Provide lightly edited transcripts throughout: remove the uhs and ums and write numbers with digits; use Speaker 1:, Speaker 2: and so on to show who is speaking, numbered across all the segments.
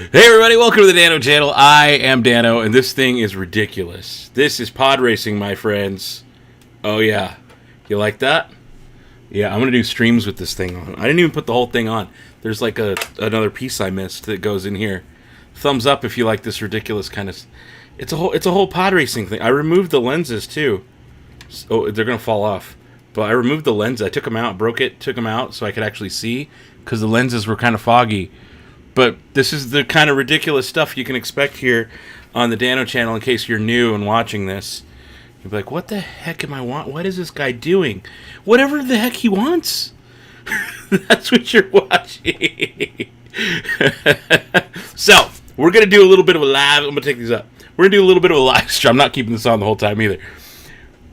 Speaker 1: Hey everybody, welcome to the Dano channel. I am Dano, and this thing is ridiculous. This is pod racing, my friends. Oh yeah. You like that? Yeah, I'm going to do streams with this thing on. I didn't even put the whole thing on. There's like another piece I missed that goes in here. Thumbs up if you like this ridiculous kind of... It's a whole pod racing thing. I removed the lenses too. Oh, they're going to fall off. But I removed the lens. I took them out, broke it, took them out so I could actually see because the lenses were kind of foggy. But this is the kind of ridiculous stuff you can expect here on the Dano channel in case you're new and watching this. You'll be like, what the heck am I want? What is this guy doing? Whatever the heck he wants. That's what you're watching. So, we're going to do a little bit of a live... I'm going to take these up. We're going to do a little bit of a live stream. I'm not keeping this on the whole time either.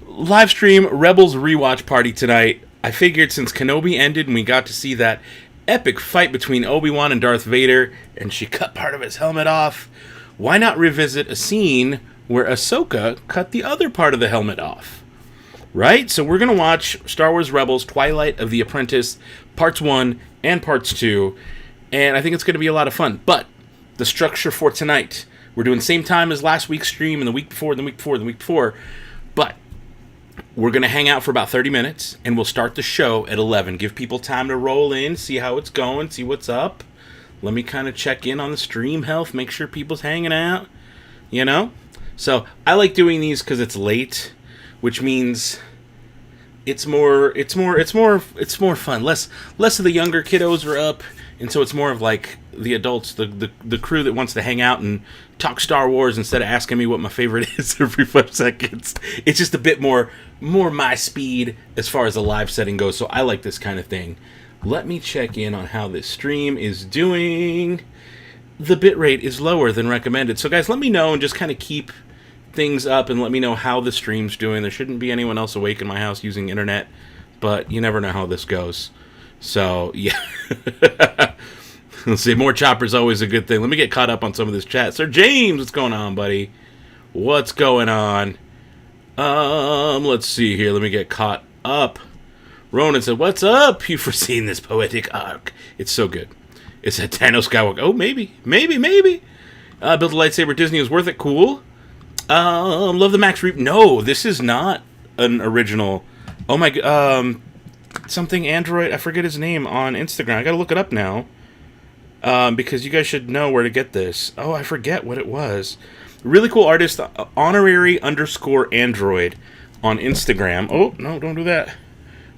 Speaker 1: Live stream Rebels ReWatch Party tonight. I figured since Kenobi ended and we got to see that epic fight between Obi-Wan and Darth Vader, and she cut part of his helmet off, why not revisit a scene where Ahsoka cut the other part of the helmet off? Right? So we're going to watch Star Wars Rebels Twilight of the Apprentice, Parts 1 and Parts 2, and I think it's going to be a lot of fun. But the structure for tonight, we're doing the same time as last week's stream and the week before, and the week before, and the week before, but we're going to hang out for about 30 minutes, and we'll start the show at 11. Give people time to roll in, see how it's going, see what's up. Let me kind of check in on the stream health, make sure people's hanging out, you know? So, I like doing these because it's late, which means it's more fun. Less of the younger kiddos are up, and so it's more of like the adults, the crew that wants to hang out and talk Star Wars instead of asking me what my favorite is every 5 seconds. It's just a bit more my speed as far as the live setting goes, so I like this kind of thing. Let me check in on how this stream is doing. The bitrate is lower than recommended. So guys, let me know and just kind of keep things up and let me know how the stream's doing. There shouldn't be anyone else awake in my house using internet, but you never know how this goes. So, yeah. Let's see, more chopper's always a good thing. Let me get caught up on some of this chat. Sir James, what's going on, buddy? What's going on? Let's see here. Let me get caught up. Ronan said, what's up? You foreseen this poetic arc. It's so good. It's a Dano Skywalker. Oh, maybe. Build a lightsaber. Disney is worth it. Cool. Love the Max Reap. No, this is not an original. Oh my god. Something Android. I forget his name on Instagram. I gotta look it up now. Because you guys should know where to get this. Oh, I forget what it was. Really cool artist, honorary_android on Instagram. Oh, no, don't do that.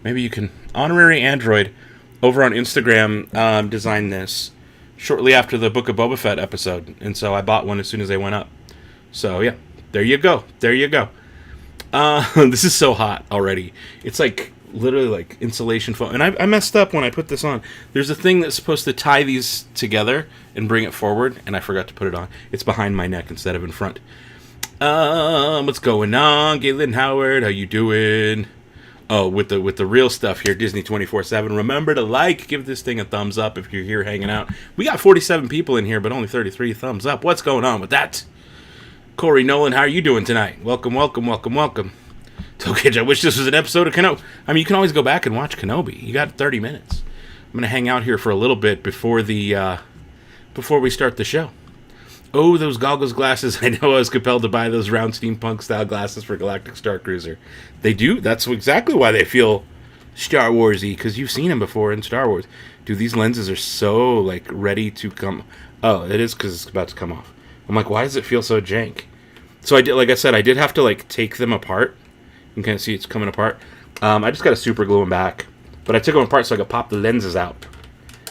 Speaker 1: Maybe you can. Honorary Android over on Instagram designed this shortly after the Book of Boba Fett episode. And so I bought one as soon as they went up. So, yeah. There you go. This is so hot already. It's like literally like insulation foam. And I messed up when I put this on. There's a thing that's supposed to tie these together and bring it forward, and I forgot to put it on. It's behind my neck instead of in front. What's going on? Galen Howard, how you doing? Oh, with the real stuff here, Disney 24/7. Remember to give this thing a thumbs up if you're here hanging out. We got 47 people in here, but only 33 thumbs up. What's going on with that? Corey Nolan, how are you doing tonight? Welcome. Okay, I wish this was an episode of Kenobi. I mean, you can always go back and watch Kenobi. You got 30 minutes. I'm going to hang out here for a little bit before we start the show. Oh, those goggles glasses. I know I was compelled to buy those round steampunk-style glasses for Galactic Star Cruiser. They do. That's exactly why they feel Star Wars-y, because you've seen them before in Star Wars. Dude, these lenses are so, ready to come... Oh, it is because it's about to come off. I'm like, why does it feel so jank? So I did have to, take them apart. You can kind of see it's coming apart. I just got to super glue them back. But I took them apart so I could pop the lenses out.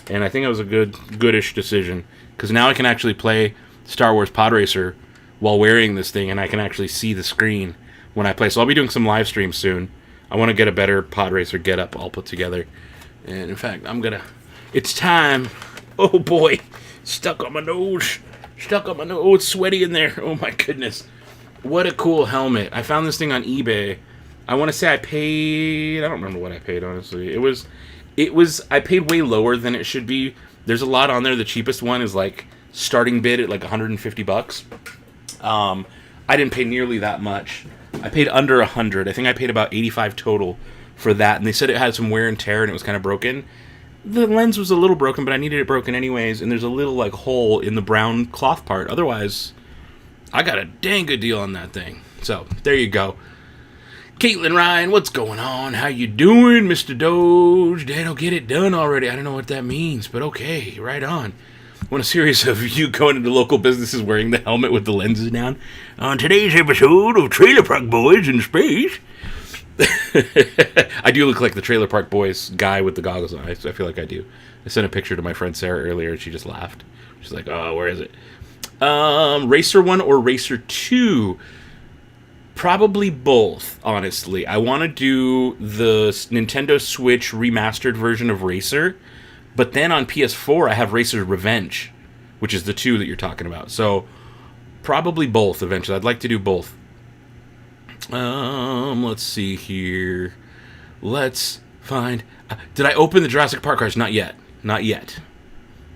Speaker 1: And I think it was a goodish decision. Because now I can actually play Star Wars Pod Racer while wearing this thing. And I can actually see the screen when I play. So I'll be doing some live streams soon. I want to get a better Pod Racer getup all put together. And in fact, it's time. Oh boy. Stuck on my nose. Oh, it's sweaty in there. Oh my goodness. What a cool helmet. I found this thing on eBay. I want to say I don't remember what I paid, honestly. I paid way lower than it should be. There's a lot on there. The cheapest one is starting bid at $150. I didn't pay nearly that much. I paid under $100. I think I paid about $85 total for that. And they said it had some wear and tear and it was kind of broken. The lens was a little broken, but I needed it broken anyways, and there's a little, like, hole in the brown cloth part. Otherwise, I got a dang good deal on that thing. So, there you go. Caitlin Ryan, what's going on? How you doing, Mr. Doge? Dad, I'll get it done already. I don't know what that means, but okay, right on. Want a series of you going into local businesses wearing the helmet with the lenses down? On today's episode of Trailer Park Boys in Space... I do look like the Trailer Park Boys guy with the goggles on. I feel like I do. I sent a picture to my friend Sarah earlier, and she just laughed. She's like, "Oh, where is it? Racer 1 or Racer 2?" Probably both, honestly. I want to do the Nintendo Switch remastered version of Racer, but then on PS4 I have Racer's Revenge, which is the 2 that you're talking about. So probably both eventually. I'd like to do both. Let's see here. Let's find... did I open the Jurassic Park cards? Not yet. Not yet.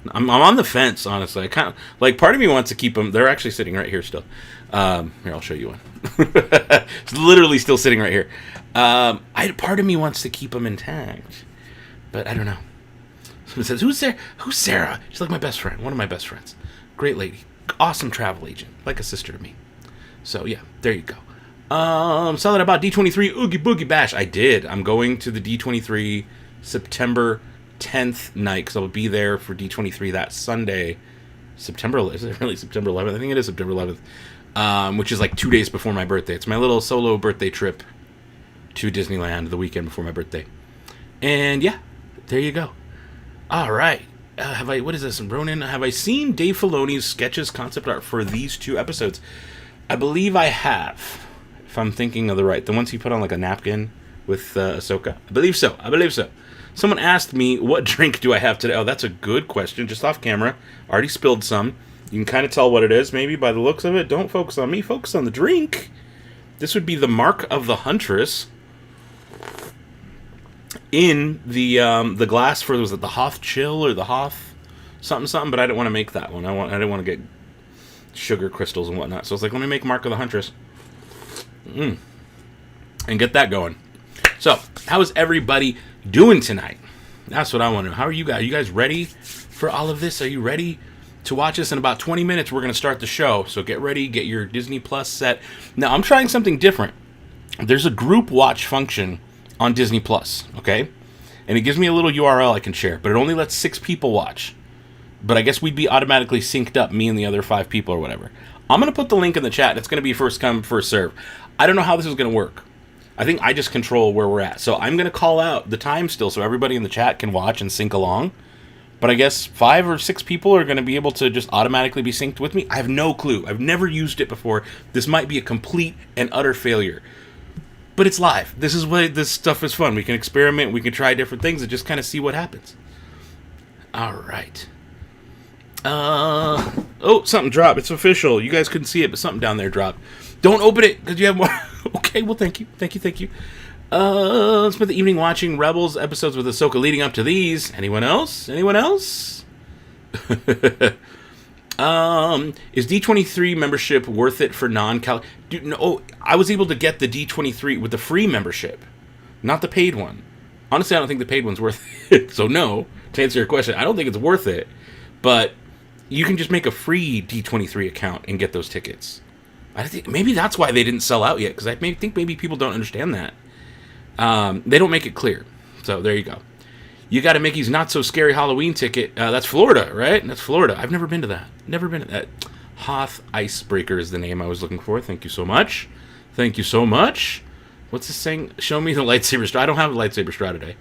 Speaker 1: I'm on the fence, honestly. I kind of... Like, part of me wants to keep them... They're actually sitting right here still. Here, I'll show you one. It's literally still sitting right here. Part of me wants to keep them intact. But I don't know. Someone says, who's there? Who's Sarah? She's like my best friend. One of my best friends. Great lady. Awesome travel agent. Like a sister to me. So, yeah. There you go. Saw that about D23 Oogie Boogie Bash. I did. I'm going to the D23 September 10th night because I'll be there for D23 that Sunday. Is it really September 11th? I think it is September 11th, which is like 2 days before my birthday. It's my little solo birthday trip to Disneyland the weekend before my birthday. And yeah, there you go. All right. What is this? Ronan, have I seen Dave Filoni's sketches concept art for these 2 episodes? I believe I have. If I'm thinking of the ones he put on like a napkin with Ahsoka. I believe so. Someone asked me, what drink do I have today? Oh, that's a good question. Just off camera. Already spilled some. You can kind of tell what it is, maybe, by the looks of it. Don't focus on me. Focus on the drink. This would be the Mark of the Huntress in the glass for, was it the Hoth Chill or the Hoth something, but I didn't want to make that one. I didn't want to get sugar crystals and whatnot. So I was like, let me make Mark of the Huntress. And get that going. So, how is everybody doing tonight? That's what I want to know. How are you guys? Are you guys ready for all of this? Are you ready to watch this? In about 20 minutes, we're going to start the show. So get ready, get your Disney Plus set. Now, I'm trying something different. There's a group watch function on Disney Plus, okay? And it gives me a little URL I can share, but it only lets 6 people watch. But I guess we'd be automatically synced up, me and the other 5 people or whatever. I'm going to put the link in the chat. It's going to be first come, first serve. I don't know how this is going to work. I think I just control where we're at. So I'm going to call out the time still so everybody in the chat can watch and sync along. But I guess 5 or 6 people are going to be able to just automatically be synced with me. I have no clue. I've never used it before. This might be a complete and utter failure. But it's live. This is why this stuff is fun. We can experiment. We can try different things and just kind of see what happens. All right. Oh, something dropped. It's official. You guys couldn't see it, but something down there dropped. Don't open it because you have more. Okay, well, thank you. Spent the evening watching Rebels episodes with Ahsoka leading up to these. Anyone else? Is D23 membership worth it for non-Cal? Dude, no, I was able to get the D23 with the free membership, not the paid one. Honestly, I don't think the paid one's worth it. So no, to answer your question, I don't think it's worth it. But you can just make a free D23 account and get those tickets. I think maybe that's why they didn't sell out yet, because I think maybe people don't understand that. They don't make it clear. So there you go. You got a Mickey's Not So Scary Halloween ticket. That's Florida, right? That's Florida. I've never been to that. Hoth Icebreaker is the name I was looking for. Thank you so much. What's this saying? Show me the lightsaber straw. I don't have a lightsaber straw today.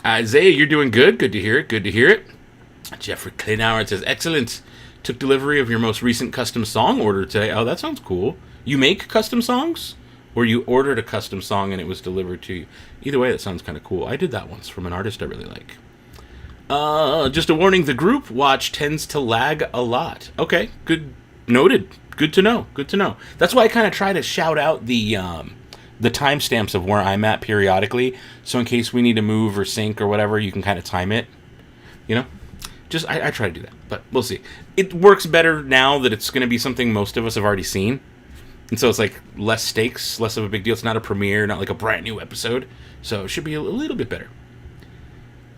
Speaker 1: Isaiah, you're doing good. Good to hear it. Jeffrey Kleinauer says, excellent. Took delivery of your most recent custom song order today. Oh, that sounds cool. You make custom songs? Or you ordered a custom song and it was delivered to you? Either way, that sounds kind of cool. I did that once from an artist I really like. Just a warning, the group watch tends to lag a lot. Okay, good. Noted. Good to know. That's why I kind of try to shout out the timestamps of where I'm at periodically. So in case we need to move or sync or whatever, you can kind of time it. You know? Just I try to do that, but we'll see. It works better now that it's going to be something most of us have already seen. And so it's like less stakes, less of a big deal. It's not a premiere, not like a brand new episode. So it should be a little bit better.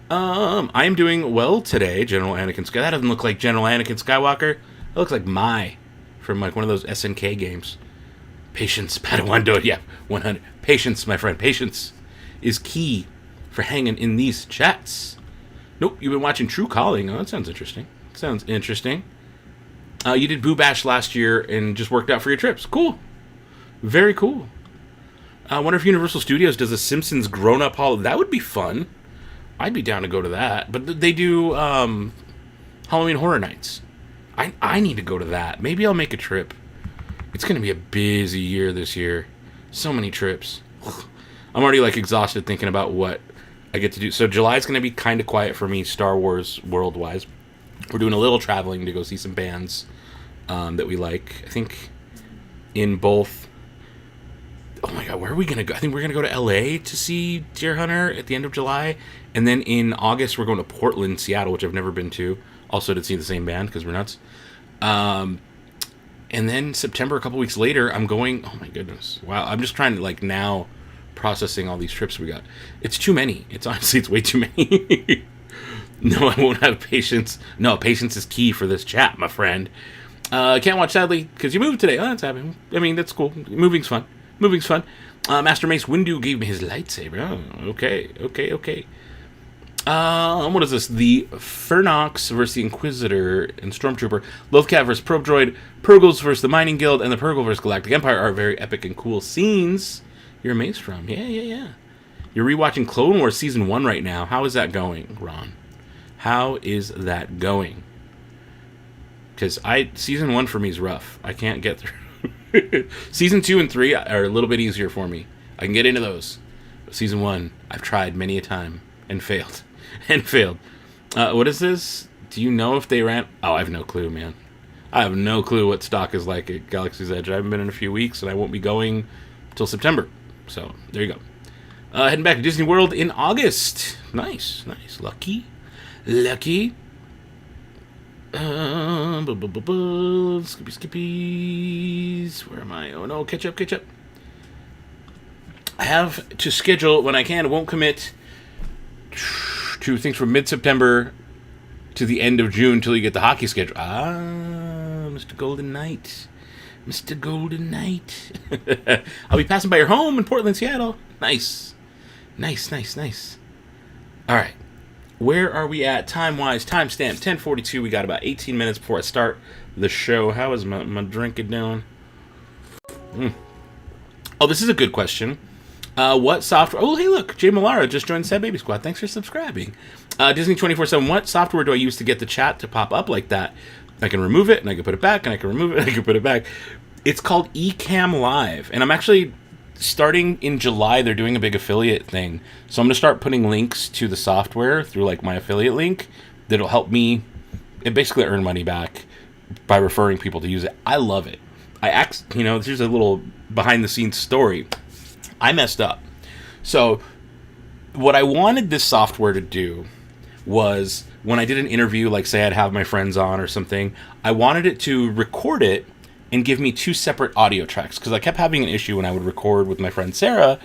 Speaker 1: I am doing well today, General Anakin Skywalker. That doesn't look like General Anakin Skywalker. That looks like Mai from like one of those SNK games. Patience, Padawan do it. Yeah, 100. Patience, my friend. Patience is key for hanging in these chats. Nope, you've been watching True Calling. Oh, that sounds interesting. Sounds interesting. You did Boo Bash last year and just worked out for your trips. Cool. Very cool. I wonder if Universal Studios does a Simpsons grown-up holiday. That would be fun. I'd be down to go to that. But they do Halloween Horror Nights. I need to go to that. Maybe I'll make a trip. It's going to be a busy year this year. So many trips. I'm already like exhausted thinking about what I get to do. So July's going to be kind of quiet for me, Star Wars world-wise. We're doing a little traveling to go see some bands that we like. I think in both... Oh my god, where are we going to go? I think we're going to go to LA to see Deer Hunter at the end of July. And then in August, we're going to Portland, Seattle, which I've never been to. Also to see the same band, because we're nuts. And then September, a couple weeks later, I'm going... Oh my goodness. Wow, I'm just trying to, like, now processing all these trips we got. It's too many. It's honestly, it's way too many. No, I won't have patience. No, patience is key for this chat, my friend. Can't watch, sadly, because you moved today. Oh, that's happening. I mean, that's cool. Moving's fun. Master Mace Windu gave me his lightsaber. Oh, okay. What is this? The Fernox versus the Inquisitor and Stormtrooper. Lothcat versus Probe Droid. Purgles versus the Mining Guild. And the Purgle versus Galactic Empire are very epic and cool scenes. You're amazed from. Yeah. You're rewatching Clone Wars Season 1 right now. How is that going, Ron? How is that going? Because Season 1 for me is rough. I can't get through. Season 2 and 3 are a little bit easier for me. I can get into those. But Season 1, I've tried many a time and failed. What is this? Do you know if they ran... Oh, I have no clue, man. I have no clue what stock is like at Galaxy's Edge. I haven't been in a few weeks, and I won't be going till September. So, there you go. Heading back to Disney World in August. Nice. Lucky. Skippies. Where am I? Oh, no. Catch up. I have to schedule when I can. I won't commit to things from mid-September to the end of June until you get the hockey schedule. Mr. Golden Knight. I'll be passing by your home in Portland, Seattle. Nice. All right. Where are we at time-wise? Timestamp 10:42. We got about 18 minutes before I start the show. How is my drinking doing? Oh, this is a good question. What software... Oh, hey, look. Jay Malara just joined Sad Baby Squad. Thanks for subscribing. Disney 24/7. What software do I use to get the chat to pop up like that? I can remove it, and I can put it back, and I can remove it, and I can put it back. It's called Ecamm Live, and I'm actually... Starting in July, they're doing a big affiliate thing. So I'm going to start putting links to the software through like my affiliate link that'll help me basically earn money back by referring people to use it. I love it. Here's a little behind the scenes story. I messed up. So what I wanted this software to do was when I did an interview, like say I'd have my friends on or something, I wanted it to record it and give me two separate audio tracks, because I kept having an issue when I would record with my friend Sarah,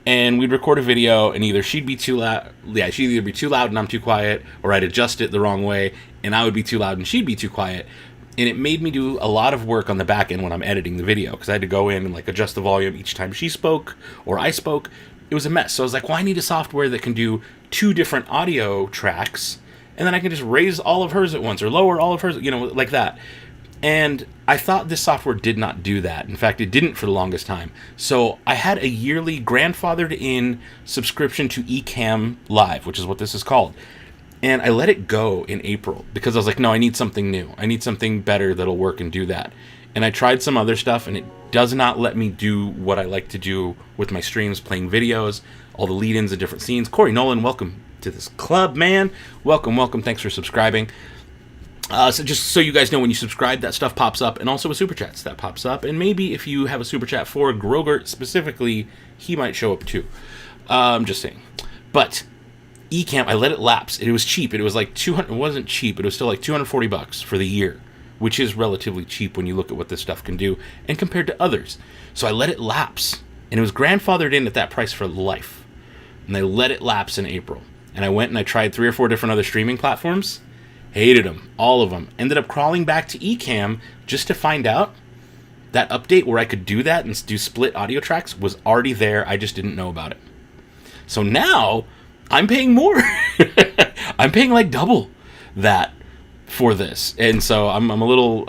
Speaker 1: and we'd record a video, and either she'd be too loud, she'd either be too loud and I'm too quiet, or I'd adjust it the wrong way, and I would be too loud and she'd be too quiet, and it made me do a lot of work on the back end when I'm editing the video, because I had to go in and like adjust the volume each time she spoke, or I spoke. It was a mess, so I was like, well, I need a software that can do two different audio tracks, and then I can just raise all of hers at once, or lower all of hers, like that. And I thought this software did not do that. In fact, it didn't for the longest time. So I had a yearly grandfathered in subscription to Ecamm Live, which is what this is called. And I let it go in April because I was like, no, I need something new. I need something better that'll work and do that. And I tried some other stuff, and it does not let me do what I like to do with my streams, playing videos, all the lead-ins and different scenes. Corey Nolan, welcome to this club, man. Welcome. Thanks for subscribing. So just so you guys know, when you subscribe, that stuff pops up, and also with Super Chats, that pops up. And maybe if you have a Super Chat for Grogert specifically, he might show up too. Just saying. But Ecamm, I let it lapse. It was cheap. It was like $200. It wasn't cheap. It was still like $240 for the year, which is relatively cheap when you look at what this stuff can do and compared to others. So I let it lapse, and it was grandfathered in at that price for life. And I let it lapse in April. And I went and I tried 3 or 4 different other streaming platforms. Hated them. All of them. Ended up crawling back to Ecamm just to find out that update where I could do that and do split audio tracks was already there. I just didn't know about it. So now I'm paying more. I'm paying like double that for this. And so I'm a little...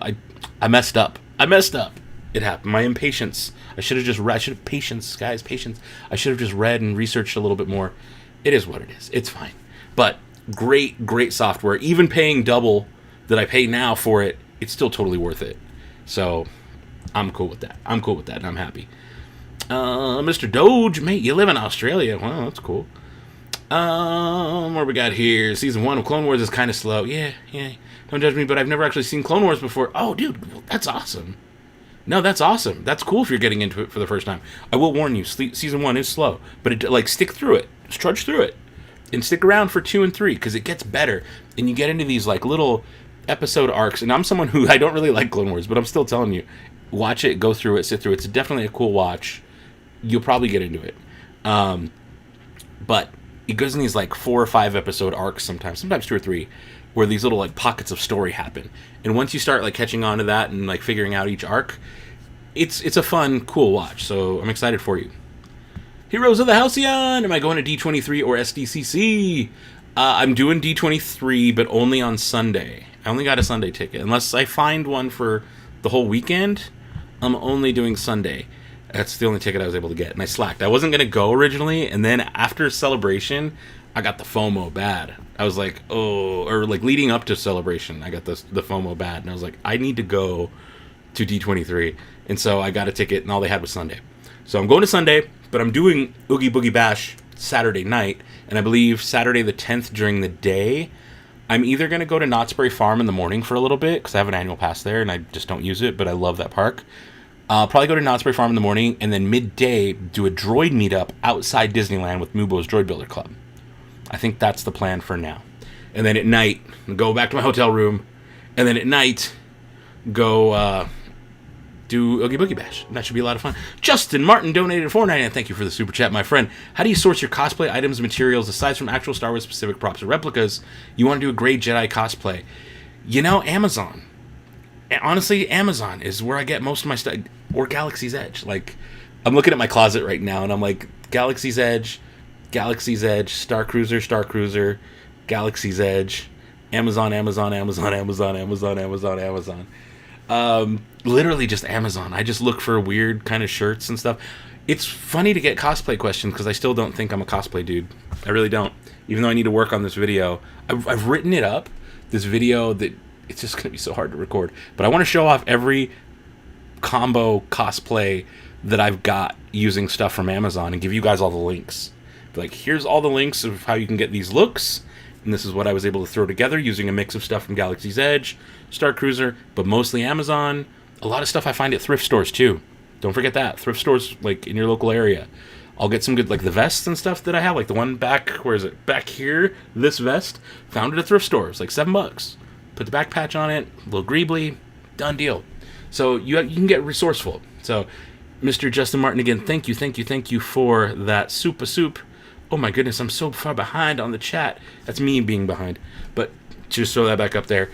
Speaker 1: I messed up. It happened. My impatience. I should have just read. Patience, guys, patience. I should have just read and researched a little bit more. It is what it is. It's fine. But great software. Even paying double that I pay now for it, it's still totally worth it. So I'm cool with that. And I'm happy. Mr. Doge, mate, you live in Australia. Well, that's cool. What we got here? Season 1 of Clone Wars is kind of slow. Yeah. Don't judge me, but I've never actually seen Clone Wars before. Oh, dude, that's awesome. No, that's awesome. That's cool if you're getting into it for the first time. I will warn you, season 1 is slow, but stick through it. Just trudge through it. And stick around for 2 and 3, because it gets better. And you get into these little episode arcs. And I'm someone who, I don't really like Clone Wars, but I'm still telling you, watch it, go through it, sit through it. It's definitely a cool watch. You'll probably get into it. But it goes in these 4 or 5 episode arcs sometimes 2 or 3, where these little pockets of story happen. And once you start catching on to that and figuring out each arc, it's a fun, cool watch. So I'm excited for you. Heroes of the Halcyon! Am I going to D23 or SDCC? I'm doing D23, but only on Sunday. I only got a Sunday ticket. Unless I find one for the whole weekend, I'm only doing Sunday. That's the only ticket I was able to get, and I slacked. I wasn't going to go originally, and then after Celebration, I got the FOMO bad. I was like, oh, or leading up to Celebration, I got the FOMO bad, and I was like, I need to go to D23, and so I got a ticket, and all they had was Sunday. So I'm going to Sunday, but I'm doing Oogie Boogie Bash Saturday night, and I believe Saturday the 10th during the day. I'm either going to go to Knott's Berry Farm in the morning for a little bit, because I have an annual pass there, and I just don't use it, but I love that park. I'll probably go to Knott's Berry Farm in the morning, and then midday do a droid meetup outside Disneyland with Mubo's Droid Builder Club. I think that's the plan for now. And then at night, go back to my hotel room, and then at night, go do Oogie Boogie Bash. That should be a lot of fun. Justin Martin donated $4.99. Thank you for the super chat, my friend. How do you source your cosplay items and materials, aside from actual Star Wars specific props or replicas? You want to do a great Jedi cosplay. Amazon. Honestly, Amazon is where I get most of my stuff. Or Galaxy's Edge. I'm looking at my closet right now, and I'm like, Galaxy's Edge, Star Cruiser, Galaxy's Edge, Amazon. Literally just Amazon. I just look for weird kind of shirts and stuff. It's funny to get cosplay questions, because I still don't think I'm a cosplay dude. I really don't. Even though I need to work on this video. I've written it up, this video that... It's just going to be so hard to record. But I want to show off every combo cosplay that I've got using stuff from Amazon and give you guys all the links. Here's all the links of how you can get these looks. And this is what I was able to throw together using a mix of stuff from Galaxy's Edge, Star Cruiser, but mostly Amazon. A lot of stuff I find at thrift stores, too. Don't forget that. Thrift stores, in your local area. I'll get some good, the vests and stuff that I have. The one back, where is it? Back here, this vest. Found it at thrift stores, $7. Put the back patch on it, a little greebly, done deal. So you can get resourceful. So, Mr. Justin Martin, again, thank you for that super soup. Oh my goodness, I'm so far behind on the chat. That's me being behind. But just throw that back up there.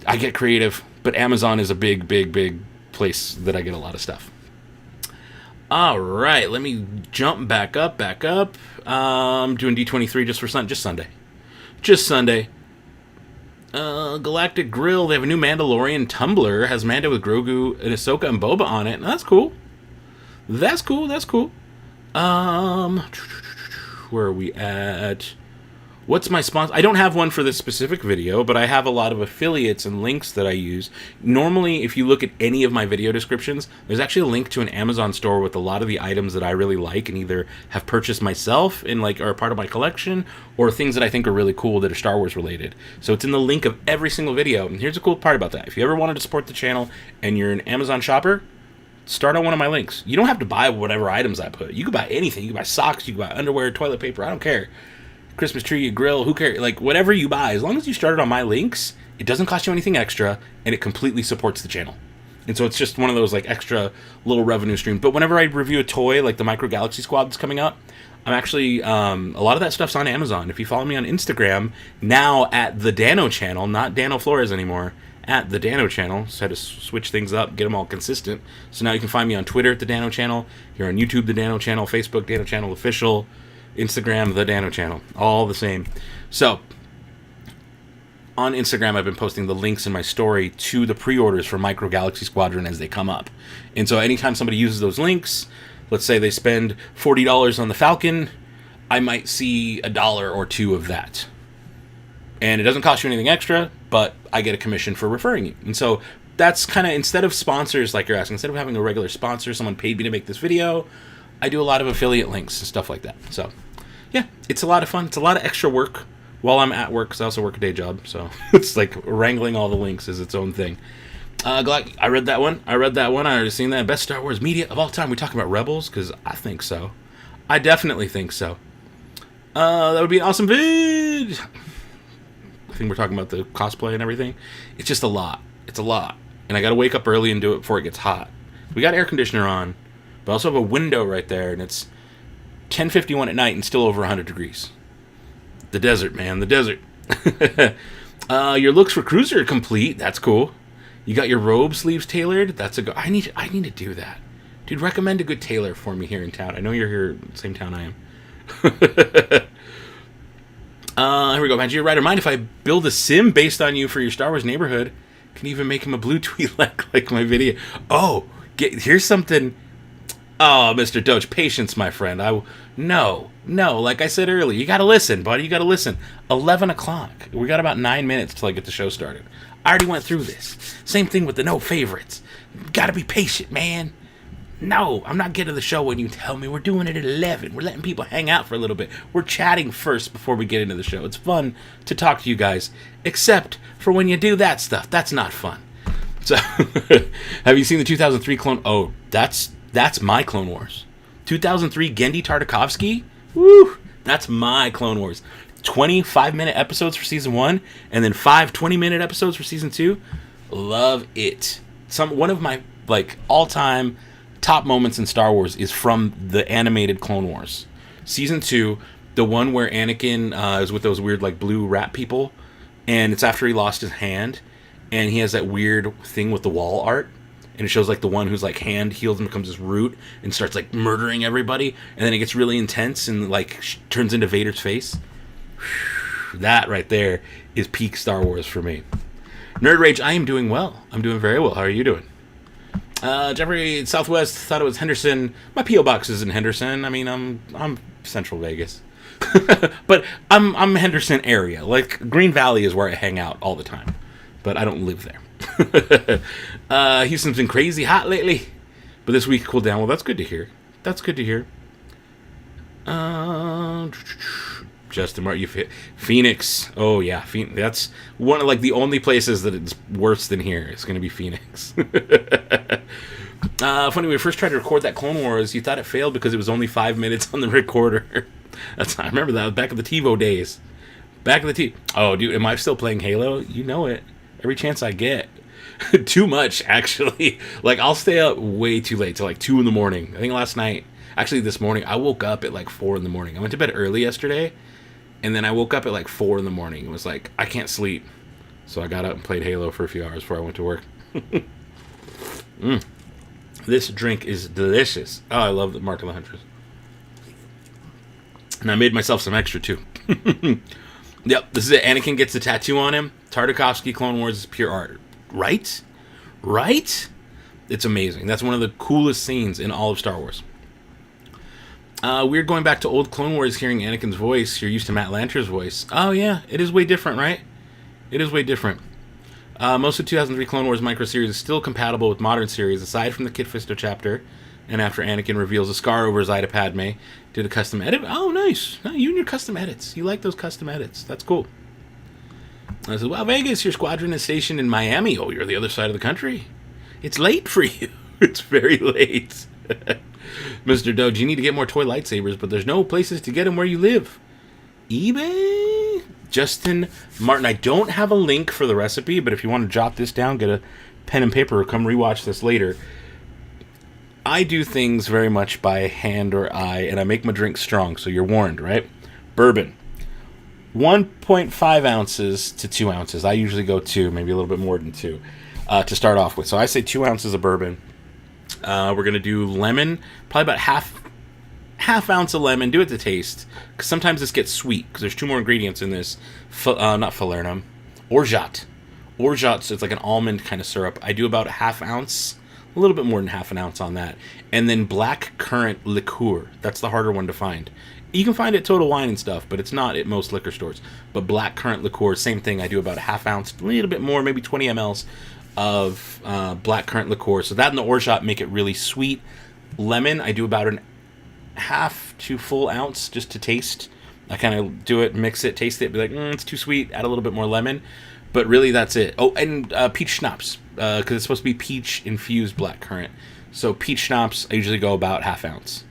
Speaker 1: I get creative, but Amazon is a big place that I get a lot of stuff. All right, let me jump back up. I'm doing D23 just Sunday. Galactic Grill, they have a new Mandalorian tumbler, has Mando with Grogu and Ahsoka and Boba on it. That's cool. Where are we at? What's my sponsor? I don't have one for this specific video, but I have a lot of affiliates and links that I use. Normally, if you look at any of my video descriptions, there's actually a link to an Amazon store with a lot of the items that I really like and either have purchased myself and are part of my collection, or things that I think are really cool that are Star Wars related. So it's in the link of every single video. And here's the cool part about that. If you ever wanted to support the channel and you're an Amazon shopper, start on one of my links. You don't have to buy whatever items I put. You can buy anything. You can buy socks, you can buy underwear, toilet paper, I don't care. Christmas tree, a grill, who cares? Whatever you buy, as long as you started on my links, it doesn't cost you anything extra, and it completely supports the channel. And so it's just one of those extra little revenue streams. But whenever I review a toy, like the Micro Galaxy Squad that's coming up, I'm actually, a lot of that stuff's on Amazon. If you follow me on Instagram, now at the Dano channel, not Dano Flores anymore, at the Dano channel, so I had to switch things up, get them all consistent. So now you can find me on Twitter at the Dano channel, here on YouTube, the Dano channel, Facebook, Dano channel official, Instagram, the Dano channel, all the same. So, on Instagram, I've been posting the links in my story to the pre-orders for Micro Galaxy Squadron as they come up. And so anytime somebody uses those links, let's say they spend $40 on the Falcon, I might see $1 or $2 of that. And it doesn't cost you anything extra, but I get a commission for referring you. And so that's kind of, instead of sponsors like you're asking, instead of having a regular sponsor, someone paid me to make this video, I do a lot of affiliate links and stuff like that. So, yeah, it's a lot of fun. It's a lot of extra work while I'm at work, because I also work a day job. So it's like wrangling all the links is its own thing. Glad I read that one. I already seen that. Best Star Wars media of all time. We talk about Rebels? Because I think so. I definitely think so. That would be an awesome vid. I think we're talking about the cosplay and everything. It's just a lot. It's a lot. And I got to wake up early and do it before it gets hot. We got air conditioner on, but I also have a window right there, and it's 10:51 at night and still over 100 degrees. The desert, man. The desert. Your looks for Cruiser are complete. That's cool. You got your robe sleeves tailored. That's a go. I need to do that. Dude, recommend a good tailor for me here in town. I know you're here, same town I am. Here we go. Magic Rider, mind if I build a sim based on you for your Star Wars neighborhood? Can even make him a blue Twi'lek like my video. Oh, here's something. Oh, Mr. Doge, patience, my friend. No. Like I said earlier, you got to listen, buddy. You got to listen. 11 o'clock. We got about 9 minutes till I get the show started. I already went through this. Same thing with the no favorites. Got to be patient, man. No, I'm not getting to the show when you tell me. We're doing it at 11. We're letting people hang out for a little bit. We're chatting first before we get into the show. It's fun to talk to you guys, except for when you do that stuff. That's not fun. So, have you seen the 2003 Clone? Oh, that's my Clone Wars. 2003 Gendy Tartakovsky? Woo! That's my Clone Wars. 25-minute episodes for season 1, and then 5 20-minute episodes for season 2. Love it. One of my all-time top moments in Star Wars is from the animated Clone Wars. Season 2, the one where Anakin is with those weird blue rat people, and it's after he lost his hand, and he has that weird thing with the wall art. And it shows the one whose hand heals and becomes this root and starts murdering everybody, and then it gets really intense and turns into Vader's face. That right there is peak Star Wars for me. Nerd Rage, I am doing well. I'm doing very well. How are you doing? Jeffrey Southwest thought it was Henderson. My P.O. box is in Henderson. I mean, I'm Central Vegas, but I'm Henderson area. Green Valley is where I hang out all the time, but I don't live there. Houston's been crazy hot lately, but this week cooled down. Well, that's good to hear. Justin Martin, Phoenix. Oh yeah, that's one of the only places that it's worse than here. It's gonna be Phoenix. Funny, when we first tried to record that Clone Wars, you thought it failed because it was only 5 minutes on the recorder. I remember that back in the TiVo days. Oh, dude, am I still playing Halo? You know it. Every chance I get. Too much, actually. I'll stay up way too late, till 2 in the morning. I think this morning, I woke up at 4 in the morning. I went to bed early yesterday, and then I woke up at 4 in the morning. It was I can't sleep. So I got up and played Halo for a few hours before I went to work. This drink is delicious. Oh, I love the Mark of the Huntress. And I made myself some extra, too. Yep, this is it. Anakin gets the tattoo on him. Tartakovsky Clone Wars is pure art. Right? It's amazing. That's one of the coolest scenes in all of Star Wars. Weird going back to old Clone Wars, hearing Anakin's voice. You're used to Matt Lanter's voice. Oh, yeah. It is way different, right? It is way different. Most of the 2003 Clone Wars micro-series is still compatible with modern series, aside from the Kit Fisto chapter, and after Anakin reveals a scar over his eye to Padme, did a custom edit. Oh, nice. No, you and your custom edits. You like those custom edits. That's cool. I said, well, Vegas, your squadron is stationed in Miami. Oh, you're the other side of the country. It's late for you. It's very late. Mr. Doge, you need to get more toy lightsabers, but there's no places to get them where you live. eBay? Justin Martin, I don't have a link for the recipe, but if you want to jot this down, get a pen and paper, or come rewatch this later. I do things very much by hand or eye, and I make my drink strong, so you're warned, right? Bourbon. 1.5 ounces to 2 ounces. I usually go 2, maybe a little bit more than 2, to start off with. So I say 2 ounces of bourbon. We're going to do lemon, probably about half ounce of lemon. Do it to taste, because sometimes this gets sweet, because there's 2 more ingredients in this. Not falernum. Orgeat. Orgeat, so it's like an almond kind of syrup. I do about a half ounce, a little bit more than half an ounce on that. And then black currant liqueur. That's the harder one to find. You can find it at Total Wine and stuff, but it's not at most liquor stores. But black currant liqueur, same thing. I do about a half ounce, a little bit more, maybe 20 mLs of black currant liqueur. So that and the orgeat make it really sweet. Lemon, I do about an half to full ounce just to taste. I kind of do it, mix it, taste it, be like, it's too sweet, add a little bit more lemon. But really, that's it. Oh, and peach schnapps, because it's supposed to be peach-infused black currant. So peach schnapps, I usually go about half ounce.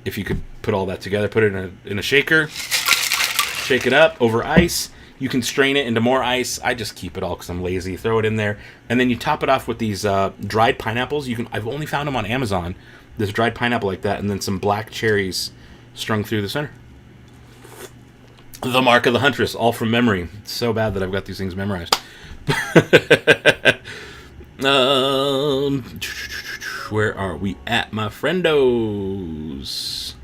Speaker 1: If you could put all that together, put it in a shaker, shake it up over ice. You can strain it into more ice. I just keep it all because I'm lazy. Throw it in there, and then you top it off with these dried pineapples. I've only found them on Amazon. This dried pineapple like that, and then some black cherries strung through the center. The Mark of the Huntress, all from memory. It's so bad that I've got these things memorized. Where are we at, my friendos?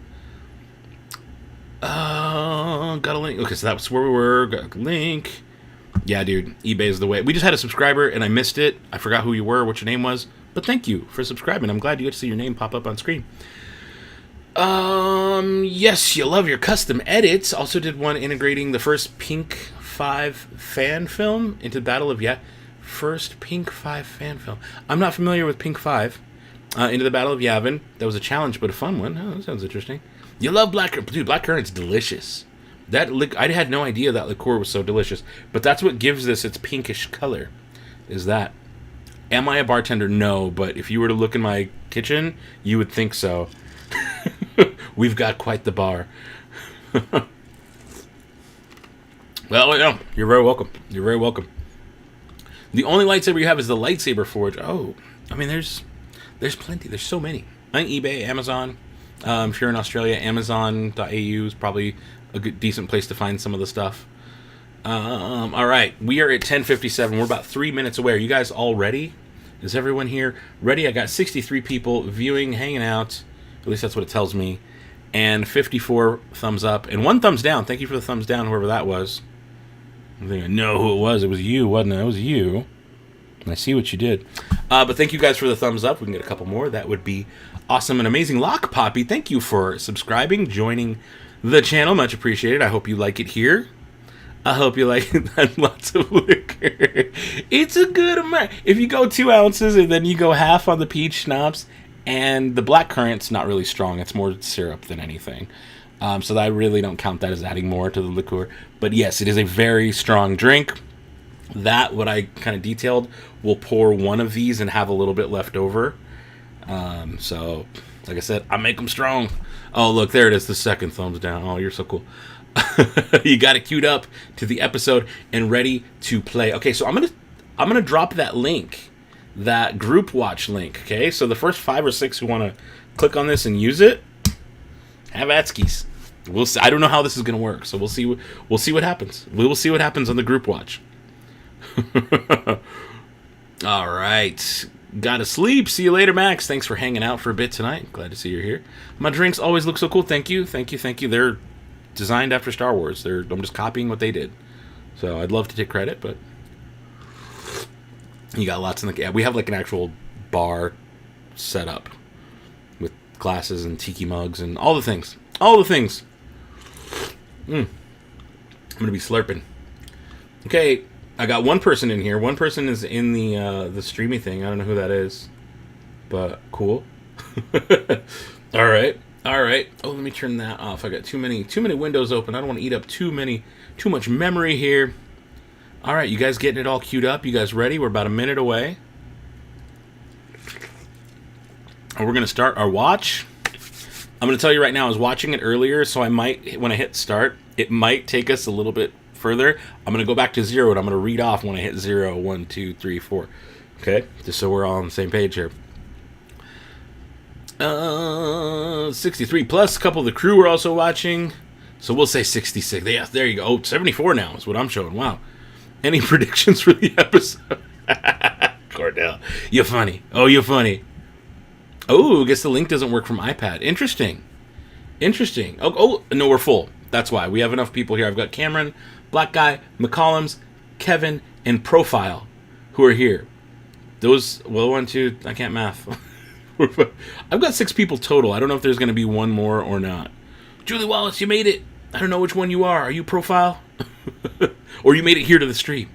Speaker 1: Got a link. Okay, so that's where we were. Got a link. Yeah, dude, eBay is the way. We just had a subscriber, and I missed it. I forgot who you were, what your name was. But thank you for subscribing. I'm glad you get to see your name pop up on screen. Yes, you love your custom edits. Also did one integrating the first Pink 5 fan film into Battle of first Pink 5 fan film. I'm not familiar with Pink 5. Into the Battle of Yavin. That was a challenge, but a fun one. Oh, that sounds interesting. You love dude, black currant's delicious. I had no idea that liqueur was so delicious, but that's what gives this its pinkish color. Is that? Am I a bartender? No, but if you were to look in my kitchen, you would think so. We've got quite the bar. Well, no, you're very welcome. You're very welcome. The only lightsaber you have is the lightsaber forge. Oh, I mean, there's plenty. There's so many. On eBay, Amazon. If you're in Australia, Amazon.au is probably a good, decent place to find some of the stuff. All right, we are at 10:57. We're about 3 minutes away. Are you guys all ready? Is everyone here ready? I got 63 people viewing, hanging out. At least that's what it tells me. And 54 thumbs up and 1 thumbs down. Thank you for the thumbs down, whoever that was. I think I know who it was. It was you, wasn't it? It was you. I see what you did. But thank you guys for the thumbs up. We can get a couple more. That would be awesome and amazing. Lock Poppy, thank you for subscribing, joining the channel. Much appreciated. I hope you like it here. I hope you like it. Lots of liquor. It's a good amount. If you go 2 ounces and then you go half on the peach schnapps, and the black currant's not really strong. It's more syrup than anything. So I really don't count that as adding more to the liqueur. But yes, it is a very strong drink. That, what I kind of detailed, will pour one of these and have a little bit left over. So, like I said, I make them strong. Oh, look, there it is, the second thumbs down. Oh, you're so cool. You got it queued up to the episode and ready to play. Okay, so I'm gonna drop that link, that group watch link. Okay, so the first 5 or 6 who want to click on this and use it, have at skis. We'll see. I don't know how this is gonna work, so we'll see. We'll see what happens. We will see what happens on the group watch. All right. Gotta sleep. See you later, Max. Thanks for hanging out for a bit tonight. Glad to see you're here. My drinks always look so cool. Thank you. Thank you. Thank you. They're designed after Star Wars. I'm just copying what they did. So I'd love to take credit, but you got lots in the... Yeah, we have like an actual bar set up with glasses and tiki mugs and all the things. All the things. I'm going to be slurping. Okay. I got one person in here. One person is in the streamy thing. I don't know who that is, but cool. All right. Oh, let me turn that off. I got too many windows open. I don't want to eat up too much memory here. All right, you guys getting it all queued up? You guys ready? We're about a minute away. And we're gonna start our watch. I'm gonna tell you right now, I was watching it earlier, so I might, when I hit start, it might take us a little bit further. I'm going to go back to 0, and I'm going to read off when I hit 0, 1, 2, 3, 4. Okay? Just so we're all on the same page here. 63 plus. A couple of the crew are also watching. So we'll say 66. Yeah, there you go. Oh, 74 now is what I'm showing. Wow. Any predictions for the episode? Cordell, you're funny. Oh, you're funny. Oh, I guess the link doesn't work from iPad. Interesting. Oh, no, we're full. That's why. We have enough people here. I've got Cameron, Black Guy, McCollums, Kevin, and Profile who are here. Those, well, 1, 2, I can't math. I've got 6 people total. I don't know if there's going to be one more or not. Julie Wallace, you made it. I don't know which one you are. Are you Profile? Or you made it here to the stream.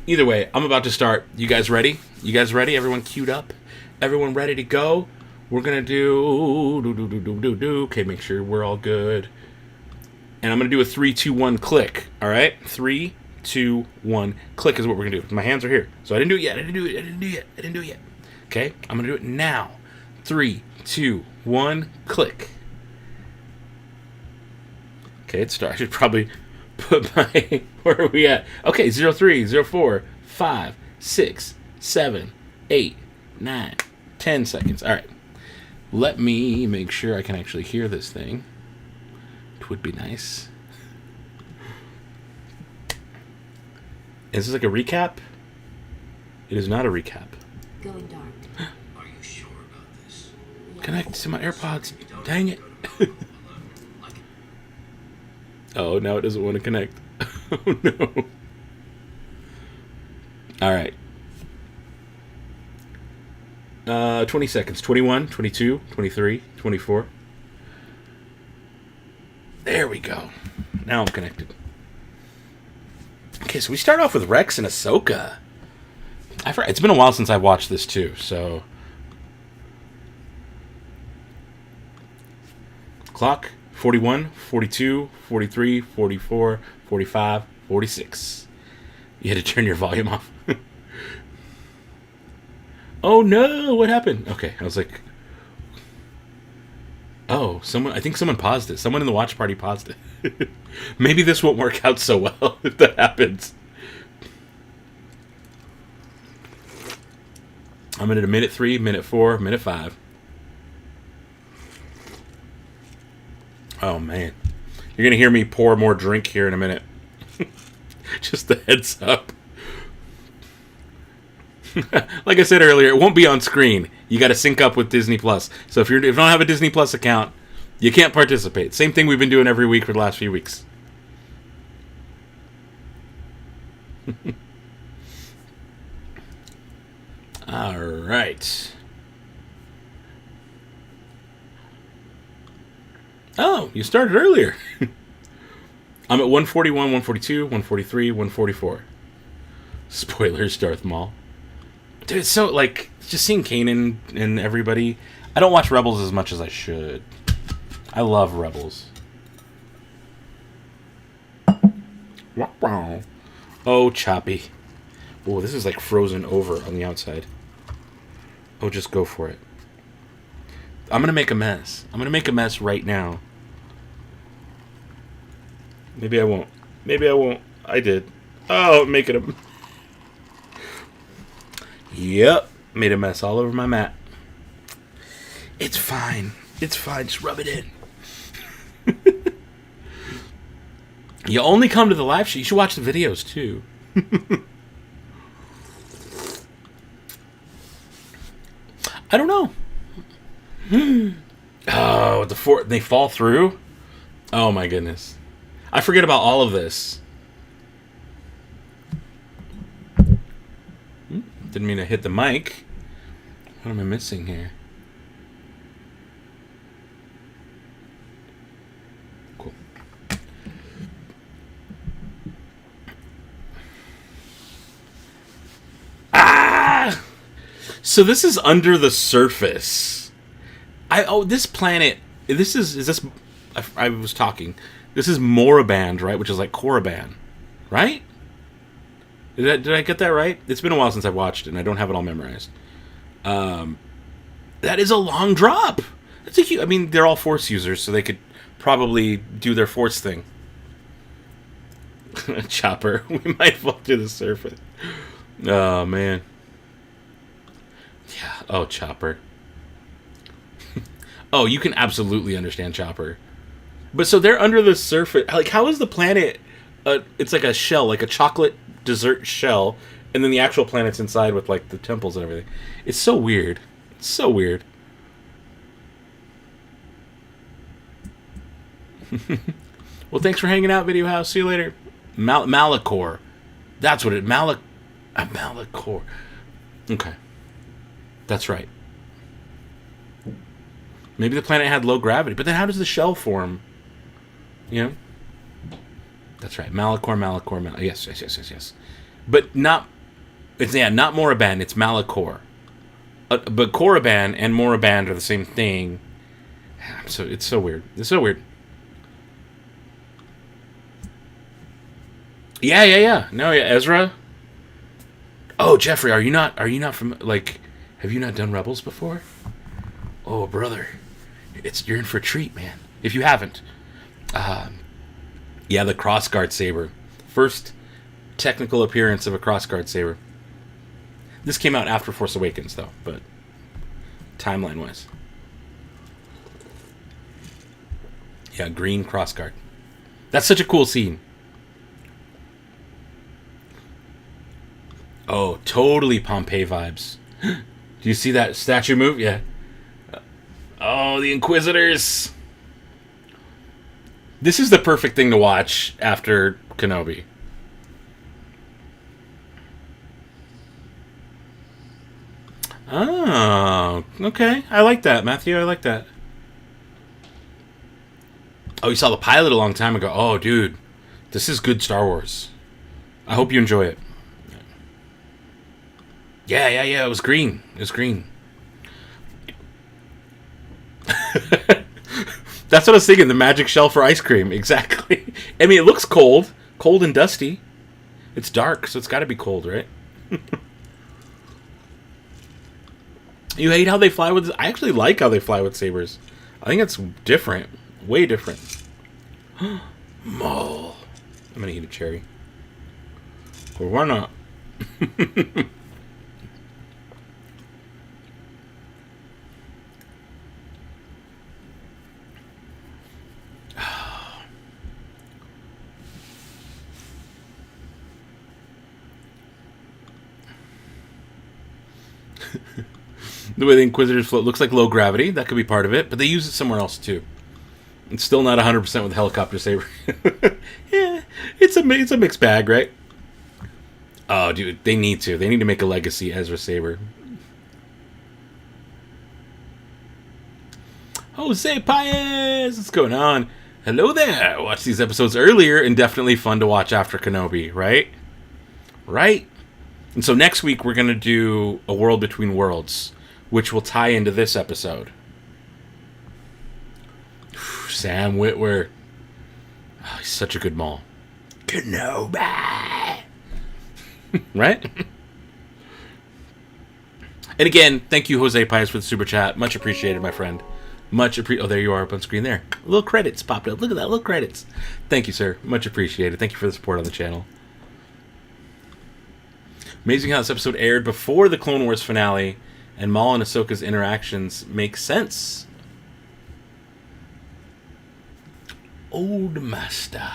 Speaker 1: Either way, I'm about to start. You guys ready? Everyone queued up? Everyone ready to go? We're going to do. Okay, make sure we're all good. And I'm going to do a 3, 2, 1 click. All right? 3, 2, 1 click is what we're going to do. My hands are here. So I didn't do it yet. Okay? I'm going to do it now. 3, 2, 1 click. Okay, it's started. I should probably put my... Where are we at? Okay, 03, 04, 5, 6, 7, 8, 9, 10 seconds. All right. Let me make sure I can actually hear this thing. It would be nice. Is this like a recap? It is not a recap.
Speaker 2: Going dark. Are you sure about this?
Speaker 1: Connect to my AirPods. Dang it. Oh, now it doesn't want to connect. Oh, no. All right. 20 seconds. 21, 22, 23, 24. There we go. Now I'm connected. Okay, so we start off with Rex and Ahsoka. It's been a while since I watched this too, so... Clock. 41, 42, 43, 44, 45, 46. You had to turn your volume off. Oh no, what happened? Okay, I was like... Oh, I think someone paused it. Someone in the watch party paused it. Maybe this won't work out so well if that happens. I'm at a minute 3, minute 4, minute 5. Oh, man. You're going to hear me pour more drink here in a minute. Just a heads up. Like I said earlier, it won't be on screen. You got to sync up with Disney Plus. So if you don't have a Disney Plus account, you can't participate. Same thing we've been doing every week for the last few weeks. All right. Oh, you started earlier. I'm at 141, 142, 143, 144. Spoilers, Darth Maul. Dude, it's so, like, just seeing Kanan and everybody. I don't watch Rebels as much as I should. I love Rebels. Oh, choppy. Oh, this is like frozen over on the outside. Oh, just go for it. I'm going to make a mess. I'm going to make a mess right now. Maybe I won't. Maybe I won't. I did. Oh, make it a... Yep. Made a mess all over my mat. It's fine. It's fine. Just rub it in. You only come to the live show. You should watch the videos, too. I don't know. Oh, they fall through? Oh, my goodness. I forget about all of this. Didn't mean to hit the mic. What am I missing here? Cool. Ah! So this is under the surface. This planet. Is this? I was talking. This is Moraband, right? Which is like Korriban, right? Did I get that right? It's been a while since I've watched it, and I don't have it all memorized. That is a long drop. That's a huge... I mean, they're all Force users, so they could probably do their Force thing. Chopper. We might fall to the surface. Oh, man. Yeah. Oh, Chopper. Oh, you can absolutely understand Chopper. But so they're under the surface. Like, how is the planet? It's like a shell, like a chocolate dessert shell, and then the actual planet's inside with like the temples and everything. It's so weird. It's so weird. Well, thanks for hanging out, Video House. See you later. Malachor. That's what it. Malachor. Okay. That's right. Maybe the planet had low gravity, but then how does the shell form? You know? That's right. Malachor. Yes. But not... It's not Moraband, it's Malachor. But Korriban and Moraband are the same thing. So it's so weird. It's so weird. Yeah. No, yeah, Ezra. Oh, Jeffrey, are you not from, like, have you not done Rebels before? Oh, brother. You're in for a treat, man. If you haven't. Yeah, the crossguard saber. First technical appearance of a crossguard saber. This came out after Force Awakens, though, but timeline-wise. Yeah, green crossguard. That's such a cool scene. Oh, totally Pompeii vibes. Do you see that statue move? Yeah. Oh, the Inquisitors. This is the perfect thing to watch after Kenobi. Oh, okay. I like that, Matthew. I like that. Oh, you saw the pilot a long time ago. Oh, dude. This is good Star Wars. I hope you enjoy it. Yeah. It was green. That's what I was thinking. The magic shell for ice cream. Exactly. I mean, it looks cold. Cold and dusty. It's dark, so it's got to be cold, right? You hate how they fly with... I actually like how they fly with sabers. I think it's different. Way different. Maul. I'm going to eat a cherry. Or why not? The way the Inquisitors float looks like low gravity. That could be part of it, but they use it somewhere else too. It's still not 100% with the helicopter saber. Yeah, it's a mixed bag, right? Oh, dude, they need to. They need to make a legacy Ezra saber. Jose Paez, what's going on? Hello there. I watched these episodes earlier and definitely fun to watch after Kenobi, right? Right? And so next week we're going to do A World Between Worlds, which will tie into this episode. Sam Witwer. Oh, he's such a good Maul. Kenobi! Right? And again, thank you, Jose Paez, for the super chat. Much appreciated, my friend. Oh, there you are up on screen there. Little credits popped up. Look at that, little credits. Thank you, sir. Much appreciated. Thank you for the support on the channel. Amazing how this episode aired before the Clone Wars finale, and Maul and Ahsoka's interactions make sense. Old Master.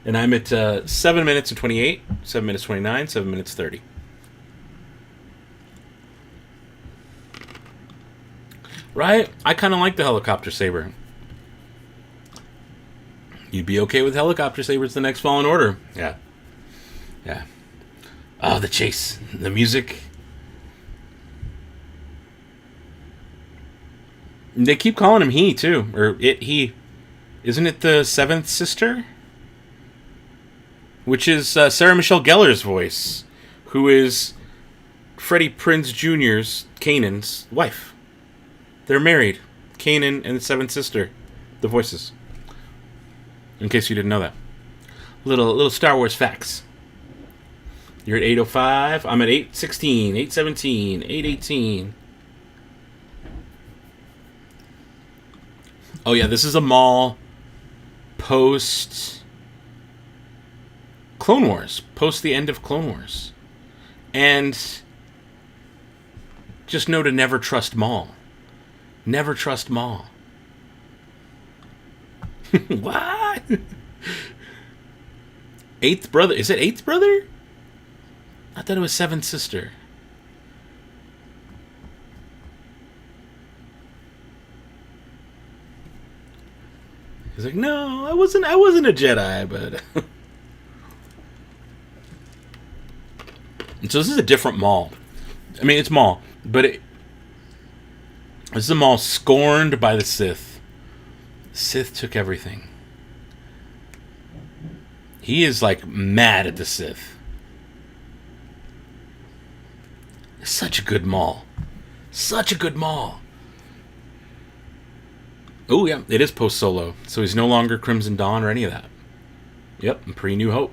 Speaker 1: And I'm at 7 minutes and 28, 7 minutes 29, 7 minutes 30. Right? I kind of like the helicopter saber. You'd be okay with helicopter sabers the next Fallen Order. Yeah. Oh, the chase. The music. They keep calling him he, too. Or it, he. Isn't it the seventh sister? Which is Sarah Michelle Gellar's voice. Who is Freddie Prinze Jr.'s, Kanan's wife. They're married. Kanan and the seventh sister. The voices. In case you didn't know that. Little Star Wars facts. You're at 8:05. I'm at 8:16, 8:17, 8:18. Oh yeah, this is a Maul post Clone Wars. Post the end of Clone Wars. And just know to never trust Maul. Never trust Maul. What? Eighth brother. Is it eighth brother? I thought it was seventh sister. He's like, no, I wasn't a Jedi, but and so this is a different Maul. I mean, it's Maul, but this is a Maul scorned by the Sith. Sith took everything. He is like mad at the Sith. Such a good Maul. Such a good Maul. Oh, yeah, it is post-Solo. So he's no longer Crimson Dawn or any of that. Yep, pre-New Hope.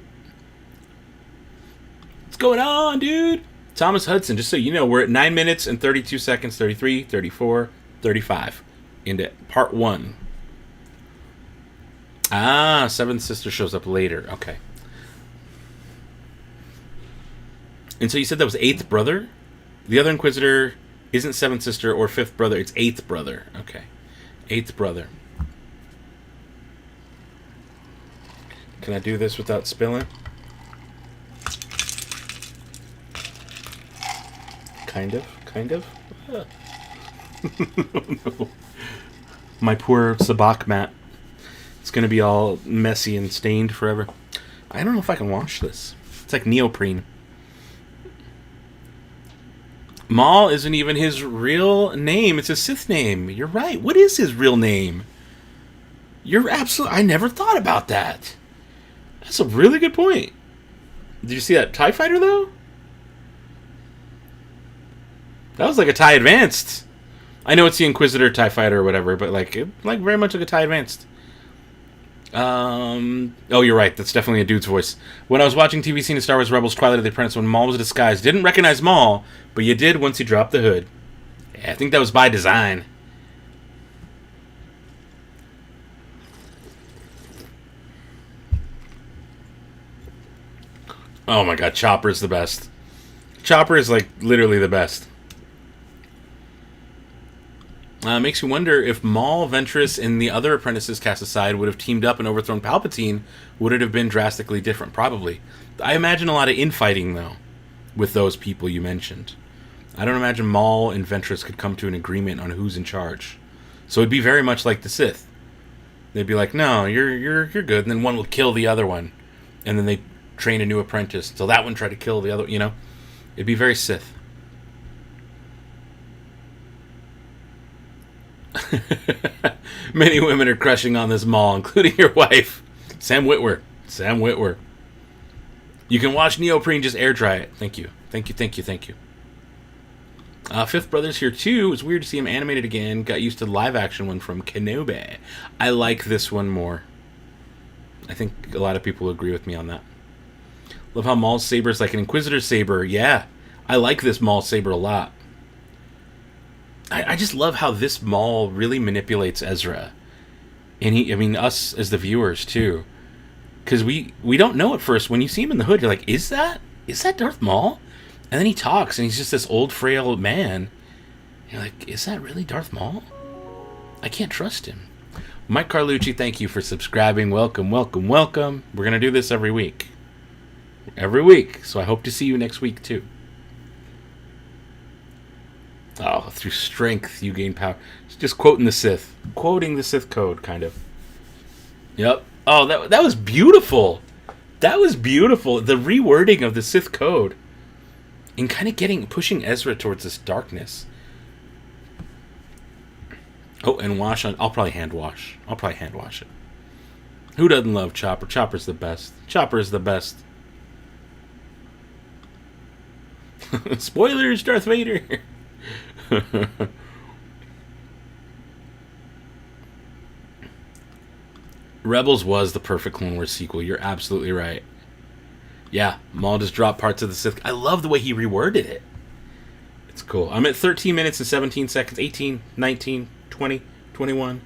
Speaker 1: What's going on, dude? Thomas Hudson, just so you know, we're at 9 minutes and 32 seconds, 33, 34, 35. Into part 1. Ah, Seventh Sister shows up later. Okay. And so you said that was eighth brother? The other Inquisitor isn't Seventh Sister or fifth brother. It's eighth brother. Okay. Eighth brother. Can I do this without spilling? Kind of. No. My poor sabacc mat. It's going to be all messy and stained forever. I don't know if I can wash this. It's like neoprene. Maul isn't even his real name. It's a Sith name. You're right. What is his real name? You're absolutely... I never thought about that. That's a really good point. Did you see that TIE fighter, though? That was like a TIE Advanced. I know it's the Inquisitor TIE fighter or whatever, but like very much like a TIE Advanced. Oh, you're right. That's definitely a dude's voice. When I was watching TV scene of Star Wars Rebels Twilight of the Apprentice when Maul was disguised, didn't recognize Maul, but you did once he dropped the hood. Yeah, I think that was by design. Oh my god, Chopper is the best. Chopper is like literally the best. Makes you wonder if Maul, Ventress, and the other apprentices cast aside would have teamed up and overthrown Palpatine, would it have been drastically different? Probably. I imagine a lot of infighting, though, with those people you mentioned. I don't imagine Maul and Ventress could come to an agreement on who's in charge. So it'd be very much like the Sith. They'd be like, no, you're good, and then one will kill the other one. And then they train a new apprentice until that one tried to kill the other, you know? It'd be very Sith. Many women are crushing on this Maul, including your wife, Sam Witwer. Sam Witwer. You can watch Neoprene, just air dry it. Thank you. Fifth Brother's here too. It's weird to see him animated again. Got used to the live action one from Kenobi. I like this one more. I think a lot of people agree with me on that. Love how Maul's saber is like an Inquisitor saber. Yeah, I like this Maul saber a lot. I just love how this Maul really manipulates Ezra. And us as the viewers, too. Because we don't know at first. When you see him in the hood, you're like, is that Darth Maul? And then he talks, and he's just this old, frail man. You're like, is that really Darth Maul? I can't trust him. Mike Carlucci, thank you for subscribing. Welcome. We're going to do this every week. So I hope to see you next week, too. Oh, through strength you gain power. It's just quoting the Sith. Quoting the Sith code, kind of. Yep. Oh, that was beautiful. That was beautiful. The rewording of the Sith code. And kind of pushing Ezra towards this darkness. Oh, and wash on... I'll probably hand wash it. Who doesn't love Chopper? Chopper's the best. Spoilers, Darth Vader. Rebels was the perfect Clone Wars sequel. You're absolutely right. Yeah, Maul just dropped parts of the Sith. I love the way he reworded it. It's cool. I'm at 13 minutes and 17 seconds. 18, 19, 20, 21.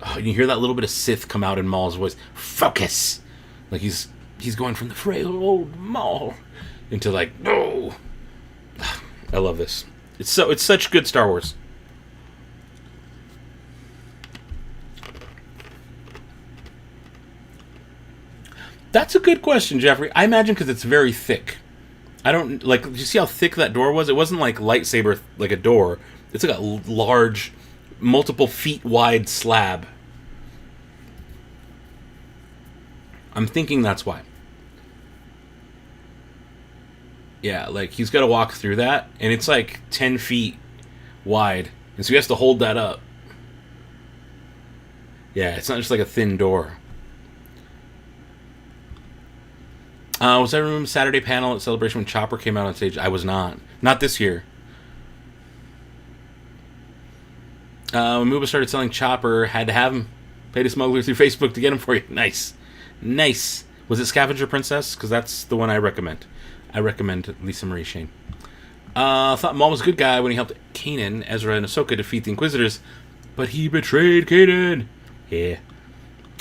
Speaker 1: Oh, you hear that little bit of Sith come out in Maul's voice. Focus! Like he's going from the frail old Maul into like, no. I love this. It's such good Star Wars. That's a good question, Jeffrey. I imagine because it's very thick. I don't like. Did you see how thick that door was? It wasn't like lightsaber, like a door. It's like a large, multiple feet wide slab. I'm thinking that's why. Yeah, like he's got to walk through that, and it's like 10 feet wide, and so he has to hold that up. Yeah, it's not just like a thin door. Was I in Saturday panel at Celebration when Chopper came out on stage? I was not. Not this year. When Muba started selling Chopper, had to have him. Paid a smuggler through Facebook to get him for you. Nice. Nice. Was it Scavenger Princess? Because that's the one I recommend. I recommend Lisa Marie Shane. Thought Maul was a good guy when he helped Kanan, Ezra, and Ahsoka defeat the Inquisitors, but he betrayed Kanan. Yeah.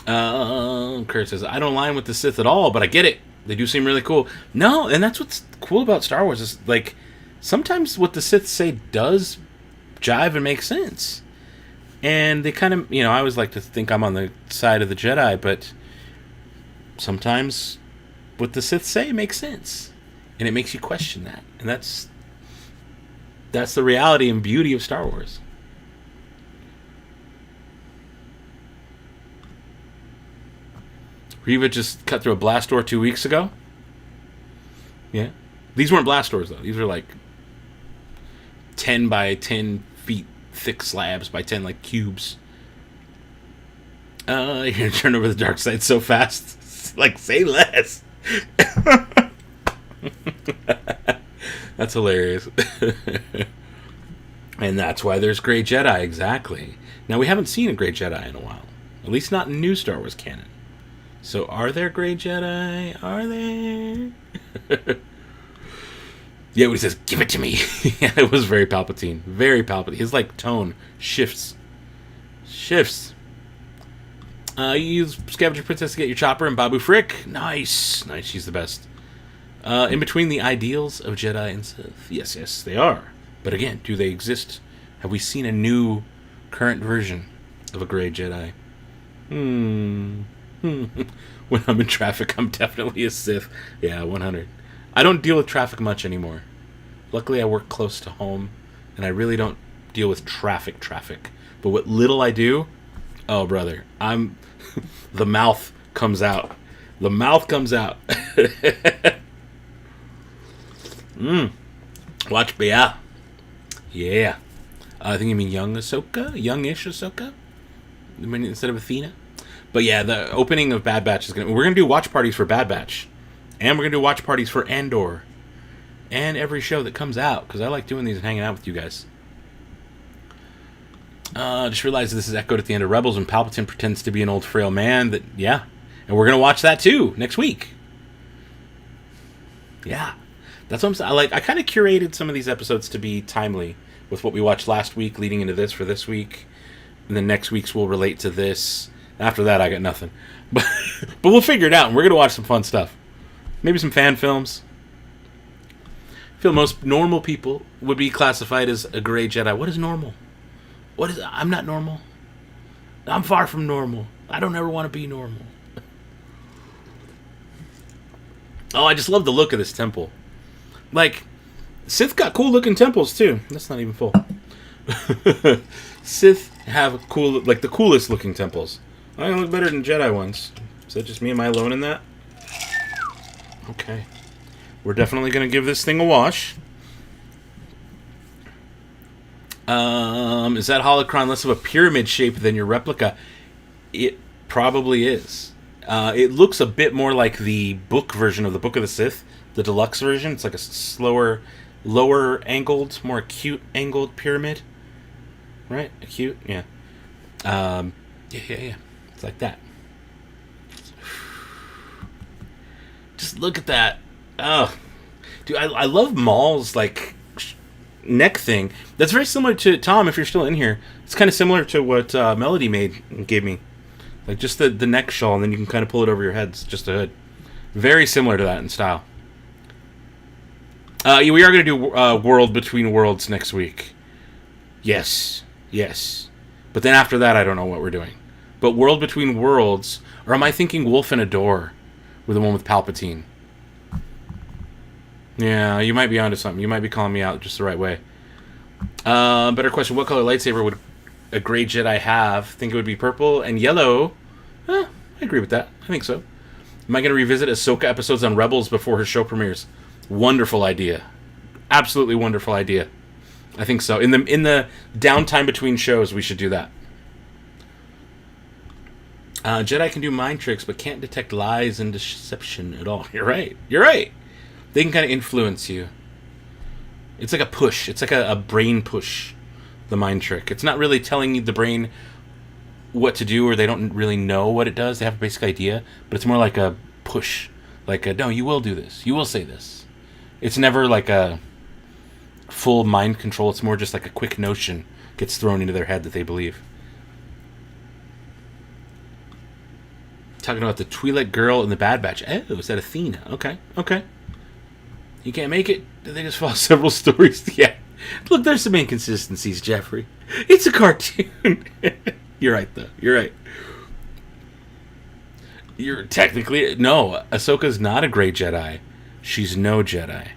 Speaker 1: Kurt says, I don't align with the Sith at all, but I get it. They do seem really cool. No, and that's what's cool about Star Wars is, like, sometimes what the Sith say does jive and make sense. And they kind of, I always like to think I'm on the side of the Jedi, but sometimes what the Sith say makes sense. And it makes you question that. And that's the reality and beauty of Star Wars. Reva just cut through a blast door 2 weeks ago. Yeah. These weren't blast doors, though. These were like 10 by 10 feet thick slabs by 10, like, cubes. You're going to turn over the dark side so fast. It's like, say less. That's hilarious. And that's why there's Grey Jedi, exactly. Now, we haven't seen a Grey Jedi in a while. At least not in new Star Wars canon. So, are there Grey Jedi? Are there? Yeah, when he says, give it to me. Yeah, it was very Palpatine. Very Palpatine. His, like, tone shifts. You use Scavenger Princess to get your Chopper and Babu Frick. Nice. Nice, she's the best. In between the ideals of Jedi and Sith. Yes, they are. But again, do they exist? Have we seen a new, current version of a Grey Jedi? When I'm in traffic, I'm definitely a Sith. Yeah, 100. I don't deal with traffic much anymore. Luckily, I work close to home, and I really don't deal with traffic. But what little I do, oh, brother, the mouth comes out. The mouth comes out. Watch, yeah. Yeah. I think you mean young Ahsoka? Youngish Ahsoka? Instead of Athena? But yeah, the opening of Bad Batch is we're going to do watch parties for Bad Batch. And we're going to do watch parties for Andor. And every show that comes out. Because I like doing these and hanging out with you guys. Just realized this is echoed at the end of Rebels when Palpatine pretends to be an old frail man. Yeah. And we're going to watch that too next week. Yeah. That's what I'm saying. I kind of curated some of these episodes to be timely with what we watched last week leading into this for this week. And then next week's will relate to this. After that, I got nothing. But we'll figure it out, and we're going to watch some fun stuff. Maybe some fan films. I feel most normal people would be classified as a Grey Jedi. What is normal? I'm not normal. I'm far from normal. I don't ever want to be normal. Oh, I just love the look of this temple. Like, Sith got cool-looking temples, too. That's not even full. Sith have cool, like the coolest-looking temples. I don't look better than Jedi ones. Is that just me? Am I alone in that? Okay. We're definitely going to give this thing a wash. Is that holocron less of a pyramid shape than your replica? It probably is. It looks a bit more like the book version of the Book of the Sith, the deluxe version. It's like a slower, lower angled, more acute angled pyramid. Right? Acute? Yeah. Yeah. It's like that. Just look at that. Oh. Dude, I love Maul's, like, neck thing. That's very similar to, Tom, if you're still in here, it's kind of similar to what Melody gave me. Like, just the neck shawl, and then you can kind of pull it over your head. It's just a hood. Very similar to that in style. We are going to do World Between Worlds next week. Yes. But then after that, I don't know what we're doing. But World Between Worlds, or am I thinking Wolf in a Door With the one with Palpatine. Yeah, you might be onto something. You might be calling me out just the right way. Better question. What color lightsaber would a gray Jedi have? Think it would be purple and yellow. I agree with that. I think so. Am I going to revisit Ahsoka episodes on Rebels before her show premieres? Wonderful idea. Absolutely wonderful idea. I think so. In the downtime between shows, we should do that. Jedi can do mind tricks, but can't detect lies and deception at all. You're right. You're right. They can kind of influence you. It's like a push. It's like a brain push, the mind trick. It's not really telling the brain what to do, or they don't really know what it does. They have a basic idea, but it's more like a push. Like, no, you will do this. You will say this. It's never like a full mind control. It's more just like a quick notion gets thrown into their head that they believe. Talking about the Twi'lek girl in the Bad Batch. Oh, is that Athena? Okay, okay. You can't make it? Did they just follow several stories? Yeah. Look, there's some inconsistencies, Jeffrey. It's a cartoon. You're right, though. You're right. You're technically... No, Ahsoka's not a gray Jedi. She's no Jedi.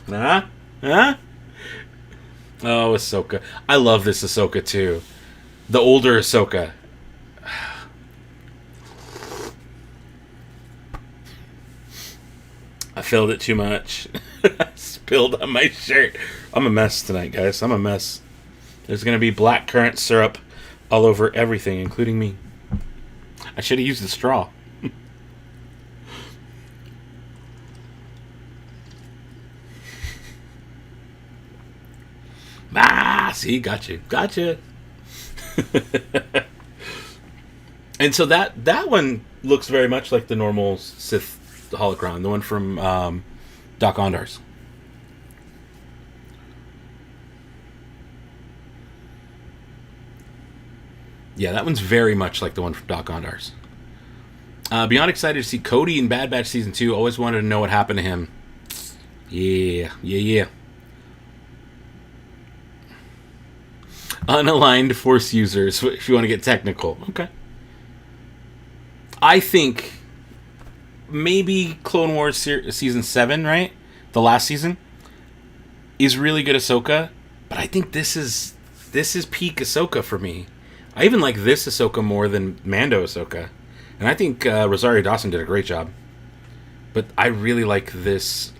Speaker 1: Huh? Huh? Oh, Ahsoka. I love this Ahsoka, too. The older Ahsoka. I filled it too much. I spilled on my shirt. I'm a mess tonight, guys. I'm a mess. There's going to be black currant syrup all over everything, including me. I should have used the straw. See, gotcha. Gotcha. And so that one looks very much like the normal Sith holocron, the one from Doc Ondar's. Yeah, that one's very much like the one from Doc Ondar's. Beyond excited to see Cody in Bad Batch Season 2. Always wanted to know what happened to him. Yeah. Unaligned Force users, if you want to get technical. Okay. I think maybe Clone Wars Season 7, right? The last season is really good Ahsoka, but I think this is peak Ahsoka for me. I even like this Ahsoka more than Mando Ahsoka. And I think Rosario Dawson did a great job. But I really like this.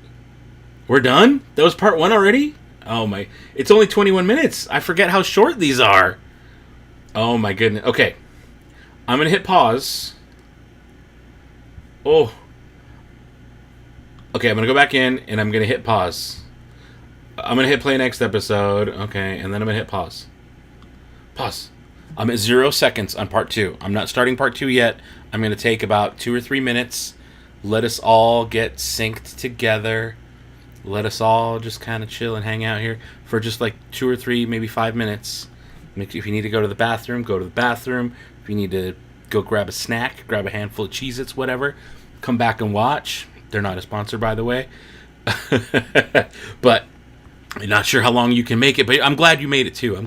Speaker 1: We're done? That was part 1 already? Oh my. It's only 21 minutes. I forget how short these are. Oh my goodness. Okay. I'm going to hit pause. Oh. Okay, I'm going to go back in and I'm going to hit pause. I'm going to hit play next episode. Okay, and then I'm going to hit pause. Pause. I'm at 0 seconds on part 2. I'm not starting part 2 yet. I'm going to take about 2 or 3 minutes. Let us all get synced together. Let us all just kind of chill and hang out here for just like 2 or 3, maybe 5 minutes. If you need to go to the bathroom, go to the bathroom. If you need to go grab a snack, grab a handful of Cheez-Its, whatever. Come back and watch. They're not a sponsor, by the way. But I'm not sure how long you can make it, but I'm glad you made it too. With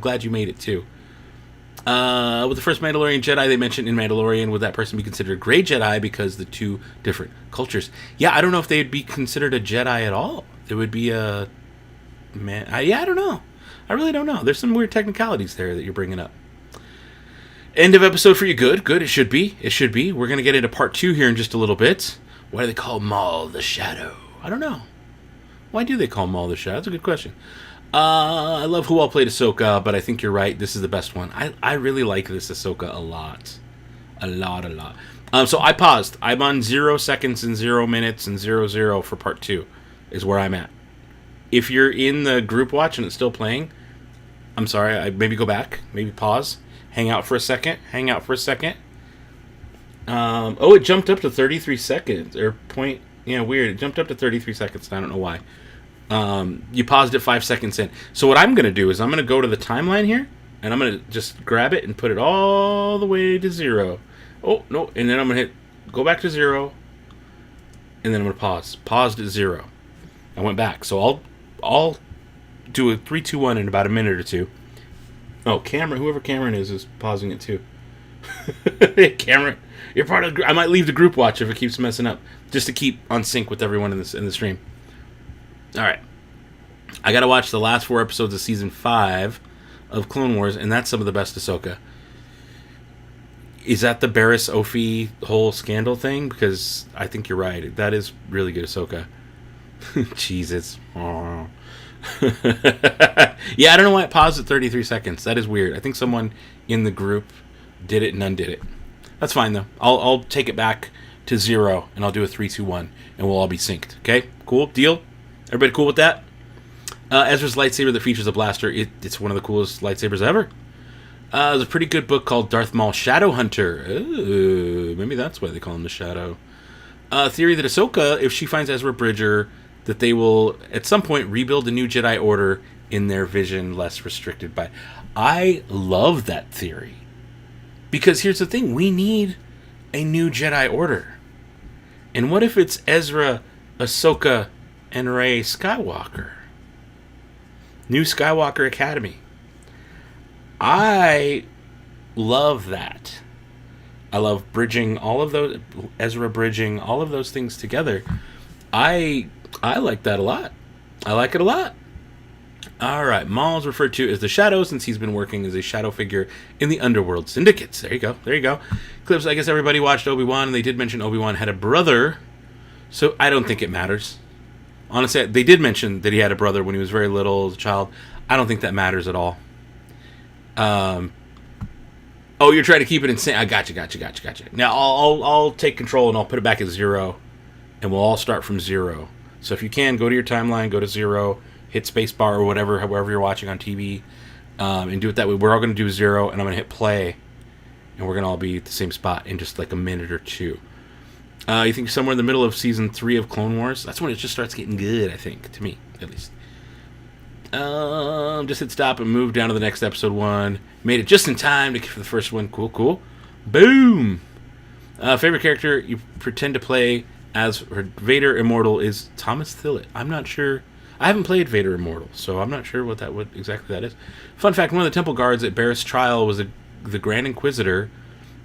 Speaker 1: the first Mandalorian Jedi, they mentioned in Mandalorian, would that person be considered a gray Jedi because the two different cultures? Yeah, I don't know if they'd be considered a Jedi at all. There would be a man. I don't know. I really don't know. There's some weird technicalities there that you're bringing up. End of episode for you. Good. It should be. We're going to get into part 2 here in just a little bit. Why do they call Maul the Shadow? I don't know. Why do they call Maul the Shadow? That's a good question. I love who all played Ahsoka, but I think you're right. This is the best one. I really like this Ahsoka a lot. A lot. So I paused. I'm on 0 seconds and 0 minutes and 0 for part 2 is where I'm at. If you're in the group watch and it's still playing, I'm sorry. I maybe go back. Maybe pause. Hang out for a second. Oh, it jumped up to 33 seconds. Or point... Yeah, weird. It jumped up to 33 seconds. I don't know why. You paused it 5 seconds in. So what I'm going to do is I'm going to go to the timeline here, and I'm going to just grab it and put it all the way to 0. Oh, no. And then I'm going to hit go back to 0, and then I'm going to pause. Paused at 0. I went back. So I'll do a 3, 2, 1 in about a minute or two. Oh, Cameron, whoever Cameron is pausing it too. Cameron. You're part of. I might leave the group watch if it keeps messing up, just to keep on sync with everyone in the stream. All right, I gotta watch the last 4 episodes of season 5 of Clone Wars, and that's some of the best Ahsoka. Is that the Barriss Ophi whole scandal thing? Because I think you're right. That is really good Ahsoka. Jesus. Oh. Yeah, I don't know why it paused at 33 seconds. That is weird. I think someone in the group did it and undid it. That's fine, though. I'll take it back to 0, and I'll do a 3, 2, 1, and we'll all be synced. Okay? Cool? Deal? Everybody cool with that? Ezra's lightsaber that features a blaster. It's one of the coolest lightsabers ever. There's a pretty good book called Darth Maul Shadowhunter. Ooh, maybe that's why they call him the Shadow. Theory that Ahsoka, if she finds Ezra Bridger, that they will, at some point, rebuild a new Jedi Order in their vision, less restricted by... I love that theory. Because here's the thing, we need a new Jedi Order. And what if it's Ezra, Ahsoka, and Rey Skywalker? New Skywalker Academy. I love that. I love bridging all of those, Ezra bridging all of those things together. I like that a lot. I like it a lot. All right, Maul's referred to as the Shadow since he's been working as a shadow figure in the Underworld Syndicates. There you go. There you go. Clips, I guess everybody watched Obi-Wan, and they did mention Obi-Wan had a brother, so I don't think it matters. Honestly, they did mention that he had a brother when he was very little as a child. I don't think that matters at all. Oh, you're trying to keep it insane. I gotcha. Now, I'll take control, and I'll put it back at 0, and we'll all start from 0. So if you can, go to your timeline, go to 0, hit spacebar or whatever, however you're watching on TV, and do it that way. We're all going to do 0, and I'm going to hit play, and we're going to all be at the same spot in just like a minute or 2. You think somewhere in the middle of season 3 of Clone Wars? That's when it just starts getting good, I think, to me, at least. Just hit stop and move down to the next episode 1. Made it just in time for the first one. Cool. Boom! Favorite character you pretend to play as Vader Immortal is Thomas Thillett. I'm not sure. I haven't played Vader Immortal, so I'm not sure what exactly that is. Fun fact, one of the temple guards at Barriss' trial was the Grand Inquisitor,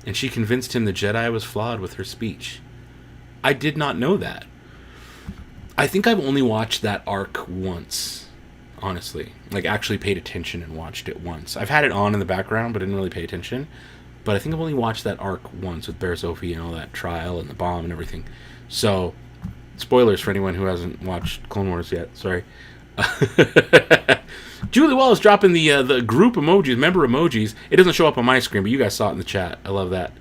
Speaker 1: and she convinced him the Jedi was flawed with her speech. I did not know that. I think I've only watched that arc once, honestly. Like, actually paid attention and watched it once. I've had it on in the background, but didn't really pay attention. But I think I've only watched that arc once with Barriss Ophi and all that trial and the bomb and everything. So, spoilers for anyone who hasn't watched Clone Wars yet. Sorry. Julie Wallace dropping the group emojis, member emojis. It doesn't show up on my screen, but you guys saw it in the chat. I love that.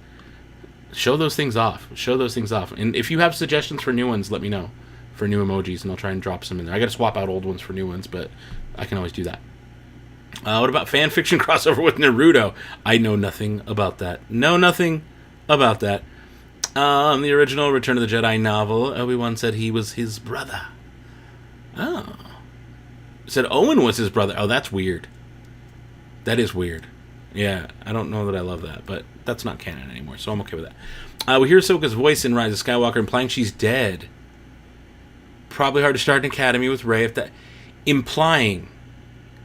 Speaker 1: Show those things off. And if you have suggestions for new ones, let me know. For new emojis, and I'll try and drop some in there. I gotta swap out old ones for new ones, but I can always do that. What about fan fiction crossover with Naruto? I know nothing about that. The original Return of the Jedi novel, Obi-Wan said he was his brother. Oh. Said Owen was his brother. Oh, that's weird. That is weird. Yeah, I don't know that I love that, but that's not canon anymore, so I'm okay with that. We hear Ahsoka's voice in Rise of Skywalker implying she's dead. Probably hard to start an academy with Rey if that... Implying.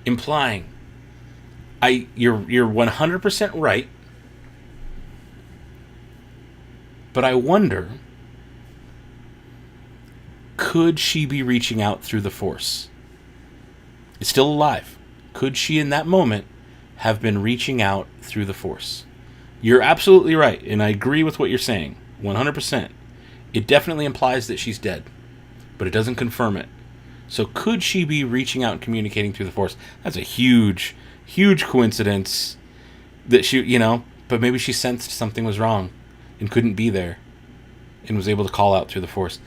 Speaker 1: You're 100% right. But I wonder, could she be reaching out through the Force? It's still alive. Could she, in that moment, have been reaching out through the Force? You're absolutely right, and I agree with what you're saying, 100%. It definitely implies that she's dead, but it doesn't confirm it. So could she be reaching out and communicating through the Force? That's a huge, huge coincidence that she, but maybe she sensed something was wrong and couldn't be there and was able to call out through the Force.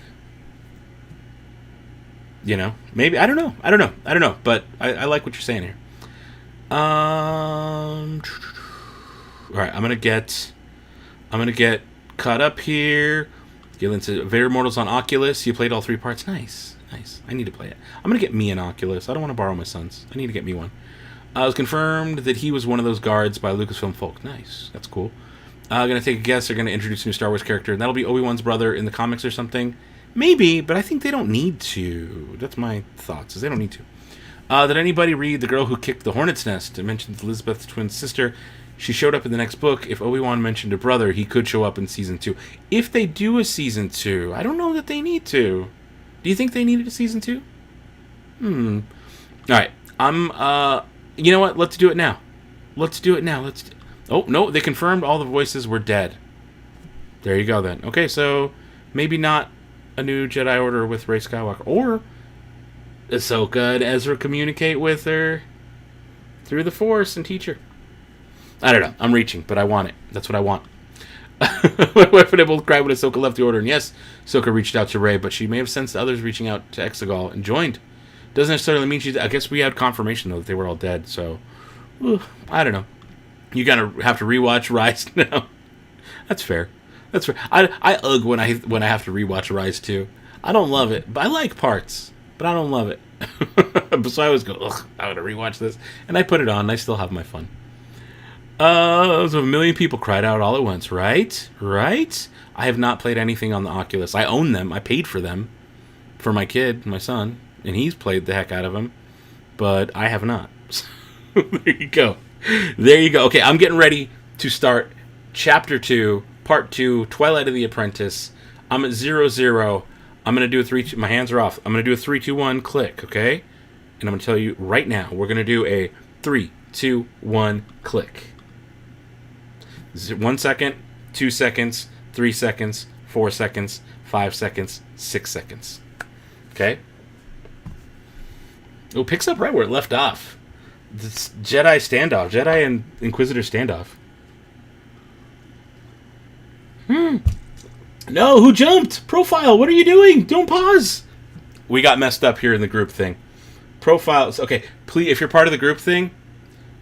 Speaker 1: Maybe, I don't know, but I like what you're saying here. All right, I'm gonna get caught up here. Get into Vader Immortals on Oculus. You played all 3 parts. Nice. I need to play it. I'm gonna get me an Oculus. I don't want to borrow my son's. I need to get me one. It was confirmed that he was one of those guards by Lucasfilm folk. Nice, that's cool. Gonna take a guess. They're gonna introduce a new Star Wars character, and that'll be Obi-Wan's brother in the comics or something. Maybe, but I think they don't need to. That's my thoughts. Is they don't need to. Did anybody read The Girl Who Kicked the Hornet's Nest? It mentions Elizabeth's twin sister. She showed up in the next book. If Obi-Wan mentioned a brother, he could show up in season 2. If they do a season 2, I don't know that they need to. Do you think they needed a season 2? All right. You know what? Let's do it now. Oh, no, they confirmed all the voices were dead. There you go, then. Okay, so maybe not a new Jedi Order with Rey Skywalker. Or Ahsoka and Ezra communicate with her through the Force and teach her. I don't know. I'm reaching, but I want it. That's what I want. My wife and I both cried when Ahsoka left the Order. And yes, Ahsoka reached out to Rey, but she may have sensed others reaching out to Exegol and joined. Doesn't necessarily mean she's... I guess we had confirmation, though, that they were all dead, so... I don't know. You're going to have to rewatch Rise now. That's fair. I ugh when I have to rewatch Rise 2. I don't love it, but I like parts. But I don't love it. So I always go, ugh, I want to rewatch this. And I put it on, and I still have my fun. So 1 million people cried out all at once, right? Right? I have not played anything on the Oculus. I own them. I paid for them. For my kid, my son. And he's played the heck out of them. But I have not. There you go. Okay, I'm getting ready to start Chapter 2, Part 2, Twilight of the Apprentice. I'm at 0-0. I'm going to do a 3... My hands are off. I'm going to do a 3, 2, 1 click, okay? And I'm going to tell you right now, we're going to do a 3, 2, 1 click. 1 second, 2 seconds, 3 seconds, 4 seconds, 5 seconds, 6 seconds. Okay? Oh, it picks up right where it left off. It's Jedi standoff. Jedi and Inquisitor standoff. No, who jumped? Profile, what are you doing? Don't pause. We got messed up here in the group thing. Profiles. Okay, please, if you're part of the group thing,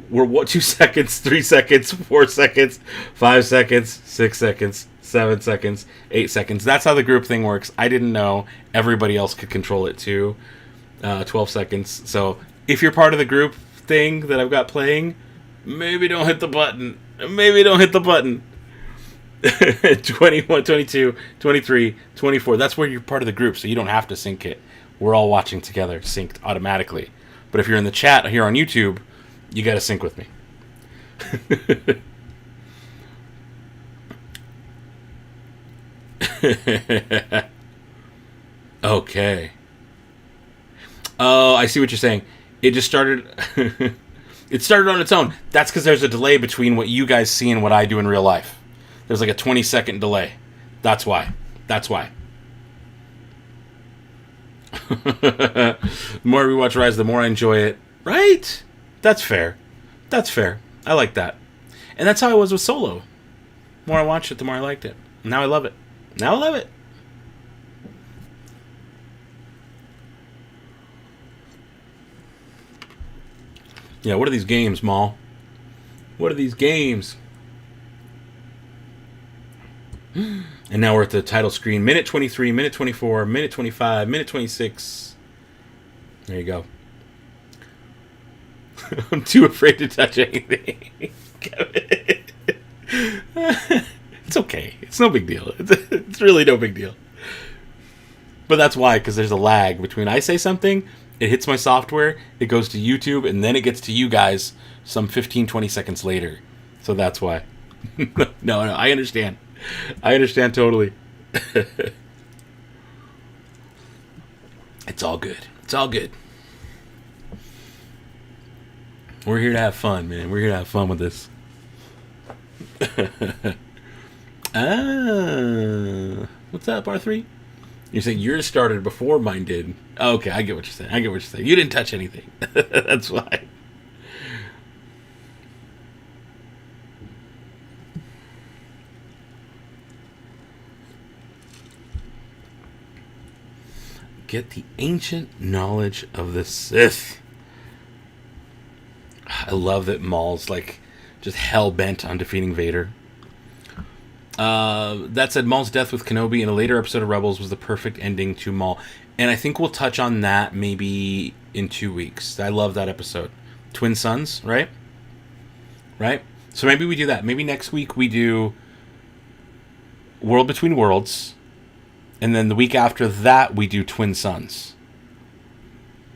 Speaker 1: we're 2 seconds, 3 seconds, 4 seconds, 5 seconds, 6 seconds, 7 seconds, 8 seconds. That's how the group thing works. I didn't know everybody else could control it too. 12 seconds. So if you're part of the group thing that I've got playing, maybe don't hit the button. 21, 22, 23, 24. That's where you're part of the group, so you don't have to sync it. We're all watching together, synced automatically. But if you're in the chat here on YouTube, you got to sync with me. Okay. Oh, I see what you're saying. It just started... It started on its own. That's because there's a delay between what you guys see and what I do in real life. There's like a 20-second delay. That's why. The more we watch Rise, the more I enjoy it. Right? That's fair. I like that. And that's how I was with Solo. The more I watched it, the more I liked it. Now I love it. Yeah, what are these games, Maul? What are these games? And now we're at the title screen. Minute 23, minute 24, minute 25, minute 26. There you go. I'm too afraid to touch anything. It's okay. It's no big deal. It's really no big deal. But that's why, because there's a lag between I say something, it hits my software, it goes to YouTube, and then it gets to you guys some 15, 20 seconds later. So that's why. No, I understand. I understand totally. It's all good. We're here to have fun, man. We're here to have fun with this. What's up, R3? You're saying yours started before mine did. Okay, I get what you're saying. You didn't touch anything. That's why. Get the ancient knowledge of the Sith. I love that Maul's like just hell-bent on defeating Vader. That said, Maul's death with Kenobi in a later episode of Rebels was the perfect ending to Maul. And I think we'll touch on that maybe in 2 weeks. I love that episode. Twin Sons, right? So maybe we do that. Maybe next week we do World Between Worlds. And then the week after that, we do Twin Sons.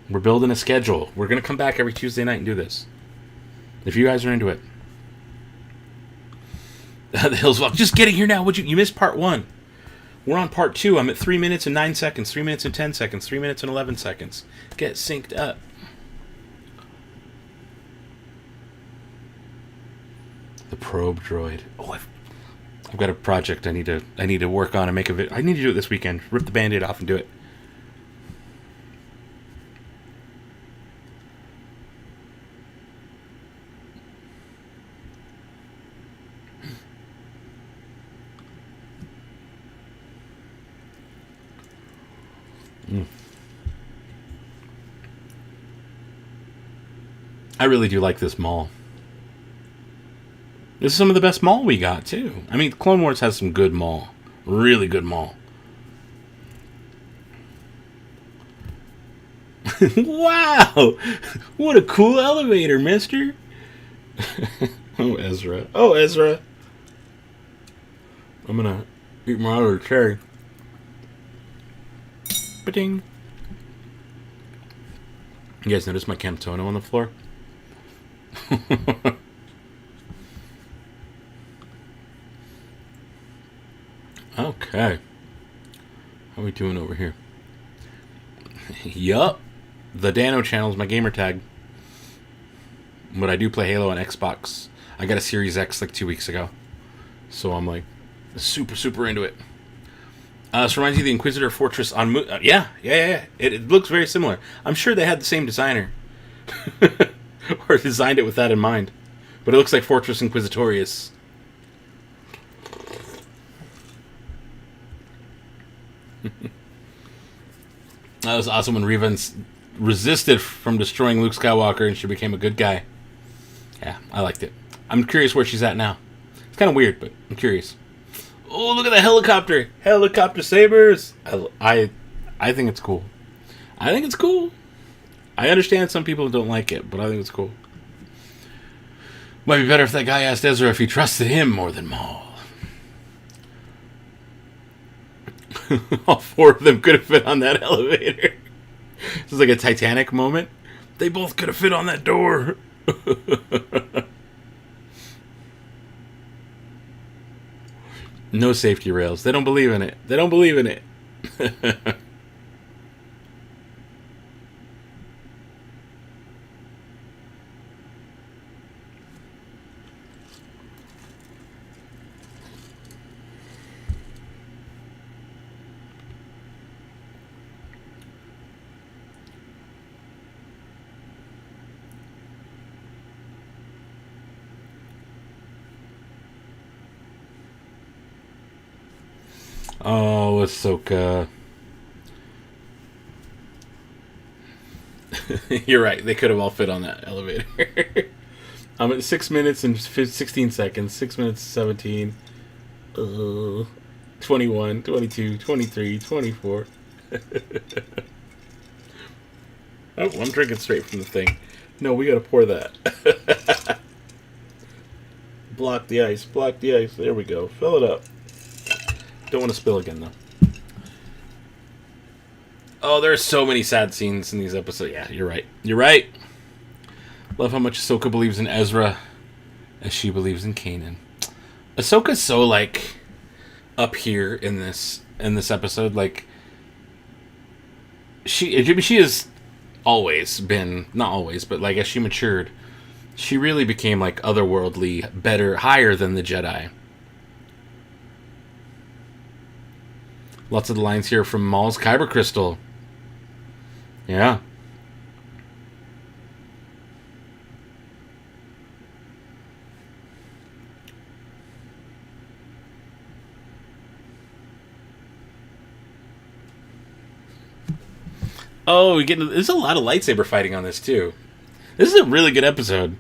Speaker 1: We're building a schedule. We're going to come back every Tuesday night and do this. If you guys are into it. The hills walk. Just getting here now. Would you missed part 1. We're on part 2. I'm at 3 minutes and 9 seconds, 3 minutes and 10 seconds, 3 minutes and 11 seconds. Get synced up. The probe droid. Oh, I've got a project I need to work on and make a video. I need to do it this weekend. Rip the Band-Aid off and do it. I really do like this mall. This is some of the best mall we got, too. I mean, Clone Wars has some good mall. Really good mall. Wow! What a cool elevator, mister! Oh, Ezra. Oh, Ezra! I'm gonna eat my other cherry. Ba-ding! You guys notice my Camtono on the floor? Okay. How are we doing over here? Yup. The Dano channel is my gamer tag. But I do play Halo on Xbox. I got a Series X like 2 weeks ago. So I'm like super into it. This reminds you of the Inquisitor Fortress on yeah. It looks very similar. I'm sure they had the same designer. Or designed it with that in mind. But it looks like Fortress Inquisitorius. That was awesome when Reva resisted from destroying Luke Skywalker and she became a good guy. Yeah, I liked it. I'm curious where she's at now. It's kind of weird, but I'm curious. Oh, look at the helicopter! Helicopter sabers! I think it's cool. I think it's cool. I understand some people don't like it, but I think it's cool. Might be better if that guy asked Ezra if he trusted him more than Maul. All 4 of them could have fit on that elevator. This is like a Titanic moment. They both could have fit on that door. No safety rails. They don't believe in it. They don't believe in it. Oh, Ahsoka. You're right. They could have all fit on that elevator. I'm at 6 minutes and 16 seconds. 6 minutes 17. 21, 22, 23, 24. Oh, I'm drinking straight from the thing. No, we gotta pour that. Block the ice. Block the ice. There we go. Fill it up. Don't want to spill again, though. Oh, there's so many sad scenes in these episodes. Yeah, you're right. You're right. Love how much Ahsoka believes in Ezra as she believes in Kanan. Ahsoka's so, like, up here in this episode. Like, she has always been, not always, but, like, as she matured, she really became, like, otherworldly, better, higher than the Jedi. Lots of the lines here from Maul's Kyber Crystal. Yeah. Oh, there's a lot of lightsaber fighting on this, too. This is a really good episode.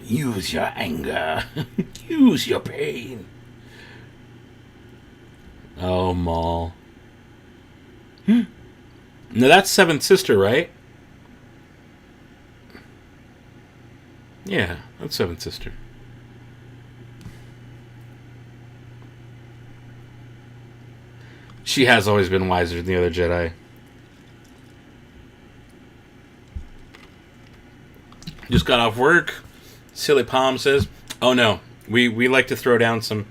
Speaker 1: Use your anger. Use your pain. Oh, Maul. Now that's Seventh Sister, right? Yeah, that's Seventh Sister. She has always been wiser than the other Jedi. Just got off work. Silly Palm says, oh no, we like to throw down some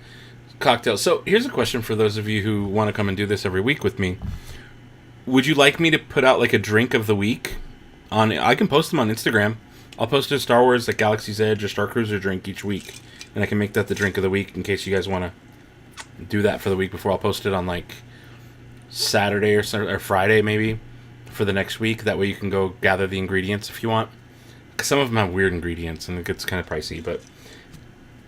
Speaker 1: cocktails. So here's a question for those of you who want to come and do this every week with me. Would you like me to put out like a drink of the week? I can post them on Instagram. I'll post a Star Wars, like Galaxy's Edge or Star Cruiser drink each week. And I can make that the drink of the week in case you guys want to do that for the week before. I'll post it on like Saturday or Friday maybe for the next week. That way you can go gather the ingredients if you want. Because some of them have weird ingredients and it gets kind of pricey. But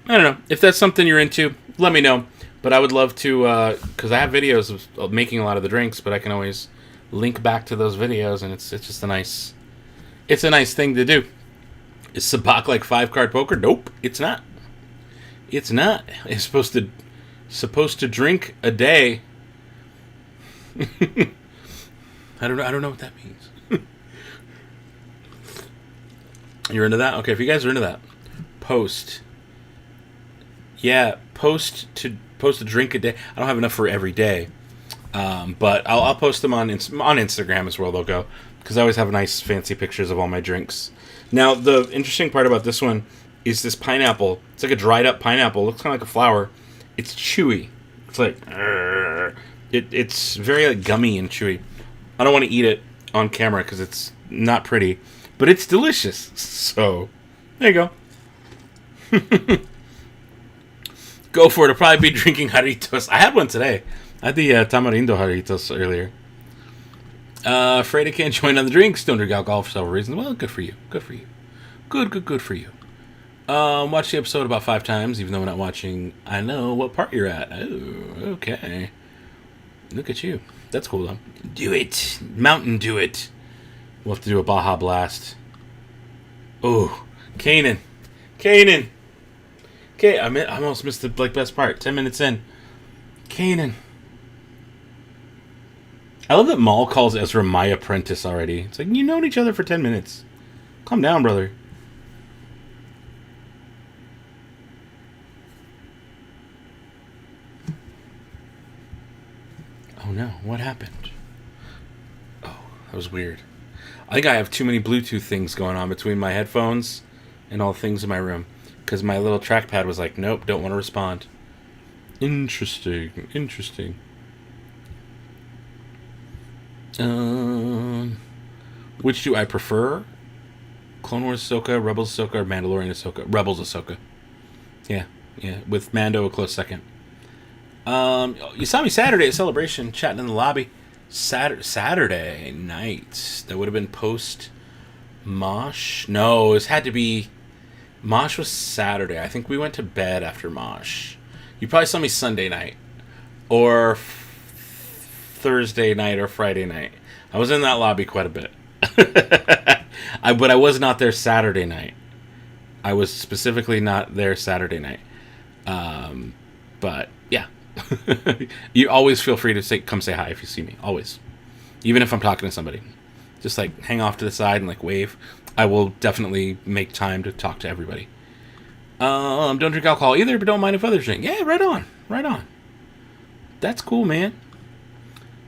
Speaker 1: I don't know. If that's something you're into, let me know. But I would love to, because I have videos of making a lot of the drinks, but I can always link back to those videos, and it's just a nice thing to do. Is Sabak like 5-card poker? Nope, it's not. It's not. It's supposed to drink a day. I don't know what that means. You're into that? Okay, if you guys are into that, post. Yeah, post a drink a day. I don't have enough for every day, but I'll post them on Instagram as well. They'll go because I always have nice fancy pictures of all my drinks. Now the interesting part about this one is this pineapple. It's like a dried up pineapple. It looks kind of like a flower. It's chewy. It's like it's very like gummy and chewy. I don't want to eat it on camera because it's not pretty, but it's delicious. So there you go. Go for it. I'll probably be drinking Jarritos. I had one today. I had the Tamarindo Jarritos earlier. Afraid I can't join on the drinks. Don't drink alcohol for several reasons. Well, good for you. Good for you. Good for you. Watched the episode about 5 times, even though we're not watching. I know what part you're at. Oh, okay. Look at you. That's cool, though. Do it. Mountain do it. We'll have to do a Baja Blast. Oh, Kanan. Okay, I almost missed the best part. 10 minutes in. Kanan. I love that Maul calls Ezra my apprentice already. It's like, you've known each other for 10 minutes. Calm down, brother. Oh no, what happened? Oh, that was weird. I think I have too many Bluetooth things going on between my headphones and all the things in my room. Because my little trackpad was like, nope, don't want to respond. Interesting. Which do I prefer? Clone Wars Ahsoka, Rebels Ahsoka, or Mandalorian Ahsoka? Rebels Ahsoka. Yeah, with Mando a close second. You saw me Saturday at Celebration, chatting in the lobby. Saturday night. That would have been post Mosh. No, it had to be. Mosh was Saturday. I think we went to bed after Mosh. You probably saw me Sunday night. Or Thursday night or Friday night. I was in that lobby quite a bit. But I was not there Saturday night. I was specifically not there Saturday night. But, yeah. You always feel free to come say hi if you see me. Always. Even if I'm talking to somebody. Just, like, hang off to the side and, like, wave. I will definitely make time to talk to everybody. Don't drink alcohol either, but don't mind if others drink. Yeah, right on. That's cool, man.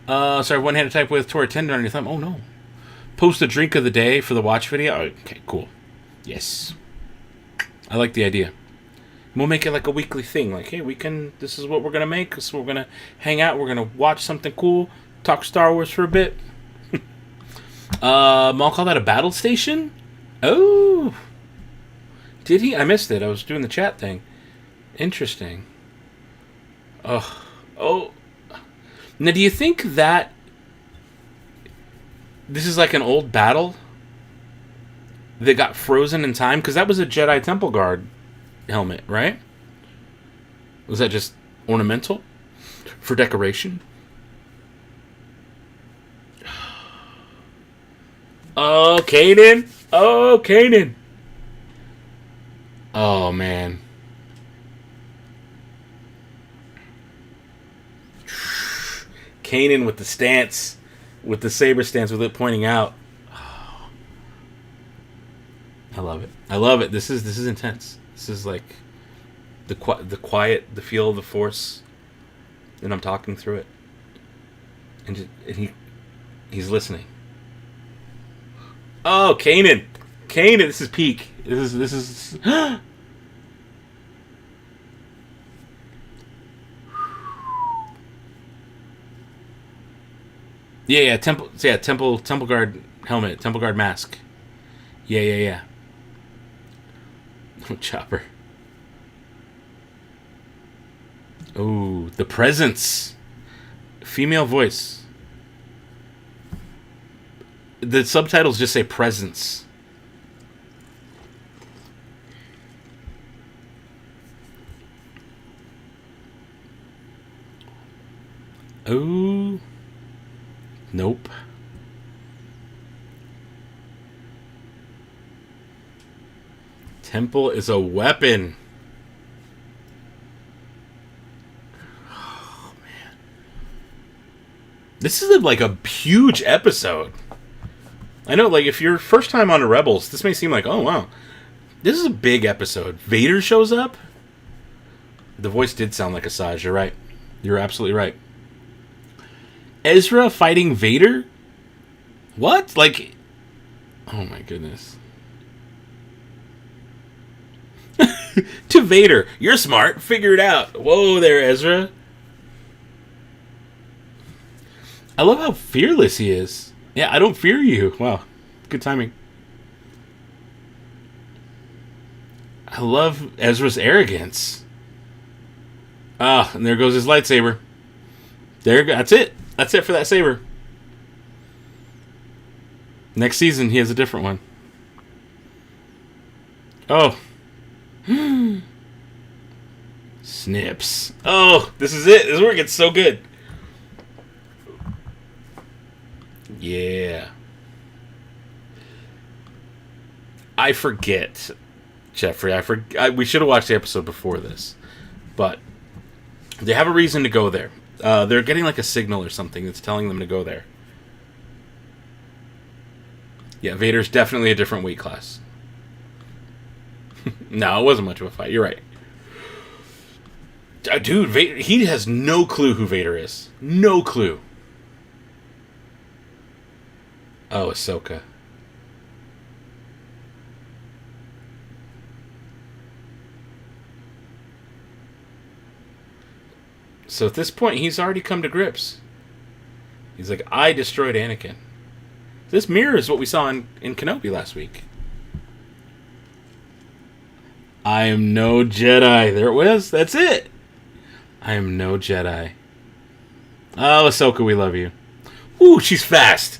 Speaker 1: Sorry, one-handed type with tore a tendon on your thumb. Oh, no. Post a drink of the day for the watch video. Okay, cool. Yes. I like the idea. We'll make it like a weekly thing. Like, hey, this is what we're going to make. This is what we're going to hang out. We're going to watch something cool. Talk Star Wars for a bit. I'll call that a battle station? Oh. Did he? I missed it. I was doing the chat thing. Interesting. Oh. Now, do you think that this is like an old battle that got frozen in time? Because that was a Jedi Temple Guard helmet, right? Was that just ornamental? For decoration? Oh, Kanan. Oh, man. Kanan with the stance. With the saber stance with it pointing out. Oh. I love it. This is intense. This is like the quiet, the feel of the Force. And I'm talking through it. And he's listening. Oh, Kanan, this is peak. This is. Yeah, temple guard helmet, temple guard mask. Yeah. Oh, Chopper. Oh, the presence. Female voice. The subtitles just say presence. Oh. Nope. Temple is a weapon. Oh, man. This is like a huge episode. I know, like, if you're first time on the Rebels, this may seem like, oh, wow. This is a big episode. Vader shows up? The voice did sound like Asajj. You're right. You're absolutely right. Ezra fighting Vader? What? Like, oh my goodness. To Vader, you're smart. Figure it out. Whoa there, Ezra. I love how fearless he is. Yeah, I don't fear you. Wow. Good timing. I love Ezra's arrogance. Ah, and there goes his lightsaber. That's it. That's it for that saber. Next season, he has a different one. Oh. Snips. Oh, this is it. This is where it gets so good. Yeah. I forget, Jeffrey. We should have watched the episode before this. But they have a reason to go there. They're getting like a signal or something that's telling them to go there. Yeah, Vader's definitely a different weight class. No, it wasn't much of a fight. You're right. Dude, Vader, he has no clue who Vader is. No clue. Oh, Ahsoka. So at this point, he's already come to grips. He's like, I destroyed Anakin. This mirrors what we saw in Kenobi last week. I am no Jedi. There it was. That's it. I am no Jedi. Oh, Ahsoka, we love you. Ooh, she's fast.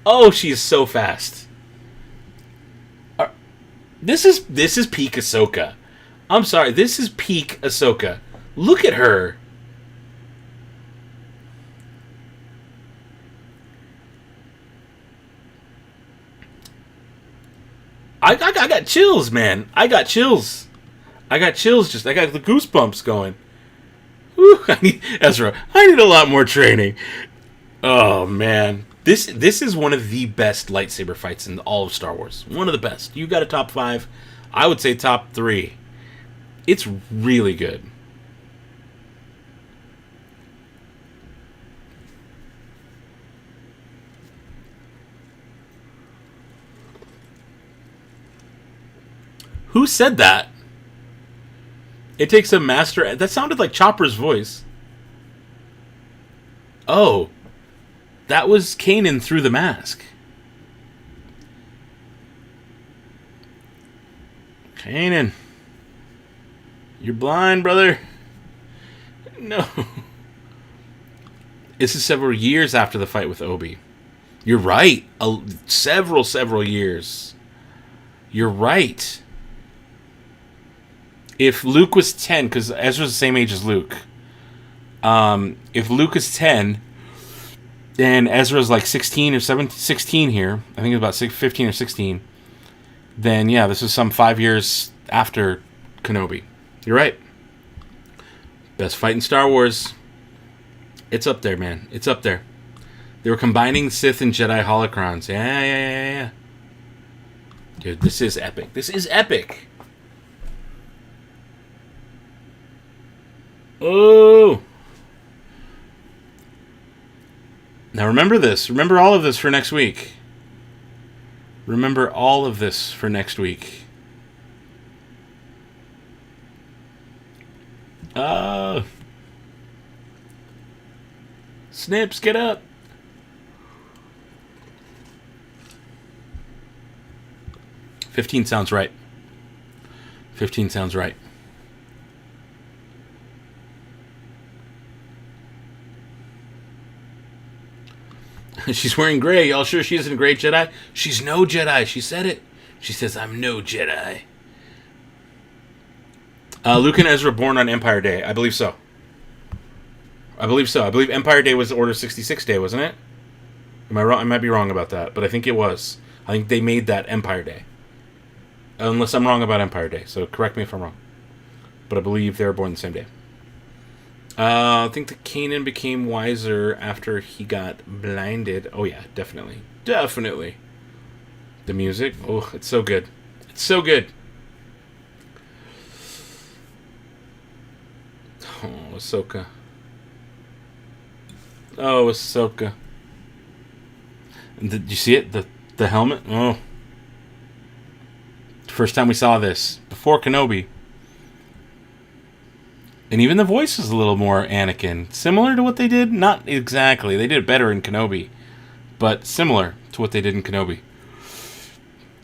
Speaker 1: Oh, she is so fast. This is peak Ahsoka. I'm sorry. This is peak Ahsoka. Look at her. I got chills, man. I got chills. I got the goosebumps going. Whew, Ezra, I need a lot more training. Oh, man. This is one of the best lightsaber fights in all of Star Wars. One of the best. You got a top 5. I would say top 3. It's really good. Who said that? It takes a master... That sounded like Chopper's voice. Oh. That was Kanan through the mask. Kanan. You're blind, brother. No. This is several years after the fight with Obi. You're right. Several years. You're right. If Luke was 10, because Ezra's the same age as Luke. If Luke is 10, and Ezra's like 16 or 16 here, I think it's about 15 or 16, then yeah, this is some 5 years after Kenobi. You're right. Best fight in Star Wars. It's up there, man. It's up there. They were combining Sith and Jedi holocrons. Yeah. Dude, this is epic. This is epic. Oh! Now remember this. Remember all of this for next week. Remember all of this for next week. Snips, get up. 15 sounds right. 15 sounds right. She's wearing gray. Y'all sure she isn't a gray Jedi? She's no Jedi. She said it. She says, I'm no Jedi. Luke and Ezra born on Empire Day. I believe so. I believe Empire Day was Order 66 Day, wasn't it? Am I wrong? I might be wrong about that, but I think it was. I think they made that Empire Day. Unless I'm wrong about Empire Day, so correct me if I'm wrong. But I believe they were born the same day. I think that Kanan became wiser after he got blinded. Oh yeah, definitely. Definitely. The music, oh, it's so good. It's so good. Oh, Ahsoka. Oh, Ahsoka. Did you see it? The helmet? Oh. First time we saw this. Before Kenobi. And even the voice is a little more Anakin. Similar to what they did? Not exactly. They did it better in Kenobi. But similar to what they did in Kenobi.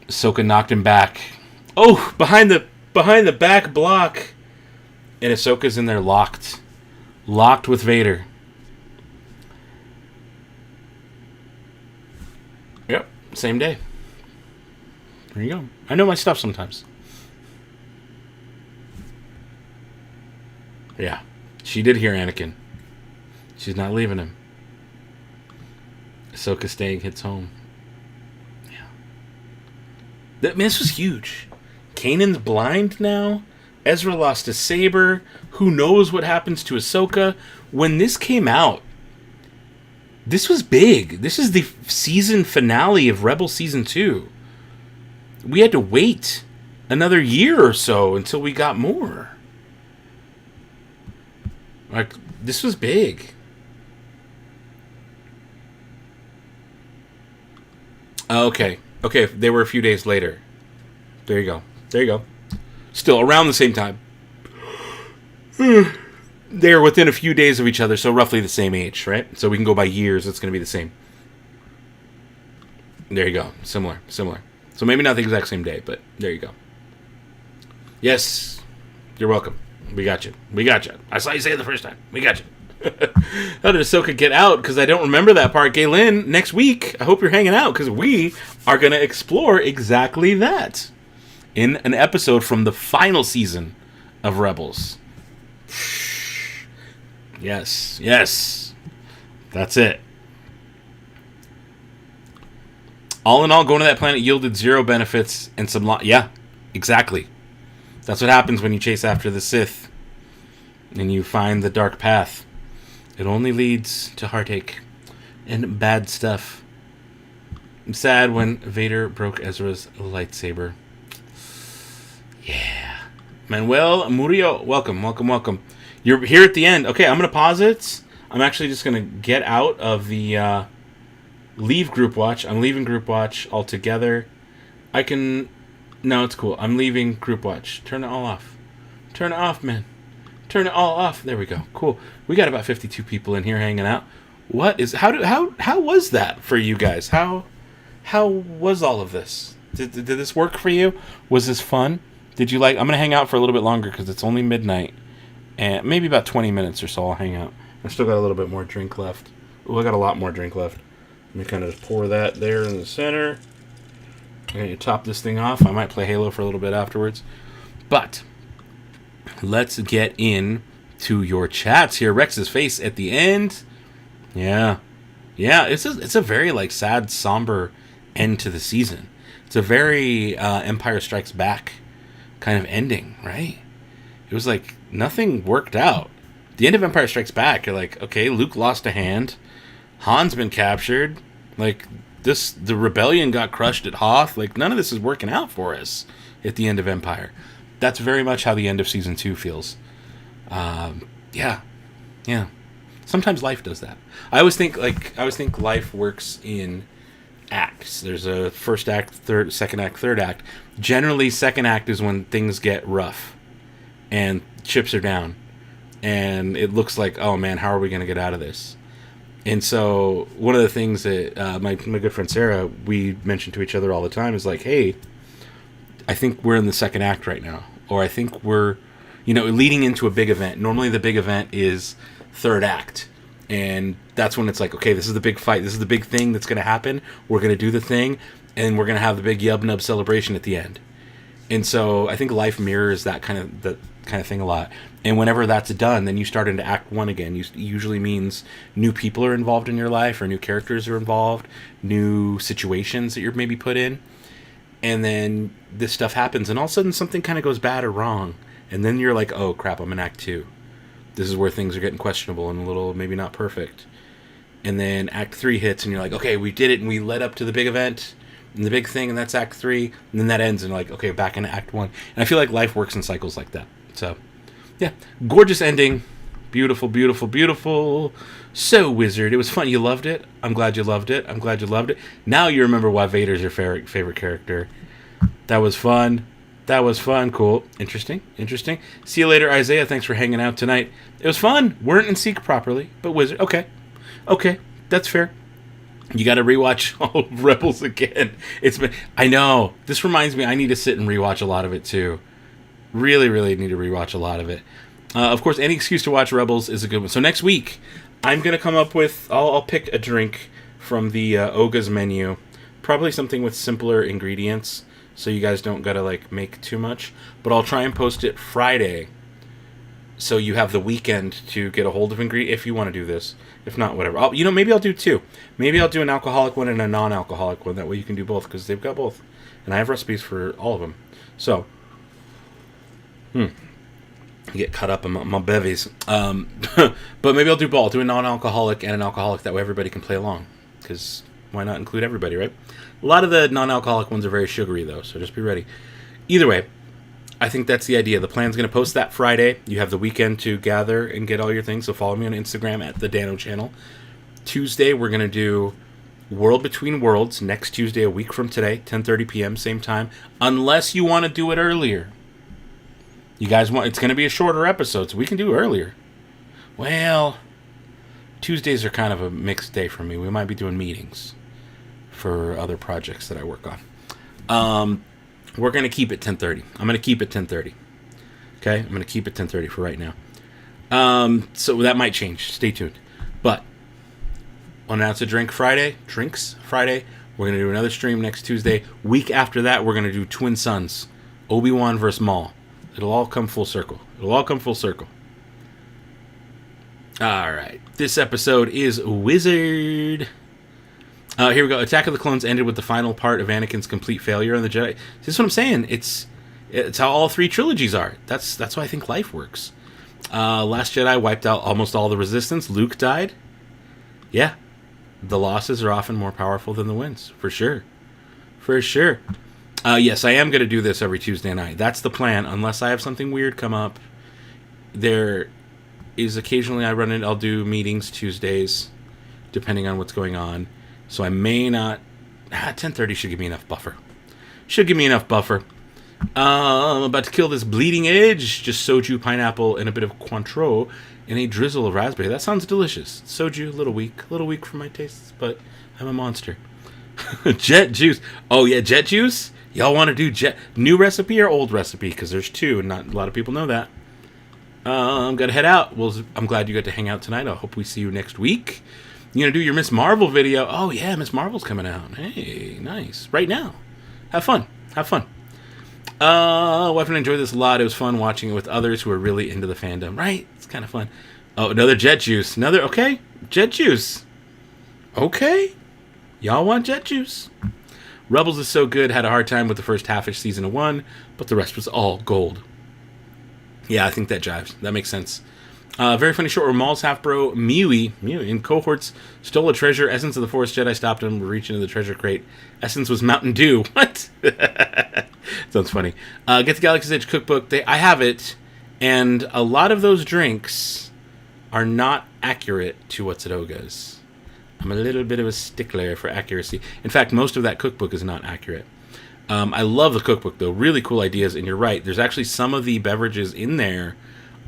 Speaker 1: Ahsoka knocked him back. Oh! Behind the back block. And Ahsoka's in there locked. Locked with Vader. Yep. Same day. There you go. I know my stuff sometimes. Yeah. She did hear Anakin. She's not leaving him. Ahsoka staying hits home. Yeah. This was huge. Kanan's blind now. Ezra lost his saber. Who knows what happens to Ahsoka? When this came out, this was big. This is the season finale of Rebel Season 2. We had to wait another year or so until we got more. Like, this was big. Okay. Okay, they were a few days later. There you go. There you go. Still around the same time. They're within a few days of each other, so roughly the same age, right? So we can go by years, it's going to be the same. There you go. Similar. So maybe not the exact same day, but there you go. Yes, you're welcome. We got you. I saw you say it the first time. We got you. How did Ahsoka get out? Because I don't remember that part. Galen, next week, I hope you're hanging out, because we are going to explore exactly that in an episode from the final season of Rebels. Yes. That's it. All in all, going to that planet yielded 0 benefits and some yeah, exactly. That's what happens when you chase after the Sith and you find the dark path. It only leads to heartache and bad stuff. I'm sad when Vader broke Ezra's lightsaber. Yeah. Manuel Murillo, welcome. You're here at the end. Okay, I'm going to pause it. I'm actually just going to get out of the leave group watch. I'm leaving group watch altogether. No, it's cool. I'm leaving group watch. Turn it all off. Turn it off, man. Turn it all off. There we go. Cool. We got about 52 people in here hanging out. How was that for you guys? How was all of this? Did this work for you? Was this fun? Did you like? I'm gonna hang out for a little bit longer because it's only midnight, and maybe about 20 minutes or so. I'll hang out. I still got a little bit more drink left. Oh, I got a lot more drink left. Let me kind of just pour that there in the center. I'm going to top this thing off. I might play Halo for a little bit afterwards. But let's get in to your chats here. Rex's face at the end. Yeah. It's a very like sad, somber end to the season. It's a very Empire Strikes Back kind of ending, right? It was like nothing worked out. The end of Empire Strikes Back, you're like, okay, Luke lost a hand. Han's been captured. Like, the rebellion got crushed at Hoth. Like, none of this is working out for us at the end of Empire. That's very much how the end of Season 2 feels. Yeah. Sometimes life does that. I always think life works in acts. There's a first act, second act, third act. Generally, second act is when things get rough and chips are down. and it looks like, oh man, how are we going to get out of this? And so one of the things that my good friend Sarah, we mention to each other all the time is like, hey, I think we're in the second act right now, or I think we're, leading into a big event. Normally the big event is third act, and that's when it's like, okay, this is the big fight, this is the big thing that's going to happen, we're going to do the thing, and we're going to have the big yub nub celebration at the end. And so I think life mirrors that kind of thing a lot. And whenever that's done, then you start into act one again. Usually means new people are involved in your life, or new characters are involved, new situations that you're maybe put in. And then this stuff happens, and all of a sudden something kind of goes bad or wrong. And then you're like, oh crap, I'm in act two. This is where things are getting questionable and a little maybe not perfect. And then act three hits, and you're like, okay, we did it, and we led up to the big event and the big thing, and that's act three. And then that ends, and like, okay, back into act one. And I feel like life works in cycles like that. So, yeah, gorgeous ending. Beautiful, beautiful, beautiful. So, Wizard, it was fun. You loved it. I'm glad you loved it. I'm glad you loved it. Now you remember why Vader's your favorite character. That was fun. That was fun. Cool. Interesting. See you later, Isaiah. Thanks for hanging out tonight. It was fun. Weren't in sync properly, but Wizard. Okay. That's fair. You got to rewatch all of Rebels again. I know. This reminds me, I need to sit and rewatch a lot of it too. Really, really need to rewatch a lot of it. Of course, any excuse to watch Rebels is a good one. So next week, I'm going to come up with, I'll pick a drink from the Oga's menu. Probably something with simpler ingredients, so you guys don't got to make too much. But I'll try and post it Friday, so you have the weekend to get a hold of ingredients if you want to do this. If not, whatever. Maybe I'll do two. Maybe I'll do an alcoholic one and a non-alcoholic one. That way you can do both, because they've got both. And I have recipes for all of them. So, get caught up in my bevies. But maybe I'll do both. I'll do a non-alcoholic and an alcoholic. That way everybody can play along. Because why not include everybody, right? A lot of the non-alcoholic ones are very sugary, though. So just be ready. Either way, I think that's the idea. The plan's going to post that Friday. You have the weekend to gather and get all your things. So follow me on Instagram at the Dano channel. Tuesday, we're going to do World Between Worlds. Next Tuesday, a week from today, 10:30 p.m., same time. Unless you want to do it earlier. You guys want... It's going to be a shorter episode, so we can do earlier. Well, Tuesdays are kind of a mixed day for me. We might be doing meetings for other projects that I work on. We're going to keep it 10:30. I'm going to keep it 10:30. Okay? I'm going to keep it 10:30 for right now. So that might change. Stay tuned. But I'll announce a drinks Friday. We're going to do another stream next Tuesday. Week after that, we're going to do Twin Sons. Obi-Wan versus Maul. It'll all come full circle. All right. This episode is Wizard. Here we go. Attack of the Clones ended with the final part of Anakin's complete failure on the Jedi. This is what I'm saying. It's how all three trilogies are. That's why I think life works. Last Jedi wiped out almost all the Resistance. Luke died. Yeah. The losses are often more powerful than the wins. For sure. Yes, I am going to do this every Tuesday night. That's the plan, unless I have something weird come up. There is occasionally I'll do meetings Tuesdays, depending on what's going on. So I may not... 10:30 should give me enough buffer. I'm about to kill this bleeding edge. Just soju, pineapple, and a bit of Cointreau, and a drizzle of raspberry. That sounds delicious. Soju, a little weak for my tastes, but I'm a monster. Jet juice. Oh yeah, jet juice? Y'all want to do new recipe or old recipe? Because there's two, and not a lot of people know that. I'm going to head out. Well, I'm glad you got to hang out tonight. I hope we see you next week. You're going to do your Miss Marvel video. Oh, yeah, Miss Marvel's coming out. Hey, nice. Right now. Have fun. Wife and I enjoyed this a lot. It was fun watching it with others who are really into the fandom. Right? It's kind of fun. Oh, another jet juice. Okay. Jet juice. Okay. Y'all want jet juice. Rebels is so good. Had a hard time with the first half-ish season of 1, but the rest was all gold. Yeah, I think that jives. That makes sense. Very funny short where Maul's half-bro, Mew in cohorts, stole a treasure. Essence of the Force Jedi stopped him, reach into the treasure crate. Essence was Mountain Dew. What? Sounds funny. Get the Galaxy's Edge cookbook. I have it, and a lot of those drinks are not accurate to what's at Oga's. I'm a little bit of a stickler for accuracy. In fact, most of that cookbook is not accurate. I love the cookbook, though. Really cool ideas, and you're right. There's actually some of the beverages in there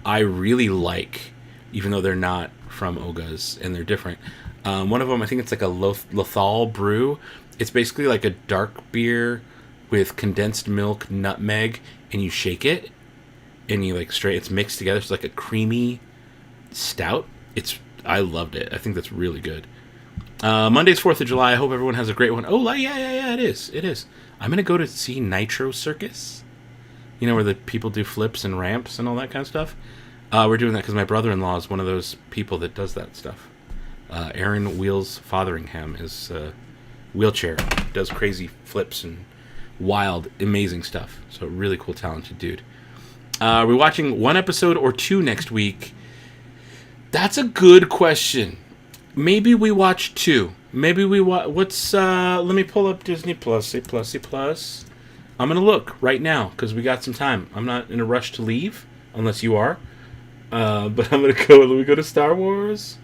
Speaker 1: I really like, even though they're not from Oga's and they're different. One of them, I think it's like a Lothal brew. It's basically like a dark beer with condensed milk, nutmeg, and you shake it, and you like it's mixed together. It's like a creamy stout. I loved it. I think that's really good. Monday's 4th of July. I hope everyone has a great one. Oh, yeah, it is. I'm going to go to see Nitro Circus. You know, where the people do flips and ramps and all that kind of stuff. We're doing that because my brother-in-law is one of those people that does that stuff. Aaron Wheels Fotheringham is wheelchair. Does crazy flips and wild, amazing stuff. So really cool, talented dude. We're watching one episode or two next week. That's a good question. Maybe we watch two. Maybe we watch... let me pull up Disney Plus. Plus. I'm going to look right now because we got some time. I'm not in a rush to leave, unless you are. But I'm going to go... Let me go to Star Wars.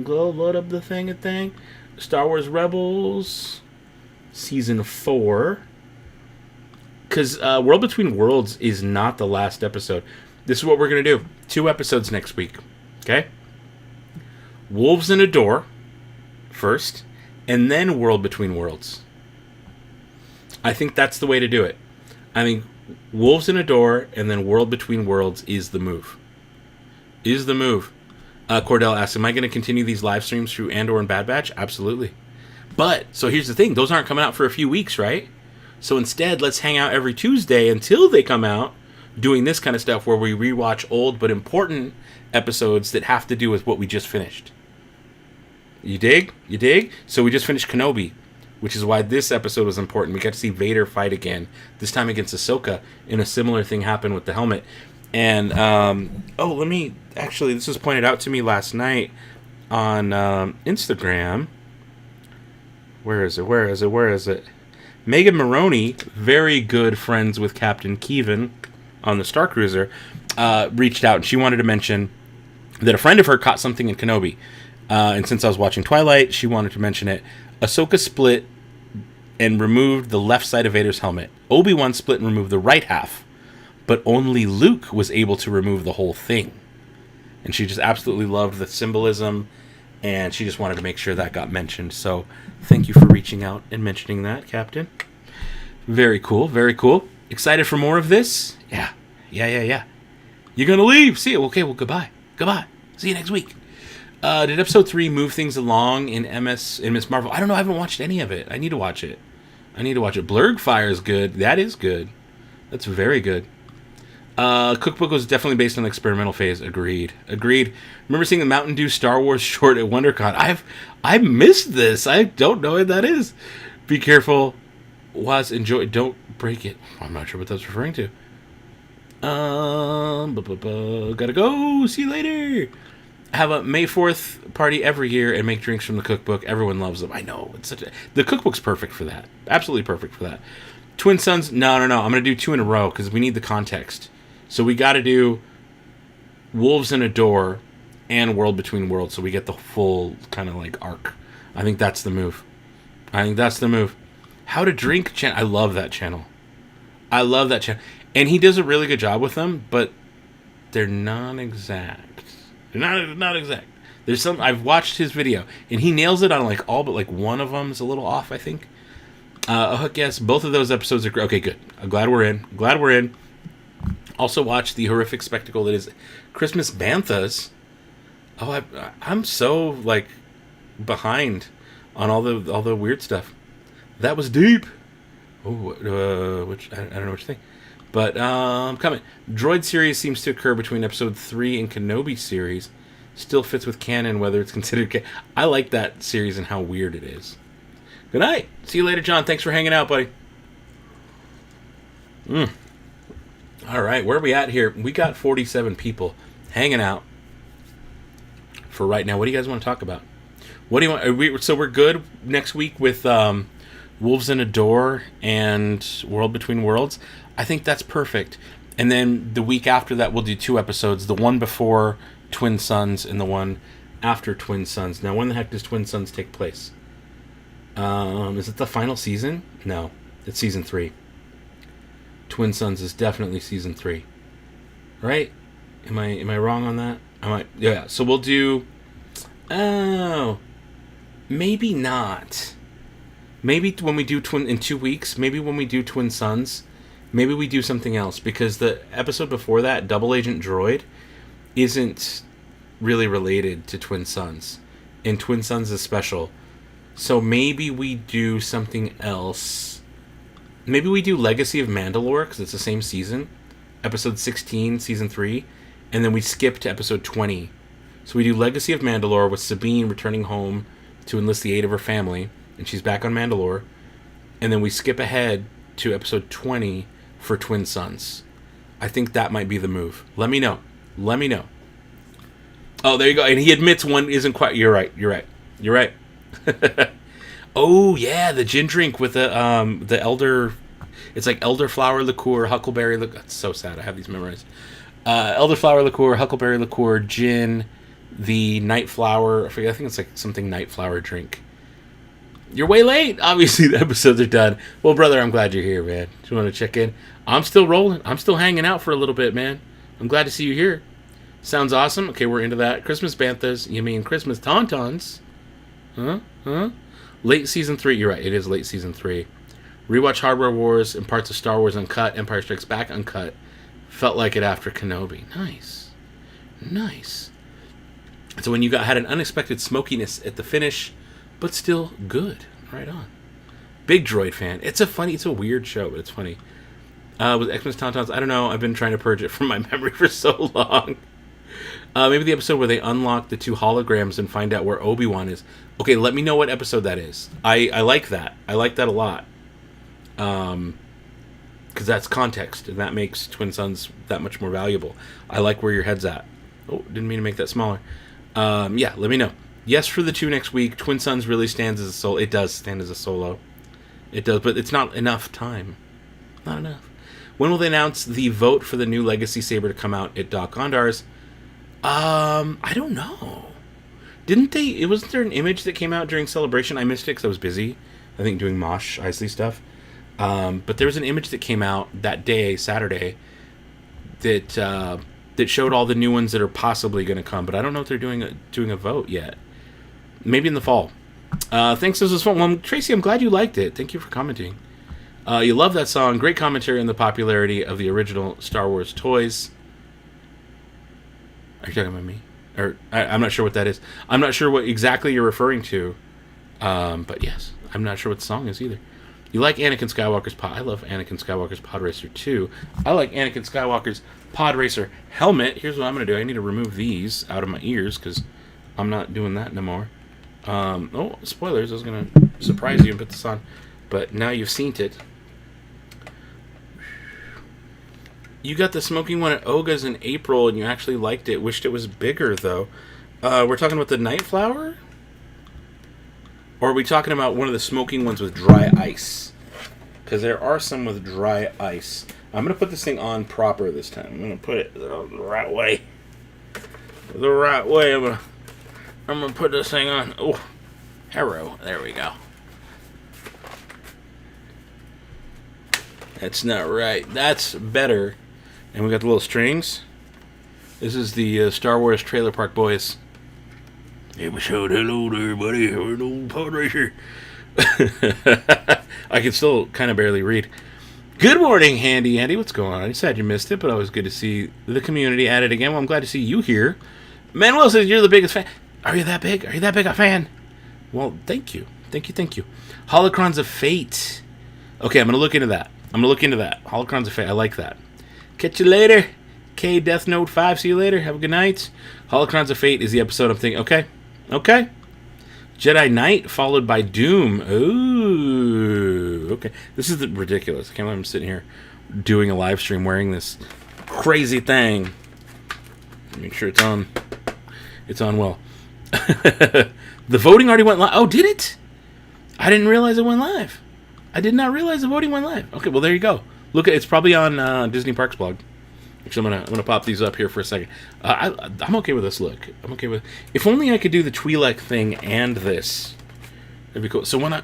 Speaker 1: Go load up the thing. Star Wars Rebels Season 4. Because World Between Worlds is not the last episode. This is what we're going to do. 2 episodes next week. Okay? Wolves in a Door first, and then World Between Worlds. I think that's the way to do it. I mean, Wolves in a Door and then World Between Worlds is the move. Cordell asks, am I going to continue these live streams through Andor and Bad Batch? Absolutely. But, so here's the thing. Those aren't coming out for a few weeks, right? So instead, let's hang out every Tuesday until they come out, doing this kind of stuff where we rewatch old but important episodes that have to do with what we just finished. You dig? So we just finished Kenobi, which is why this episode was important. We got to see Vader fight again, this time against Ahsoka, and a similar thing happened with the helmet. And, this was pointed out to me last night on Instagram. Where is it? Megan Maroney, very good friends with Captain Keevan on the Star Cruiser, reached out, and she wanted to mention that a friend of her caught something in Kenobi. And since I was watching Twilight, she wanted to mention it. Ahsoka split and removed the left side of Vader's helmet. Obi-Wan split and removed the right half. But only Luke was able to remove the whole thing. And she just absolutely loved the symbolism. And she just wanted to make sure that got mentioned. So thank you for reaching out and mentioning that, Captain. Very cool. Excited for more of this? Yeah. You're going to leave? See you. Okay, well, goodbye. See you next week. Did episode 3 move things along in Miss Marvel? I don't know. I haven't watched any of it. I need to watch it. Blurg Fire is good. That is good. That's very good. Cookbook was definitely based on the experimental phase. Agreed. Remember seeing the Mountain Dew Star Wars short at WonderCon. I missed this. I don't know what that is. Be careful. Enjoy. Don't break it. I'm not sure what that's referring to. Gotta go. See you later. Have a May 4th party every year and make drinks from the cookbook. Everyone loves them. I know. The cookbook's perfect for that. Absolutely perfect for that. Twin Sons, no. I'm going to do 2 in a row because we need the context. So we got to do Wolves in a Door and World Between Worlds so we get the full kind of like arc. I think that's the move. How to Drink channel. I love that channel. And he does a really good job with them, but they're non-exact. They're not exact. There's some... I've watched his video, and he nails it on like all but like one of them is a little off, I think. Yes, both of those episodes are great. Okay, good. I'm glad we're in. Also watched the horrific spectacle that is Christmas Banthas. Oh, I'm so like behind on all the weird stuff. That was deep. Oh, which I don't know what you think. But coming. Droid series seems to occur between episode 3 and Kenobi series. Still fits with canon, whether it's considered I like that series and how weird it is. Good night. See you later, John. Thanks for hanging out, buddy. All right, where are we at here? We got 47 people hanging out for right now. What do you guys want to talk about? What do you want? So we're good next week with Wolves in a Door and World Between Worlds. I think that's perfect. And then the week after that, we'll do 2 episodes. The one before Twin Sons and the one after Twin Sons. Now, when the heck does Twin Sons take place? Is it the final season? No, it's season 3. Twin Sons is definitely season 3. Right? Am I wrong on that? I might. Yeah. So we'll do. Oh, maybe not. Maybe when we do in 2 weeks. Maybe when we do Twin Sons. Maybe we do something else because the episode before that, Double Agent Droid, isn't really related to Twin Sons, and Twin Sons is special. So maybe we do something else. Maybe we do Legacy of Mandalore because it's the same season, episode 16, season 3, and then we skip to episode 20. So we do Legacy of Mandalore with Sabine returning home to enlist the aid of her family, and she's back on Mandalore, and then we skip ahead to episode 20 for Twin Sons. I think that might be the move. Let me know. Oh, there you go. And he admits one isn't quite. You're right. Oh yeah, the gin drink with the elder. It's like elderflower liqueur, huckleberry liqueur. That's so sad. I have these memorized. Elderflower liqueur, huckleberry liqueur, gin, the night flower. I forget. I think it's like something night flower drink. You're way late. Obviously, the episodes are done. Well, brother, I'm glad you're here, man. Just want to check in. I'm still rolling. I'm still hanging out for a little bit, man. I'm glad to see you here. Sounds awesome. Okay, we're into that. Christmas banthas. You mean Christmas tauntauns? Huh? Late season 3. You're right. It is late season 3. Rewatch Hardware Wars and parts of Star Wars Uncut. Empire Strikes Back Uncut. Felt like it after Kenobi. Nice. So when you had an unexpected smokiness at the finish, but still good. Right on. Big droid fan. It's a weird show, but it's funny. With Xmas Tauntauns, I don't know. I've been trying to purge it from my memory for so long. Maybe the episode where they unlock the 2 holograms and find out where Obi-Wan is. Okay, let me know what episode that is. I like that. I like that a lot. Because that's context, and that makes Twin Sons that much more valuable. I like where your head's at. Oh, didn't mean to make that smaller. Yeah, let me know. Yes, for the 2 next week. Twin Sons really stands as a solo. It does stand as a solo. It does, but it's not enough time. Not enough. When will they announce the vote for the new Legacy Saber to come out at Doc Ondar's? I don't know. Didn't they? Wasn't there an image that came out during Celebration? I missed it because I was busy. I think doing Mosh Isley stuff. But there was an image that came out that day, Saturday, that showed all the new ones that are possibly going to come. But I don't know if they're doing a vote yet. Maybe in the fall. Thanks, this was fun. Well, Tracy, I'm glad you liked it. Thank you for commenting. You love that song. Great commentary on the popularity of the original Star Wars toys. Are you talking about me? Or I'm not sure what that is. I'm not sure what exactly you're referring to. But yes, I'm not sure what the song is either. You like Anakin Skywalker's pod? I love Anakin Skywalker's pod racer too. I like Anakin Skywalker's pod racer helmet. Here's what I'm going to do. I need to remove these out of my ears because I'm not doing that no more. Oh, spoilers. I was going to surprise you and put this on. But now you've seen it. You got the smoking one at Oga's in April, and you actually liked it. Wished it was bigger, though. We're talking about the Night Flower? Or are we talking about one of the smoking ones with dry ice? Because there are some with dry ice. I'm going to put this thing on proper this time. I'm going to put it the right way. The right way. I'm going to put this thing on. Oh, arrow. There we go. That's not right. That's better. And we got the little strings. This is the Star Wars Trailer Park Boys. Episode, hello there, buddy. Hello, pod racer. I can still kind of barely read. Good morning, Handy Andy. What's going on? I'm sad you missed it, but always good to see the community at it again. Well, I'm glad to see you here. Manuel says you're the biggest fan. Are you that big? Are you that big a fan? Well, thank you. Thank you. Holocrons of Fate. Okay, I'm going to look into that. Holocrons of Fate. I like that. Catch you later. K Death Note 5. See you later. Have a good night. Holocrons of Fate is the episode I'm thinking. Okay. Jedi Knight followed by Doom. Ooh. Okay. This is ridiculous. I can't believe I'm sitting here doing a live stream wearing this crazy thing. Make sure it's on. It's on well. The voting already went live. Oh, did it? I didn't realize it went live. I did not realize the voting went live. Okay, well there you go. Look, it's probably on Disney Parks blog. Actually, I'm gonna pop these up here for a second. I'm okay with this look. I'm okay with. If only I could do the Twi'lek thing and this. That'd be cool. So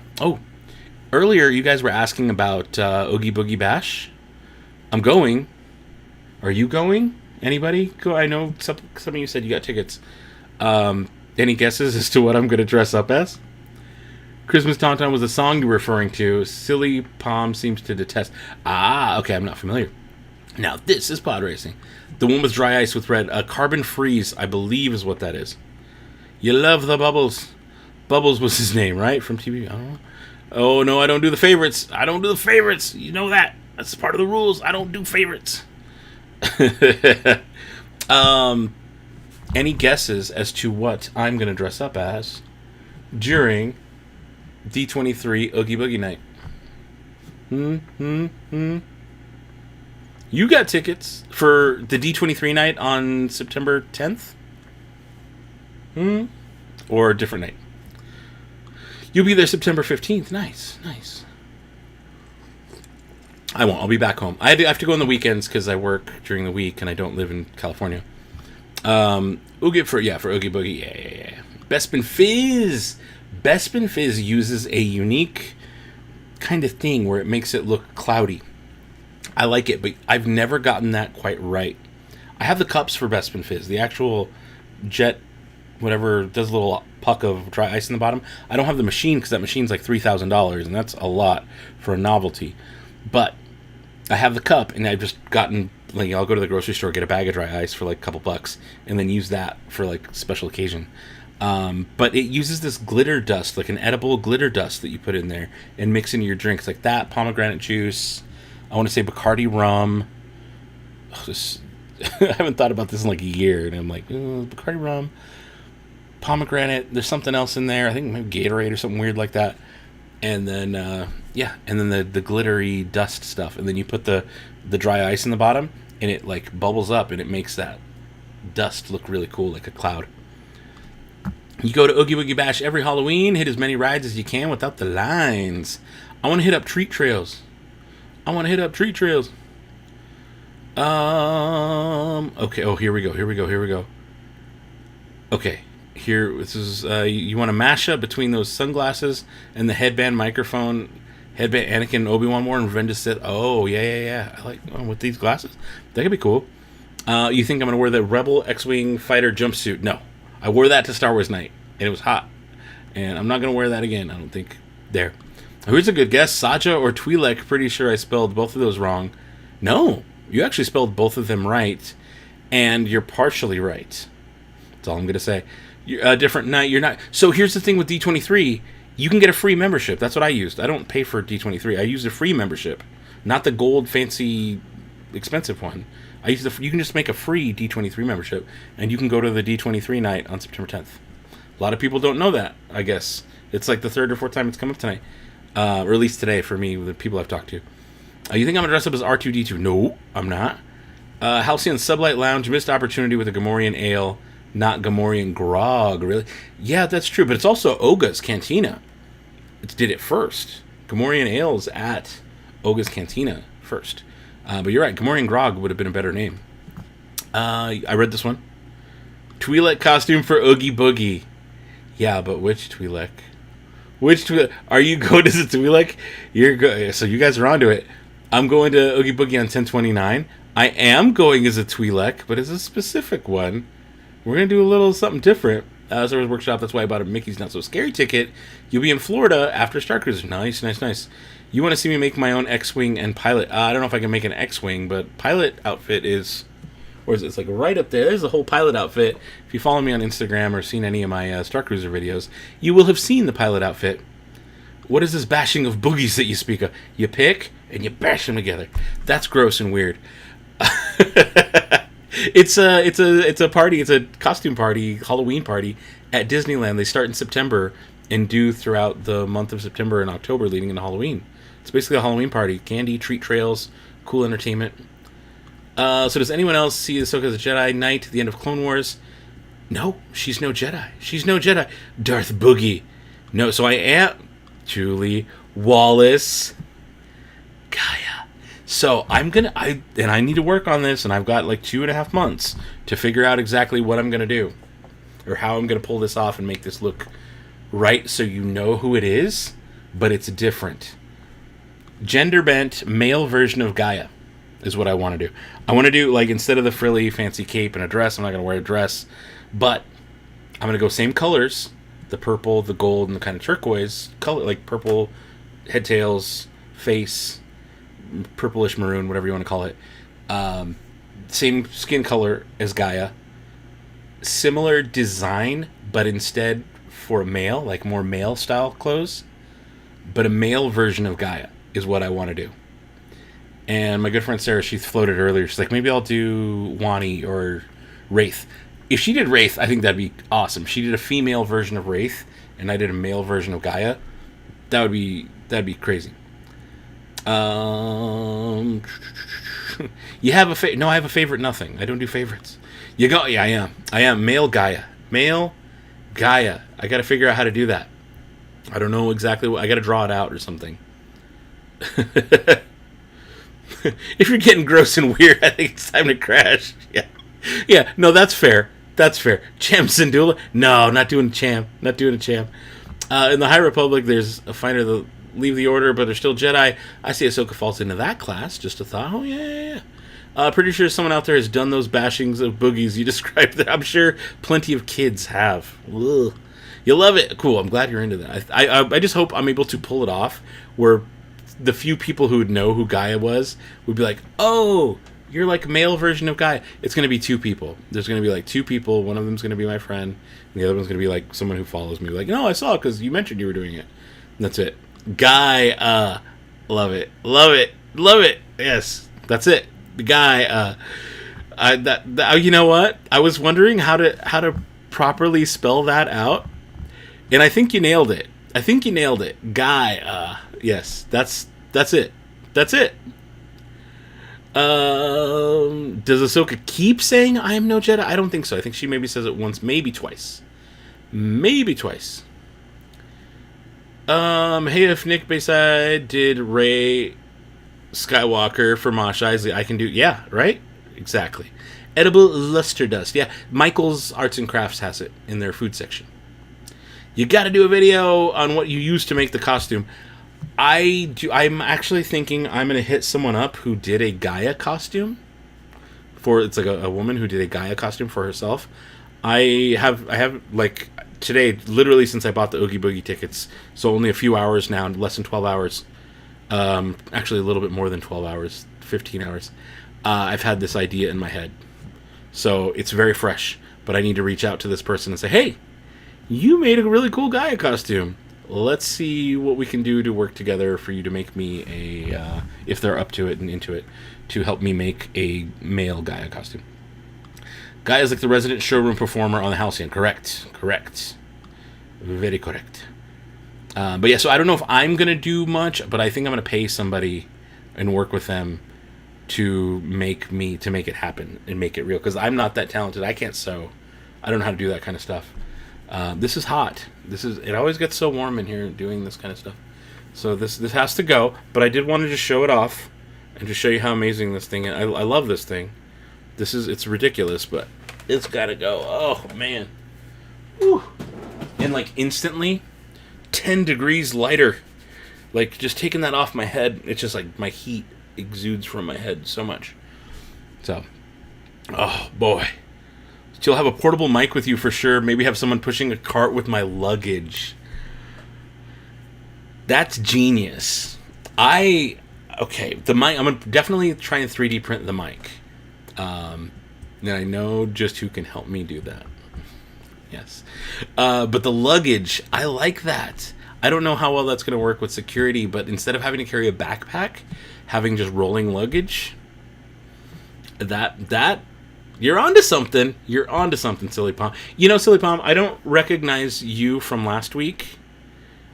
Speaker 1: earlier you guys were asking about Oogie Boogie Bash. I'm going. Are you going? Anybody? Go. I know some of you said you got tickets. Any guesses as to what I'm going to dress up as? Christmas Tauntaun was the song you're referring to. Silly Palm seems to detest. Ah, okay, I'm not familiar. Now, this is pod racing. The one with dry ice with red. Carbon Freeze, I believe, is what that is. You love the Bubbles. Bubbles was his name, right? From TV? I don't know. Oh, no, I don't do the favorites. I don't do the favorites. You know that. That's part of the rules. I don't do favorites. Any guesses as to what I'm going to dress up as during D23 Oogie Boogie Night? You got tickets for the D23 night on September 10th? Or a different night? You'll be there September 15th. Nice. I won't. I'll be back home. I have to go on the weekends because I work during the week and I don't live in California. Oogie for Oogie Boogie. Yeah. Bespin Fizz. Bespin Fizz uses a unique kind of thing where it makes it look cloudy. I like it, but I've never gotten that quite right. I have the cups for Bespin Fizz, the actual jet, whatever, does a little puck of dry ice in the bottom. I don't have the machine because that machine's like $3,000, and that's a lot for a novelty. But I have the cup, and I've just gotten, like, I'll go to the grocery store, get a bag of dry ice for like a couple bucks, and then use that for like special occasion. But it uses this glitter dust, like an edible glitter dust that you put in there and mix into your drinks, like that, pomegranate juice. I want to say Bacardi rum. I haven't thought about this in like a year, and I'm like, Bacardi rum, pomegranate. There's something else in there. I think maybe Gatorade or something weird like that. And then and then the glittery dust stuff, and then you put the dry ice in the bottom, and it like bubbles up, and it makes that dust look really cool, like a cloud. You go to Oogie Boogie Bash every Halloween, hit as many rides as you can without the lines. I want to hit up treat trails. Okay. Oh, here we go. Okay. Here, this is, you want to mash up between those sunglasses and the headband microphone. Headband Anakin and Obi-Wan wore and Revenge said, oh, yeah. I like, with these glasses. That could be cool. You think I'm going to wear the Rebel X-Wing fighter jumpsuit? No. I wore that to Star Wars night, and it was hot. And I'm not going to wear that again, I don't think. There. Here's a good guess. Saja or Twi'lek. Pretty sure I spelled both of those wrong. No. You actually spelled both of them right, and you're partially right. That's all I'm going to say. A different night, you're not. So here's the thing with D23. You can get a free membership. That's what I used. I don't pay for D23. I used a free membership, not the gold, fancy, expensive one. You can just make a free D23 membership, and you can go to the D23 night on September 10th. A lot of people don't know that, I guess. It's like the third or fourth time it's come up tonight. Or at least today for me, with the people I've talked to. You think I'm going to dress up as R2-D2? No, I'm not. Halcyon Sublight Lounge, missed opportunity with a Gamorrean Ale, not Gamorrean Grog, really? Yeah, that's true, but it's also Oga's Cantina. It did it first. Gamorrean Ale's at Oga's Cantina first. But you're right, Gamorrean Grog would have been a better name. I read this one. Twi'lek costume for Oogie Boogie. Yeah, but which Twi'lek? Which Twi'lek? Are you going as a Twi'lek? So you guys are onto it. I'm going to Oogie Boogie on 10/29. I am going as a Twi'lek, but it's a specific one. We're going to do a little something different. Star Wars Workshop, that's why I bought a Mickey's Not So Scary ticket. You'll be in Florida after Star Cruiser. Nice. You want to see me make my own X-Wing and pilot. I don't know if I can make an X-Wing, but pilot outfit is... Where is it? It's like right up there. There's a whole pilot outfit. If you follow me on Instagram or seen any of my Star Cruiser videos, you will have seen the pilot outfit. What is this bashing of boogies that you speak of? You pick and you bash them together. That's gross and weird. It's a party. It's a costume party, Halloween party at Disneyland. They start in September and do throughout the month of September and October leading into Halloween. It's basically a Halloween party. Candy, treat trails, cool entertainment. So does anyone else see Ahsoka as a Jedi Knight at the end of Clone Wars? No, she's no Jedi. Darth Boogie. No, so I am Julie Wallace Gaia. So I need to work on this, and I've got like 2.5 months to figure out exactly what I'm gonna do, or how I'm gonna pull this off and make this look right, so you know who it is, but it's different. Gender bent male version of Gaia. is what I want to do. I want to do, like, instead of the frilly fancy cape and a dress, I'm not going to wear a dress, but I'm going to go same colors, the purple, the gold, and the kind of turquoise color, like purple head, tails, face, purplish maroon, whatever you want to call it. Same skin color as Gaia. Similar design, but instead for a male, like more male style clothes, but a male version of Gaia is what I want to do. And my good friend Sarah, she floated earlier. She's like, maybe I'll do Wani or Wraith. If she did Wraith, I think that'd be awesome. She did a female version of Wraith, and I did a male version of Gaia. That'd be crazy. You have a no? I have a favorite. Nothing. I don't do favorites. You go. Yeah, I am male Gaia. Male Gaia. I got to figure out how to do that. I don't know exactly what. I got to draw it out or something. If you're getting gross and weird, I think it's time to crash. Yeah. No, that's fair. Cham Syndulla? No, not doing Cham. Not doing a Cham. In the High Republic, there's a fighter that leave the Order, but they're still Jedi. I see Ahsoka falls into that class. Just a thought. Oh, yeah. Pretty sure someone out there has done those bashings of boogies you described. I'm sure plenty of kids have. Ugh. You love it. Cool. I'm glad you're into that. I just hope I'm able to pull it off where the few people who would know who Gaia was would be like, oh, you're like a male version of Gaia. It's going to be two people. There's going to be like two people. One of them's going to be my friend, and the other one's going to be like someone who follows me. Like, no, I saw it because you mentioned you were doing it. And that's it. Gaia. Love it. Yes, that's it. The guy. You know what? I was wondering how to properly spell that out, and I think you nailed it. Guy. Yes, that's it. Does Ahsoka keep saying I am no Jedi? I don't think so. I think she maybe says it once, maybe twice. Hey, if Nick Bayside did Rey Skywalker for Mos Eisley, I can do. Yeah, right. Exactly. Edible luster dust. Yeah, Michael's Arts and Crafts has it in their food section. You got to do a video on what you used to make the costume. I'm actually thinking I'm going to hit someone up who did a Gaia costume. It's like a woman who did a Gaia costume for herself. I have like today, literally since I bought the Oogie Boogie tickets, so only a few hours now, less than 12 hours. Actually a little bit more than 12 hours, 15 hours. I've had this idea in my head. So it's very fresh, but I need to reach out to this person and say, hey, you made a really cool Gaia costume. Let's see what we can do to work together for you to make me if they're up to it and into it, to help me make a male Gaia costume. Gaia is like the resident showroom performer on the Halcyon. Correct. Very correct. But yeah, so I don't know if I'm going to do much, but I think I'm going to pay somebody and work with them to make it happen and make it real, because I'm not that talented. I can't sew. I don't know how to do that kind of stuff. This is hot. It always gets so warm in here doing this kind of stuff. So this has to go, but I did want to just show it off and just show you how amazing this thing is. I love this thing. It's ridiculous, but it's got to go. Oh, man. Whew. And like instantly 10 degrees lighter. Like just taking that off my head, it's just like my heat exudes from my head so much. So, oh boy. You'll have a portable mic with you for sure. Maybe have someone pushing a cart with my luggage. That's genius. The mic. I'm gonna definitely try and 3D print the mic. And I know just who can help me do that. Yes, but the luggage, I like that. I don't know how well that's gonna work with security, but instead of having to carry a backpack, having just rolling luggage. That. You're onto something. Silly Palm. You know, Silly Palm, I don't recognize you from last week.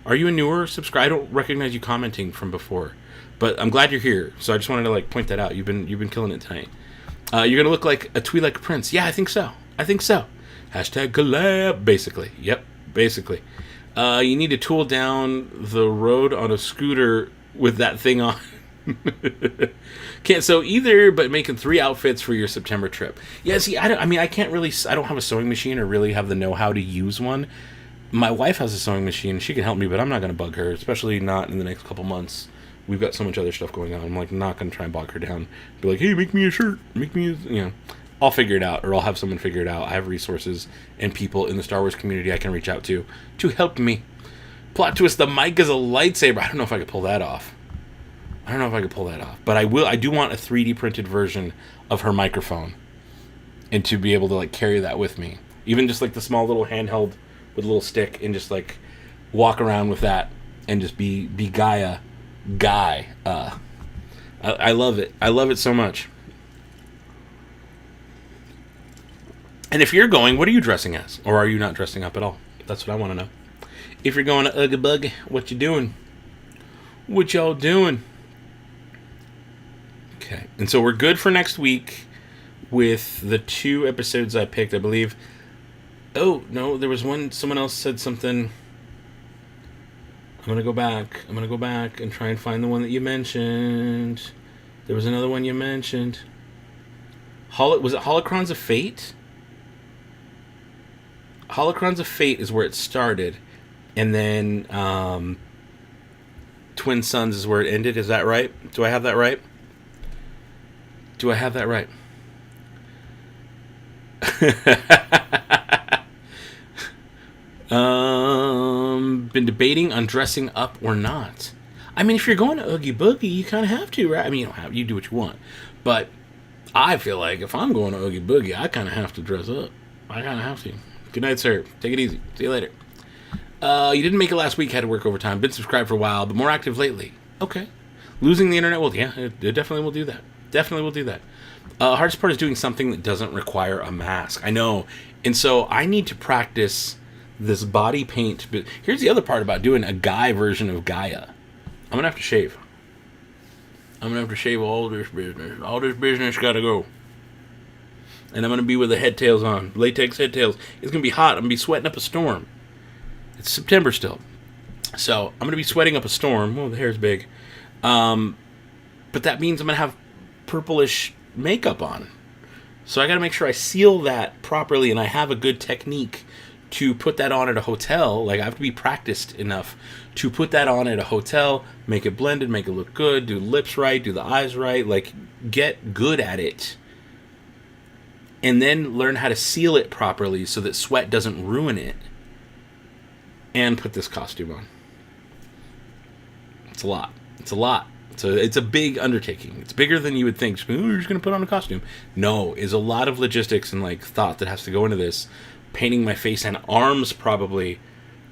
Speaker 1: Are you a newer subscriber? I don't recognize you commenting from before. But I'm glad you're here. So I just wanted to like point that out. You've been killing it tonight. You're gonna look like a Twi'lek prince. Yeah, I think so. Hashtag collab. Basically. Yep. Basically. You need to tool down the road on a scooter with that thing on. Can't sew either, but making 3 outfits for your September trip. Yeah, see, I don't have a sewing machine or really have the know-how to use one. My wife has a sewing machine. She can help me, but I'm not going to bug her, especially not in the next couple months we've got so much other stuff going on. I'm like not gonna try and bog her down. Be like, hey, make me a shirt. Make me, I'll figure it out, or I'll have someone figure it out. I have resources and people in the Star Wars community I can reach out to help me. Plot twist: the mic is a lightsaber. I don't know if I could pull that off. But I will. I do want a 3D printed version of her microphone, and to be able to like carry that with me, even just like the small little handheld with a little stick, and just like walk around with that, and just be Gaia guy. I love it. I love it so much. And if you're going, what are you dressing as, or are you not dressing up at all? That's what I want to know. If you're going to Ugga Bug, what you doing? What y'all doing? Okay, and so we're good for next week with the 2 episodes I picked, I believe. Oh, no, there was one, someone else said something. I'm going to go back and try and find the one that you mentioned. There was another one you mentioned. Was it Holocrons of Fate? Holocrons of Fate is where it started. And then Twin Suns is where it ended. Is that right? Do I have that right? Been debating on dressing up or not. I mean, if you're going to Oogie Boogie, you kind of have to, right? I mean, you don't have, you do what you want. But I feel like if I'm going to Oogie Boogie, I kind of have to dress up. I kind of have to. Good night, sir. Take it easy. See you later. You didn't make it last week, had to work overtime. Been subscribed for a while, but more active lately. Okay. Losing the internet, well, yeah, it definitely will do that. Hardest part is doing something that doesn't require a mask. I know. And so I need to practice this body paint. But here's the other part about doing a guy version of Gaia. I'm going to have to shave. All this business. All this business got to go. And I'm going to be with the head tails on. Latex head tails. It's going to be hot. I'm going to be sweating up a storm. It's September still. So I'm going to be sweating up a storm. Oh, the hair's big. But that means I'm going to have purplish makeup on. So I got to make sure I seal that properly, and I have a good technique to put that on at a hotel. Like, I have to be practiced enough to put that on at a hotel, make it blended, make it look good, do the lips right, do the eyes right, like, get good at it. And then learn how to seal it properly so that sweat doesn't ruin it. And put this costume on. It's a lot. So it's a big undertaking. It's bigger than you would think. You're just going to put on a costume. No, there's a lot of logistics and like thought that has to go into this. Painting my face and arms probably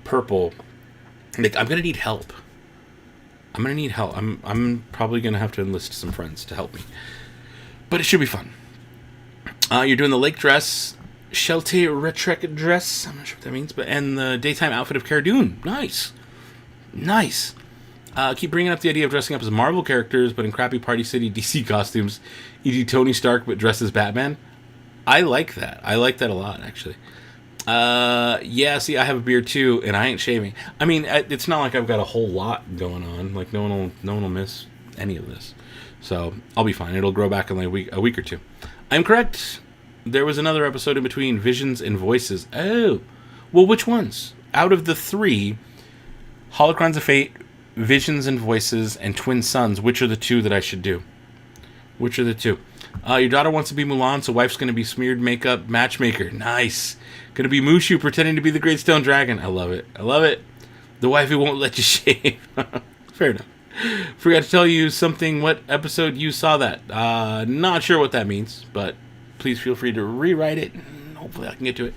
Speaker 1: purple. Like, I'm going to need help. I'm probably going to have to enlist some friends to help me. But it should be fun. You're doing the lake dress, Shelte Retrek dress. I'm not sure what that means, and the daytime outfit of Cara Dune. Nice. Keep bringing up the idea of dressing up as Marvel characters, but in crappy Party City DC costumes. E.g. Tony Stark, but dressed as Batman. I like that. I like that a lot, actually. Yeah, see, I have a beard too, and I ain't shaving. I mean, it's not like I've got a whole lot going on. Like, no one will miss any of this. So, I'll be fine. It'll grow back in like a week or two. I'm correct. There was another episode in between Visions and Voices. Oh. Well, which ones? Out of the 3, Holocrons of Fate, Visions and Voices, and Twin Suns, which are the 2 that I should do? Which are the 2? Your daughter wants to be Mulan, so wife's going to be smeared makeup matchmaker. Nice. Going to be Mushu pretending to be the Great Stone Dragon. I love it. The wife who won't let you shave. Fair enough. Forgot to tell you something. What episode you saw that? Not sure what that means, but please feel free to rewrite it. Hopefully I can get to it.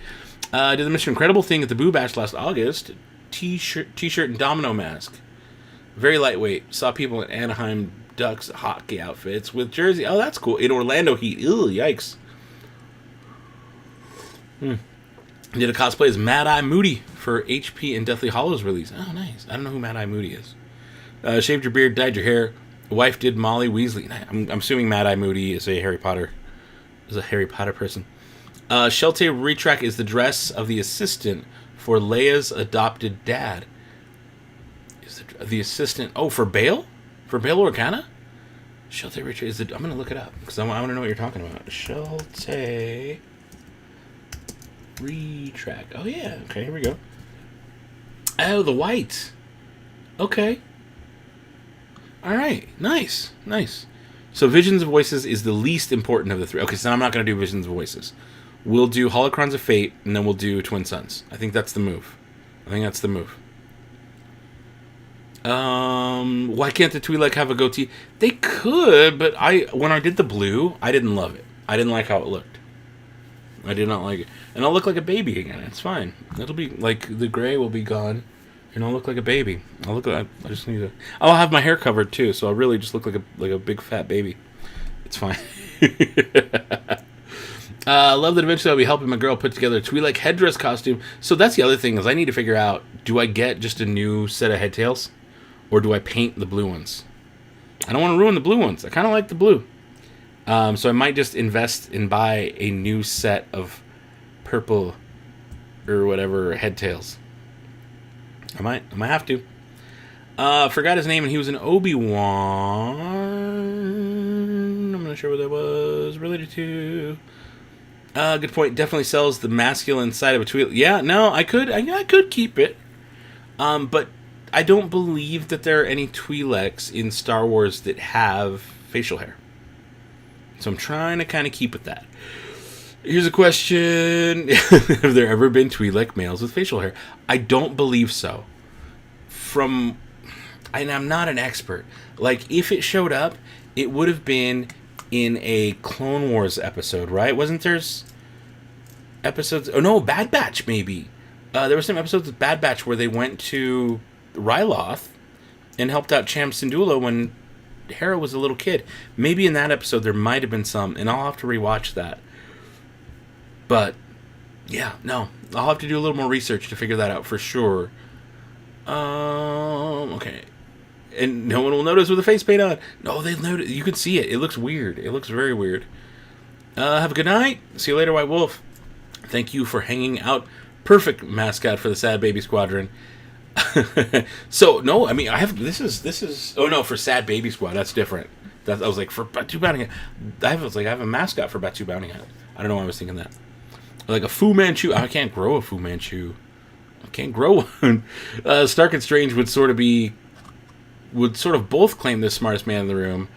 Speaker 1: Did the Mr. Incredible thing at the Boo Bash last August. T-shirt and domino mask. Very lightweight. Saw people in Anaheim Ducks hockey outfits with jersey. Oh, that's cool. In Orlando Heat. Ew, yikes. Did a cosplay as Mad Eye Moody for HP and Deathly Hallows release. Oh, nice. I don't know who Mad Eye Moody is. Shaved your beard, dyed your hair. Wife did Molly Weasley. I'm assuming Mad Eye Moody is a Harry Potter person. Shelte Retrack is the dress of the assistant for Leia's adopted dad. Is the assistant? Oh, for Bail? For Bail Organa? Shelte Retrack is the. I'm gonna look it up because I want to know what you're talking about. Shelte Retrack. Oh yeah. Okay, here we go. Oh, the white. Okay. All right. Nice. Nice. So Visions of Voices is the least important of the three. Okay, so I'm not going to do Visions of Voices. We'll do Holocrons of Fate, and then we'll do Twin Suns. I think that's the move. Why can't the Twi'lek have a goatee? They could, but when I did the blue, I didn't love it. I didn't like how it looked. I did not like it. And I'll look like a baby again. It's fine. It'll be like the gray will be gone, and I'll look like a baby. I just need to. I'll have my hair covered too, so I'll really just look like a big fat baby. It's fine. Love that eventually I'll be helping my girl put together a Twi'lek headdress costume. So that's the other thing is I need to figure out, do I get just a new set of headtails, or do I paint the blue ones? I don't want to ruin the blue ones. I kind of like the blue. So I might just invest and buy a new set of purple or whatever headtails. I might have to. Forgot his name, and he was an Obi-Wan. I'm not sure what that was related to. Good point. Definitely sells the masculine side of a Twi'lek. Yeah, no, I could keep it. But I don't believe that there are any Twi'leks in Star Wars that have facial hair. So I'm trying to kind of keep with that. Here's a question. Have there ever been Twi'lek males with facial hair? I don't believe so. And I'm not an expert. Like, if it showed up, it would have been in a Clone Wars episode, right? Wasn't there episodes... Oh, no, Bad Batch, maybe. There were some episodes of Bad Batch where they went to Ryloth and helped out Cham Syndulla when Hera was a little kid. Maybe in that episode there might have been some, and I'll have to rewatch that. But, yeah, no. I'll have to do a little more research to figure that out for sure. Okay. And no one will notice with the face paint on. No, they'll notice. You can see it. It looks weird. It looks very weird. Have a good night. See you later, White Wolf. Thank you for hanging out. Perfect mascot for the Sad Baby Squadron. So, no, I mean, I have... This is... Oh, no, for Sad Baby Squad. That's different. I was like, for Batu Bounty Hunt. I have a mascot for Batu Bounty Hunt. I don't know why I was thinking that. Like a Fu Manchu. I can't grow a Fu Manchu. I can't grow one. Stark and Strange would sort of both claim the smartest man in the room.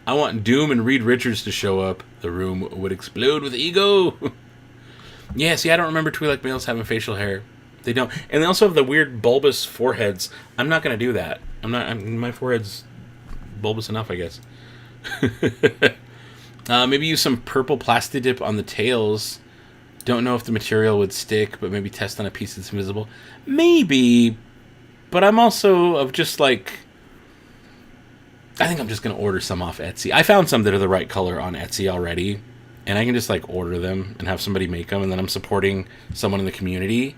Speaker 1: I want Doom and Reed Richards to show up. The room would explode with ego. Yeah, see, I don't remember Twi'lek males having facial hair. They don't. And they also have the weird bulbous foreheads. I'm not going to do that. My forehead's bulbous enough, I guess. Maybe use some purple Plastidip on the tails. Don't know if the material would stick, but maybe test on a piece that's invisible. Maybe. But I'm also of just like... I think I'm just going to order some off Etsy. I found some that are the right color on Etsy already. And I can just like order them and have somebody make them. And then I'm supporting someone in the community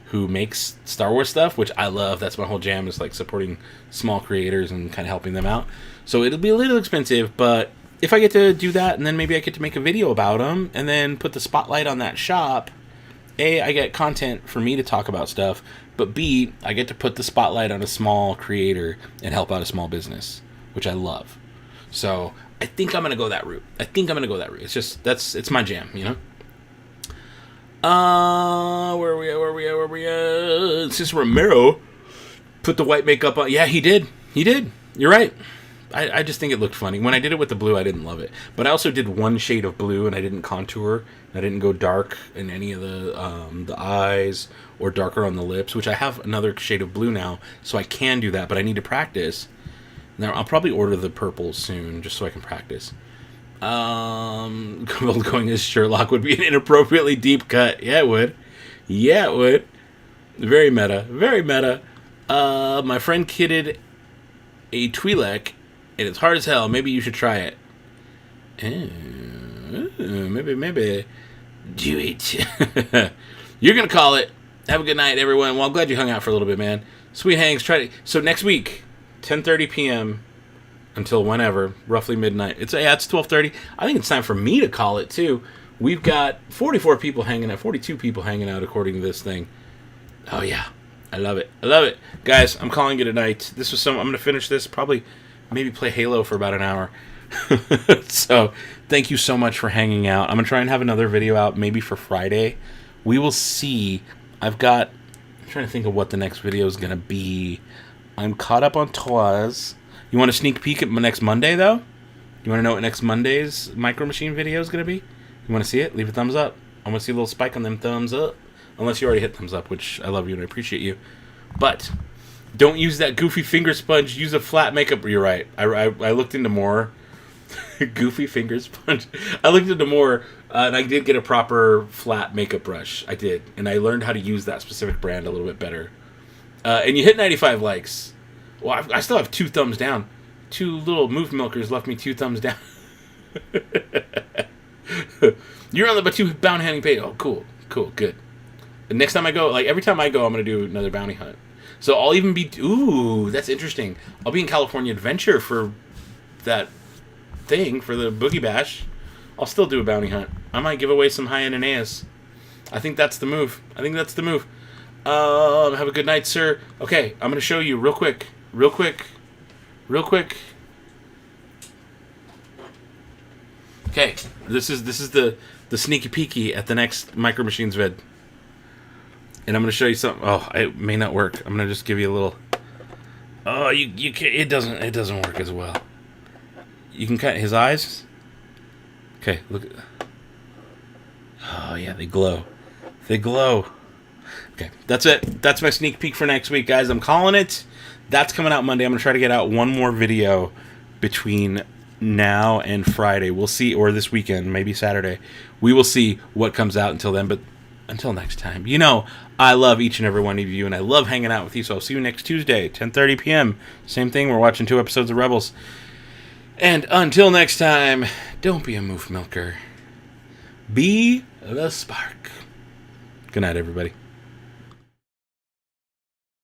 Speaker 1: who makes Star Wars stuff, which I love. That's my whole jam, is like supporting small creators and kind of helping them out. So it'll be a little expensive, but if I get to do that, and then maybe I get to make a video about them and then put the spotlight on that shop, A, I get content for me to talk about stuff, but B, I get to put the spotlight on a small creator and help out a small business, which I love. So I think I'm going to go that route. It's just, it's my jam, you know? Where are we at? Since Romero put the white makeup on. Yeah, he did. You're right. I just think it looked funny. When I did it with the blue, I didn't love it. But I also did one shade of blue, and I didn't contour. I didn't go dark in any of the eyes or darker on the lips, which I have another shade of blue now, so I can do that, but I need to practice. Now, I'll probably order the purple soon, just so I can practice. Going as Sherlock would be an inappropriately deep cut. Yeah, it would. Very meta. My friend kitted a Twi'lek, and it's hard as hell. Maybe you should try it. Maybe. Do it. You're going to call it. Have a good night, everyone. Well, I'm glad you hung out for a little bit, man. Sweet Hanks, so next week, 10:30 p.m. until whenever, roughly midnight. It's 12:30. I think it's time for me to call it, too. We've got 42 people hanging out, according to this thing. Oh, yeah. I love it. Guys, I'm calling it a night. I'm going to finish this, maybe play Halo for about an hour. So, thank you so much for hanging out. I'm going to try and have another video out, maybe for Friday. We will see. I'm trying to think of what the next video is going to be. I'm caught up on toys. You want a sneak peek at next Monday, though? You want to know what next Monday's Micro Machine video is going to be? You want to see it? Leave a thumbs up. I want to see a little spike on them thumbs up. Unless you already hit thumbs up, which I love you and I appreciate you. But don't use that goofy finger sponge. Use a flat makeup. You're right. I looked into more. Goofy finger sponge. I looked into more, and I did get a proper flat makeup brush. I did. And I learned how to use that specific brand a little bit better. And you hit 95 likes. Well, I still have 2 thumbs down. 2 little move milkers left me 2 thumbs down. You're on the Batu bounty hunting page. Oh, cool. Cool. Good. And next time I go, like every time I go, I'm going to do another bounty hunt. So I'll even be... Ooh, that's interesting. I'll be in California Adventure for that thing, for the Boogie Bash. I'll still do a bounty hunt. I might give away some high-end Aeneas. I think that's the move. Have a good night, sir. Okay, I'm going to show you real quick. Okay, this is the sneaky peeky at the next Micro Machines vid. And I'm going to show you something. Oh, it may not work. I'm going to just give you a little... Oh, you can't... It doesn't work as well. You can cut his eyes. Okay, look. Oh, yeah, they glow. Okay, that's it. That's my sneak peek for next week, guys. I'm calling it. That's coming out Monday. I'm going to try to get out one more video between now and Friday. We'll see, or this weekend, maybe Saturday. We will see what comes out until then, but until next time. You know, I love each and every one of you, and I love hanging out with you, so I'll see you next Tuesday, 10:30 p.m. Same thing, we're watching 2 episodes of Rebels. And until next time, don't be a moof milker. Be the spark. Good night, everybody.